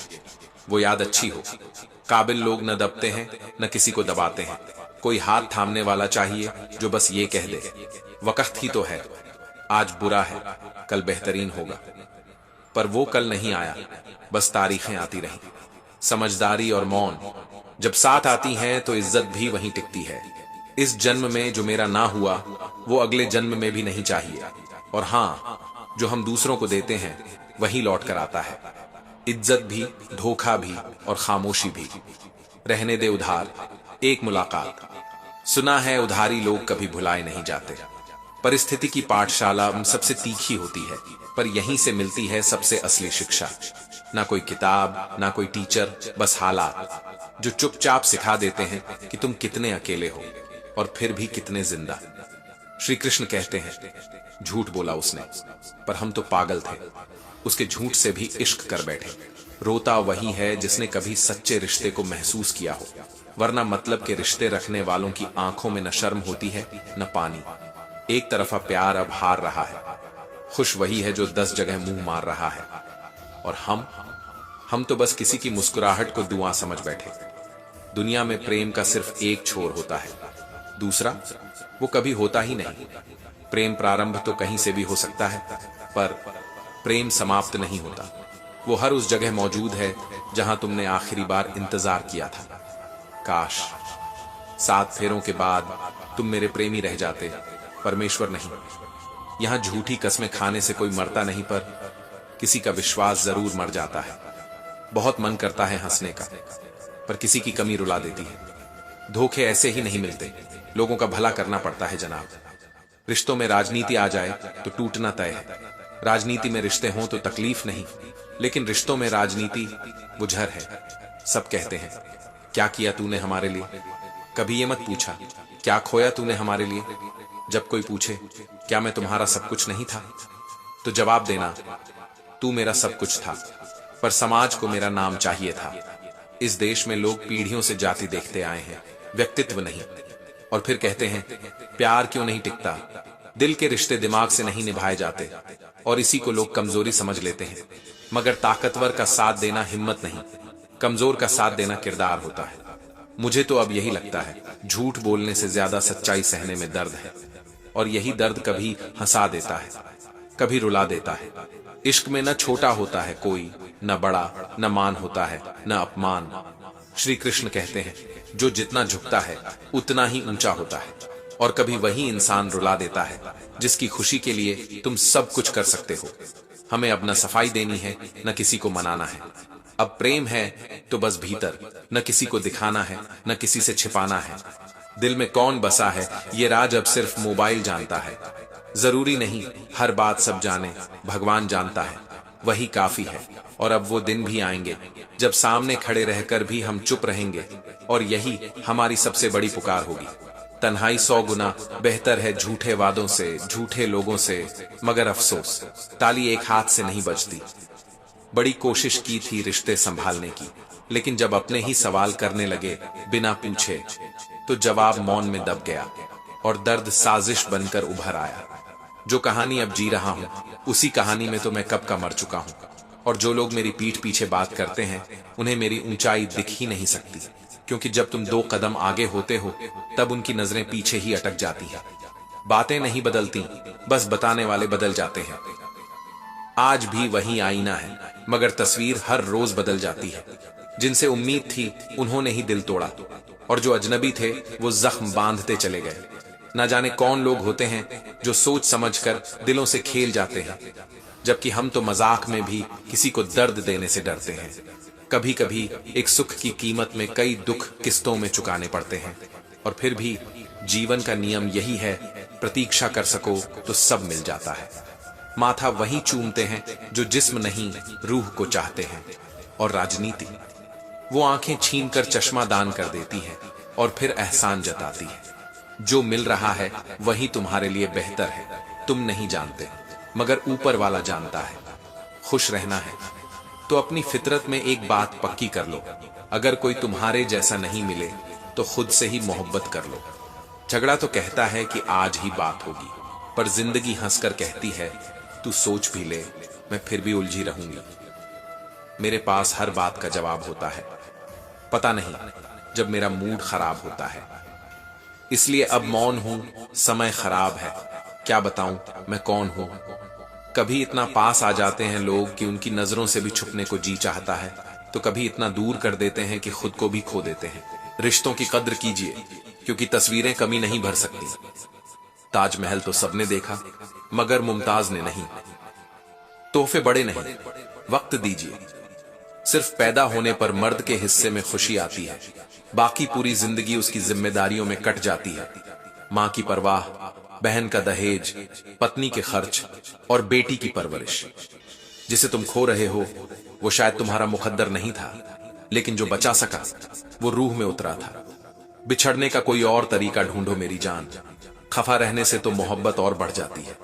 वो याद अच्छी हो। काबिल लोग न दबते हैं न किसी को दबाते हैं। कोई हाथ थामने वाला चाहिए जो बस ये कह दे वक्त ही तो है, आज बुरा है कल बेहतरीन होगा। पर वो कल नहीं आया, बस तारीखें आती रहीं। समझदारी और मौन जब साथ आती हैं तो इज्जत भी वहीं टिकती है। इस जन्म में जो मेरा ना हुआ वो अगले जन्म में भी नहीं चाहिए। और हां, जो हम दूसरों को देते हैं वही लौट कर आता है। इज्जत भी, धोखा भी और खामोशी भी। रहने दे उधार एक मुलाकात। सुना है उधारी लोग कभी भुलाए नहीं जाते। परिस्थिति की पाठशाला सबसे तीखी होती है, पर यहीं से मिलती है सबसे असली शिक्षा। ना कोई किताब, ना कोई टीचर, बस हालात जो चुपचाप सिखा देते हैं कि तुम कितने अकेले हो और फिर भी कितने जिंदा। श्री कृष्ण कहते हैं झूठ बोला उसने, पर हम तो पागल थे। उसके झूठ से भी इश्क कर बैठे। रोता वही है जिसने कभी सच्चे रिश्ते को महसूस किया हो, वरना मतलब के रिश्ते रखने वालों की आंखों में न शर्म होती है न पानी। एक तरफा प्यार अब हार रहा है, खुश वही है जो 10 जगह मुंह मार रहा है। और हम तो बस किसी की मुस्कुराहट को दुआ समझ बैठे। दुनिया में प्रेम का सिर्फ एक छोर होता है, दूसरा वो कभी होता ही नहीं। प्रेम प्रारंभ तो कहीं से भी हो सकता है, पर प्रेम समाप्त नहीं होता। वो हर उस जगह मौजूद है जहां तुमने आखिरी बार इंतजार किया था। काश 7 फेरों के बाद तुम मेरे प्रेमी रह जाते, परमेश्वर नहीं। यहां झूठी कस्में खाने से कोई मरता नहीं, पर किसी का विश्वास जरूर मर जाता है। बहुत मन करता है हंसने का, पर किसी की कमी रुला देती है। धोखे ऐसे ही नहीं मिलते, लोगों का भला करना पड़ता है जनाब। रिश्तों में राजनीति आ जाए तो टूटना तय है। राजनीति में रिश्ते हों तो तकलीफ नहीं, लेकिन रिश्तों में राजनीति वो जहर है। सब कहते हैं क्या किया तूने हमारे लिए, कभी ये मत पूछा क्या खोया तूने हमारे लिए। जब कोई पूछे क्या मैं तुम्हारा सब कुछ नहीं था, तो जवाब देना तू मेरा सब कुछ था, पर समाज को मेरा नाम चाहिए था। इस देश में लोग पीढ़ियों से जाति देखते आए हैं, व्यक्तित्व नहीं। और फिर कहते हैं प्यार क्यों नहीं टिकता। दिल के रिश्ते दिमाग से नहीं निभाए जाते, और इसी को लोग कमजोरी समझ लेते हैं। मगर ताकतवर का साथ देना हिम्मत नहीं, कमजोर का साथ देना किरदार होता है। मुझे तो अब यही लगता है झूठ बोलने से ज्यादा सच्चाई सहने में दर्द है, और यही दर्द कभी हंसा देता है, कभी रुला देता है। इश्क में न छोटा होता है कोई, न बड़ा, न मान होता है न अपमान। श्री कृष्ण कहते हैं जो जितना झुकता है उतना ही ऊंचा होता है। और कभी वही इंसान रुला देता है जिसकी खुशी के लिए तुम सब कुछ कर सकते हो। हमें अब न सफाई देनी है न किसी को मनाना है। अब प्रेम है तो बस भीतर, न किसी को दिखाना है न किसी से छिपाना है। दिल में कौन बसा है ये राज अब सिर्फ मोबाइल जानता है। जरूरी नहीं हर बात सब जाने, भगवान जानता है, वही काफी है। और अब वो दिन भी आएंगे जब सामने खड़े रहकर भी हम चुप रहेंगे, और यही हमारी सबसे बड़ी पुकार होगी। तन्हाई 100 गुना बेहतर है झूठे वादों से, झूठे लोगों से। मगर अफसोस ताली एक हाथ से नहीं बजती। बड़ी कोशिश की थी रिश्ते संभालने की, लेकिन जब अपने ही सवाल करने लगे बिना पूछे, तो जवाब मौन में दब गया और दर्द साजिश बनकर उभर आया। जो कहानी अब जी रहा हूं उसी कहानी में तो मैं कब का मर चुका हूं। और जो लोग मेरी पीठ पीछे बात करते हैं उन्हें मेरी ऊंचाई दिख ही नहीं सकती, क्योंकि जब तुम 2 कदम आगे होते हो तब उनकी नजरें पीछे ही अटक जाती हैं। बातें नहीं बदलती, बस बताने वाले बदल जाते हैं। आज भी वही आईना है, मगर तस्वीर हर रोज बदल जाती है। जिनसे उम्मीद थी उन्होंने ही दिल तोड़ा, और जो अजनबी थे वो जख्म बांधते चले गए। न जाने कौन लोग होते हैं जो सोच समझकर दिलों से खेल जाते हैं। जबकि हम तो मजाक में भी किसी को दर्द देने से डरते हैं। कभी कभी एक सुख की कीमत में कई दुख किस्तों में चुकाने पड़ते हैं। और फिर भी जीवन का नियम यही है, प्रतीक्षा कर सको तो सब मिल जाता है। माथा वही चूमते हैं जो जिस्म नहीं रूह को चाहते हैं। और राजनीति, वो आंखें छीनकर चश्मा दान कर देती है और फिर एहसान जताती है। जो मिल रहा है वही तुम्हारे लिए बेहतर है, तुम नहीं जानते, मगर ऊपर वाला जानता है। खुश रहना है तो अपनी फितरत में एक बात पक्की कर लो, अगर कोई तुम्हारे जैसा नहीं मिले तो खुद से ही मोहब्बत कर लो। झगड़ा तो कहता है कि आज ही बात होगी, पर जिंदगी हंसकर कहती है तू सोच भी ले, मैं फिर भी उलझी रहूंगी। मेरे पास हर बात का जवाब होता है, पता नहीं जब मेरा मूड खराब होता है, इसलिए अब मौन हूं। समय खराब है, क्या बताऊं मैं कौन हूं। कभी इतना पास आ जाते हैं लोग कि उनकी नजरों से भी छुपने को जी चाहता है, तो कभी इतना दूर कर देते हैं कि खुद को भी खो देते हैं। रिश्तों की कद्र कीजिए, क्योंकि तस्वीरें कमी नहीं भर सकती। ताजमहल तो सबने देखा, मगर मुमताज ने नहीं। तोहफे बड़े नहीं, वक्त दीजिए। सिर्फ पैदा होने पर मर्द के हिस्से में खुशी आती है, बाकी पूरी जिंदगी उसकी जिम्मेदारियों में कट जाती है। मां की परवाह, बहन का दहेज, पत्नी के खर्च और बेटी की परवरिश। जिसे तुम खो रहे हो वो शायद तुम्हारा मुकद्दर नहीं था, लेकिन जो बचा सका वो रूह में उतरा था। बिछड़ने का कोई और तरीका ढूंढो मेरी जान, खफा रहने से तो मोहब्बत और बढ़ जाती है।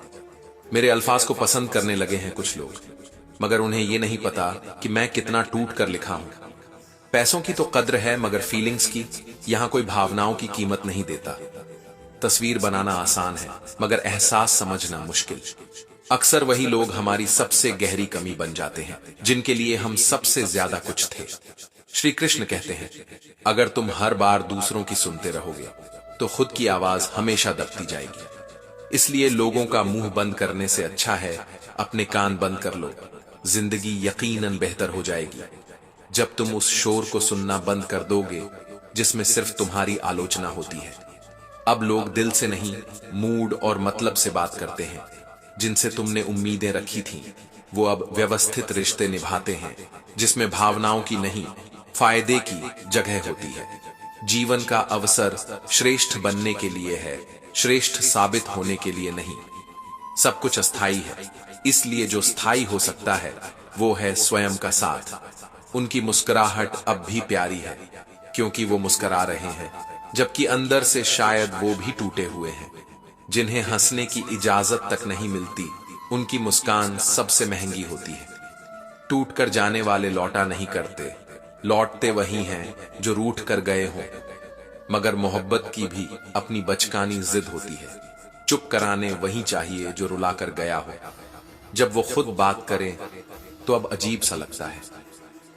मेरे अल्फाज को पसंद करने लगे हैं कुछ लोग, मगर उन्हें यह नहीं पता कि मैं कितना टूट कर लिखा हूं। पैसों की तो कद्र है, मगर फीलिंग्स की यहां कोई भावनाओं की कीमत नहीं देता। तस्वीर बनाना आसान है, मगर एहसास समझना मुश्किल। अक्सर वही लोग हमारी सबसे गहरी कमी बन जाते हैं, जिनके लिए हम सबसे ज्यादा कुछ थे। श्री कृष्ण कहते हैं, अगर तुम हर बार दूसरों की सुनते रहोगे तो खुद की आवाज हमेशा दबती जाएगी। इसलिए लोगों का मुंह बंद करने से अच्छा है अपने कान बंद कर लो। जिंदगी यकीनन बेहतर हो जाएगी जब तुम उस शोर को सुनना बंद कर दोगे जिसमें सिर्फ तुम्हारी आलोचना होती है। अब लोग दिल से नहीं, मूड और मतलब से बात करते हैं। जिनसे तुमने उम्मीदें रखी थीं, वो अब व्यवस्थित रिश्ते निभाते हैं, जिसमें भावनाओं की नहीं, फायदे की जगह होती है। जीवन का अवसर श्रेष्ठ बनने के लिए है, श्रेष्ठ साबित होने के लिए नहीं। सब कुछ अस्थाई है, इसलिए जो स्थायी हो सकता है वो है स्वयं का साथ। उनकी मुस्कुराहट अब भी प्यारी है, क्योंकि वो मुस्कुरा रहे हैं, जबकि अंदर से शायद वो भी टूटे हुए हैं। जिन्हें हंसने की इजाजत तक नहीं मिलती, उनकी मुस्कान सबसे महंगी होती है। टूट कर जाने वाले लौटा नहीं करते, लौटते वही हैं जो रूठ कर गए हों। मगर मोहब्बत की भी अपनी बचकानी जिद होती है, चुप कराने वही चाहिए जो रुला कर गया हो। जब वो खुद बात करें तो अब अजीब सा लगता है,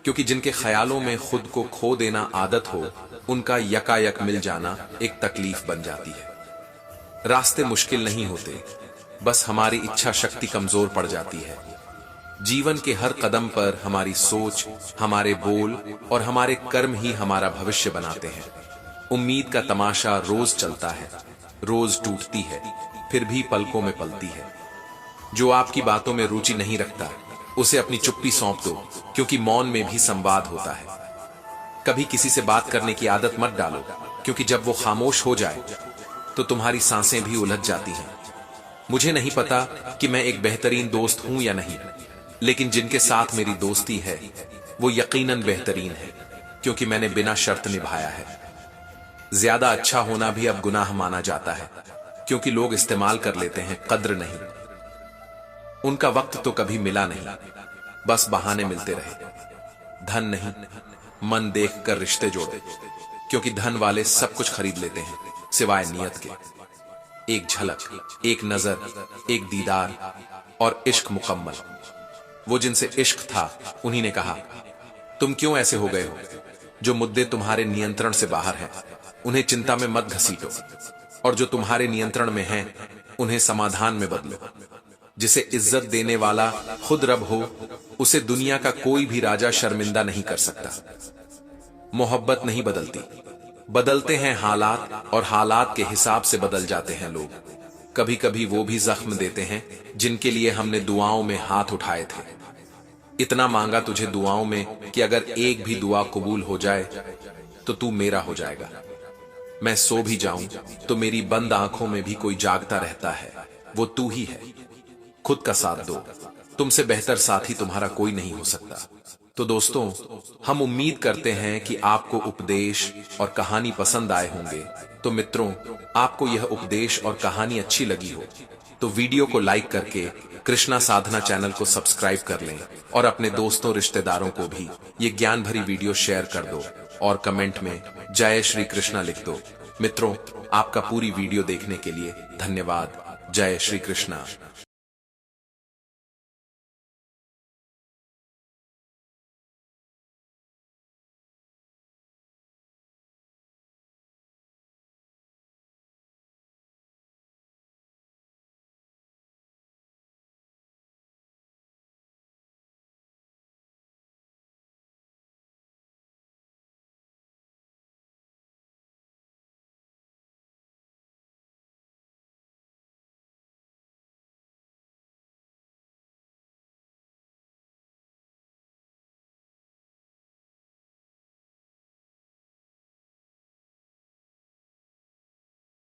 क्योंकि जिनके ख्यालों में खुद को खो देना आदत हो, उनका यकायक मिल जाना एक तकलीफ बन जाती है। रास्ते मुश्किल नहीं होते, बस हमारी इच्छा शक्ति कमजोर पड़ जाती है। जीवन के हर कदम पर हमारी सोच, हमारे बोल और हमारे कर्म ही हमारा भविष्य बनाते हैं। उम्मीद का तमाशा रोज चलता है, रोज टूटती है, फिर भी पलकों में पलती है। जो आपकी बातों में रुचि नहीं रखता, उसे अपनी चुप्पी सौंप दो, क्योंकि मौन में भी संवाद होता है। कभी किसी से बात करने की आदत मत डालो, क्योंकि जब वो खामोश हो जाए तो तुम्हारी सांसें भी उलझ जाती हैं। मुझे नहीं पता कि मैं एक बेहतरीन दोस्त हूं या नहीं, लेकिन जिनके साथ मेरी दोस्ती है वो यकीनन बेहतरीन है, क्योंकि मैंने बिना शर्त निभाया है। ज्यादा अच्छा होना भी अब गुनाह माना जाता है, क्योंकि लोग इस्तेमाल कर लेते हैं, कद्र नहीं। उनका वक्त तो कभी मिला नहीं, बस बहाने मिलते रहे। धन नहीं, मन देखकर रिश्ते जोड़े, क्योंकि धन वाले सब कुछ खरीद लेते हैं सिवाय नियत के। एक झलक, एक नजर, एक दीदार और इश्क मुकम्मल। वो जिनसे इश्क था उन्हीं ने कहा, तुम क्यों ऐसे हो गए हो? जो मुद्दे तुम्हारे नियंत्रण से बाहर हैं उन्हें चिंता में मत घसीटो, और जो तुम्हारे नियंत्रण में हैं उन्हें समाधान में बदलो। जिसे इज्जत देने वाला खुद रब हो, उसे दुनिया का कोई भी राजा शर्मिंदा नहीं कर सकता। मोहब्बत नहीं बदलती, बदलते हैं हालात, और हालात के हिसाब से बदल जाते हैं लोग। कभी कभी वो भी जख्म देते हैं जिनके लिए हमने दुआओं में हाथ उठाए थे। इतना मांगा तुझे दुआओं में कि अगर एक भी दुआ कबूल हो जाए तो तू मेरा हो जाएगा। मैं सो भी जाऊं तो मेरी बंद आंखों में भी कोई जागता रहता है, वो तू ही है। खुद का साथ दो, तुमसे बेहतर साथी तुम्हारा कोई नहीं हो सकता। तो दोस्तों, हम उम्मीद करते हैं कि आपको उपदेश और कहानी पसंद आए होंगे। तो मित्रों, आपको यह उपदेश और कहानी अच्छी लगी हो तो वीडियो को लाइक करके कृष्णा साधना चैनल को सब्सक्राइब कर लें और अपने दोस्तों रिश्तेदारों को भी ये ज्ञान भरी वीडियो शेयर कर दो और कमेंट में जय श्री कृष्णा लिख दो। मित्रों, आपका पूरी वीडियो देखने के लिए धन्यवाद। जय श्री कृष्णा।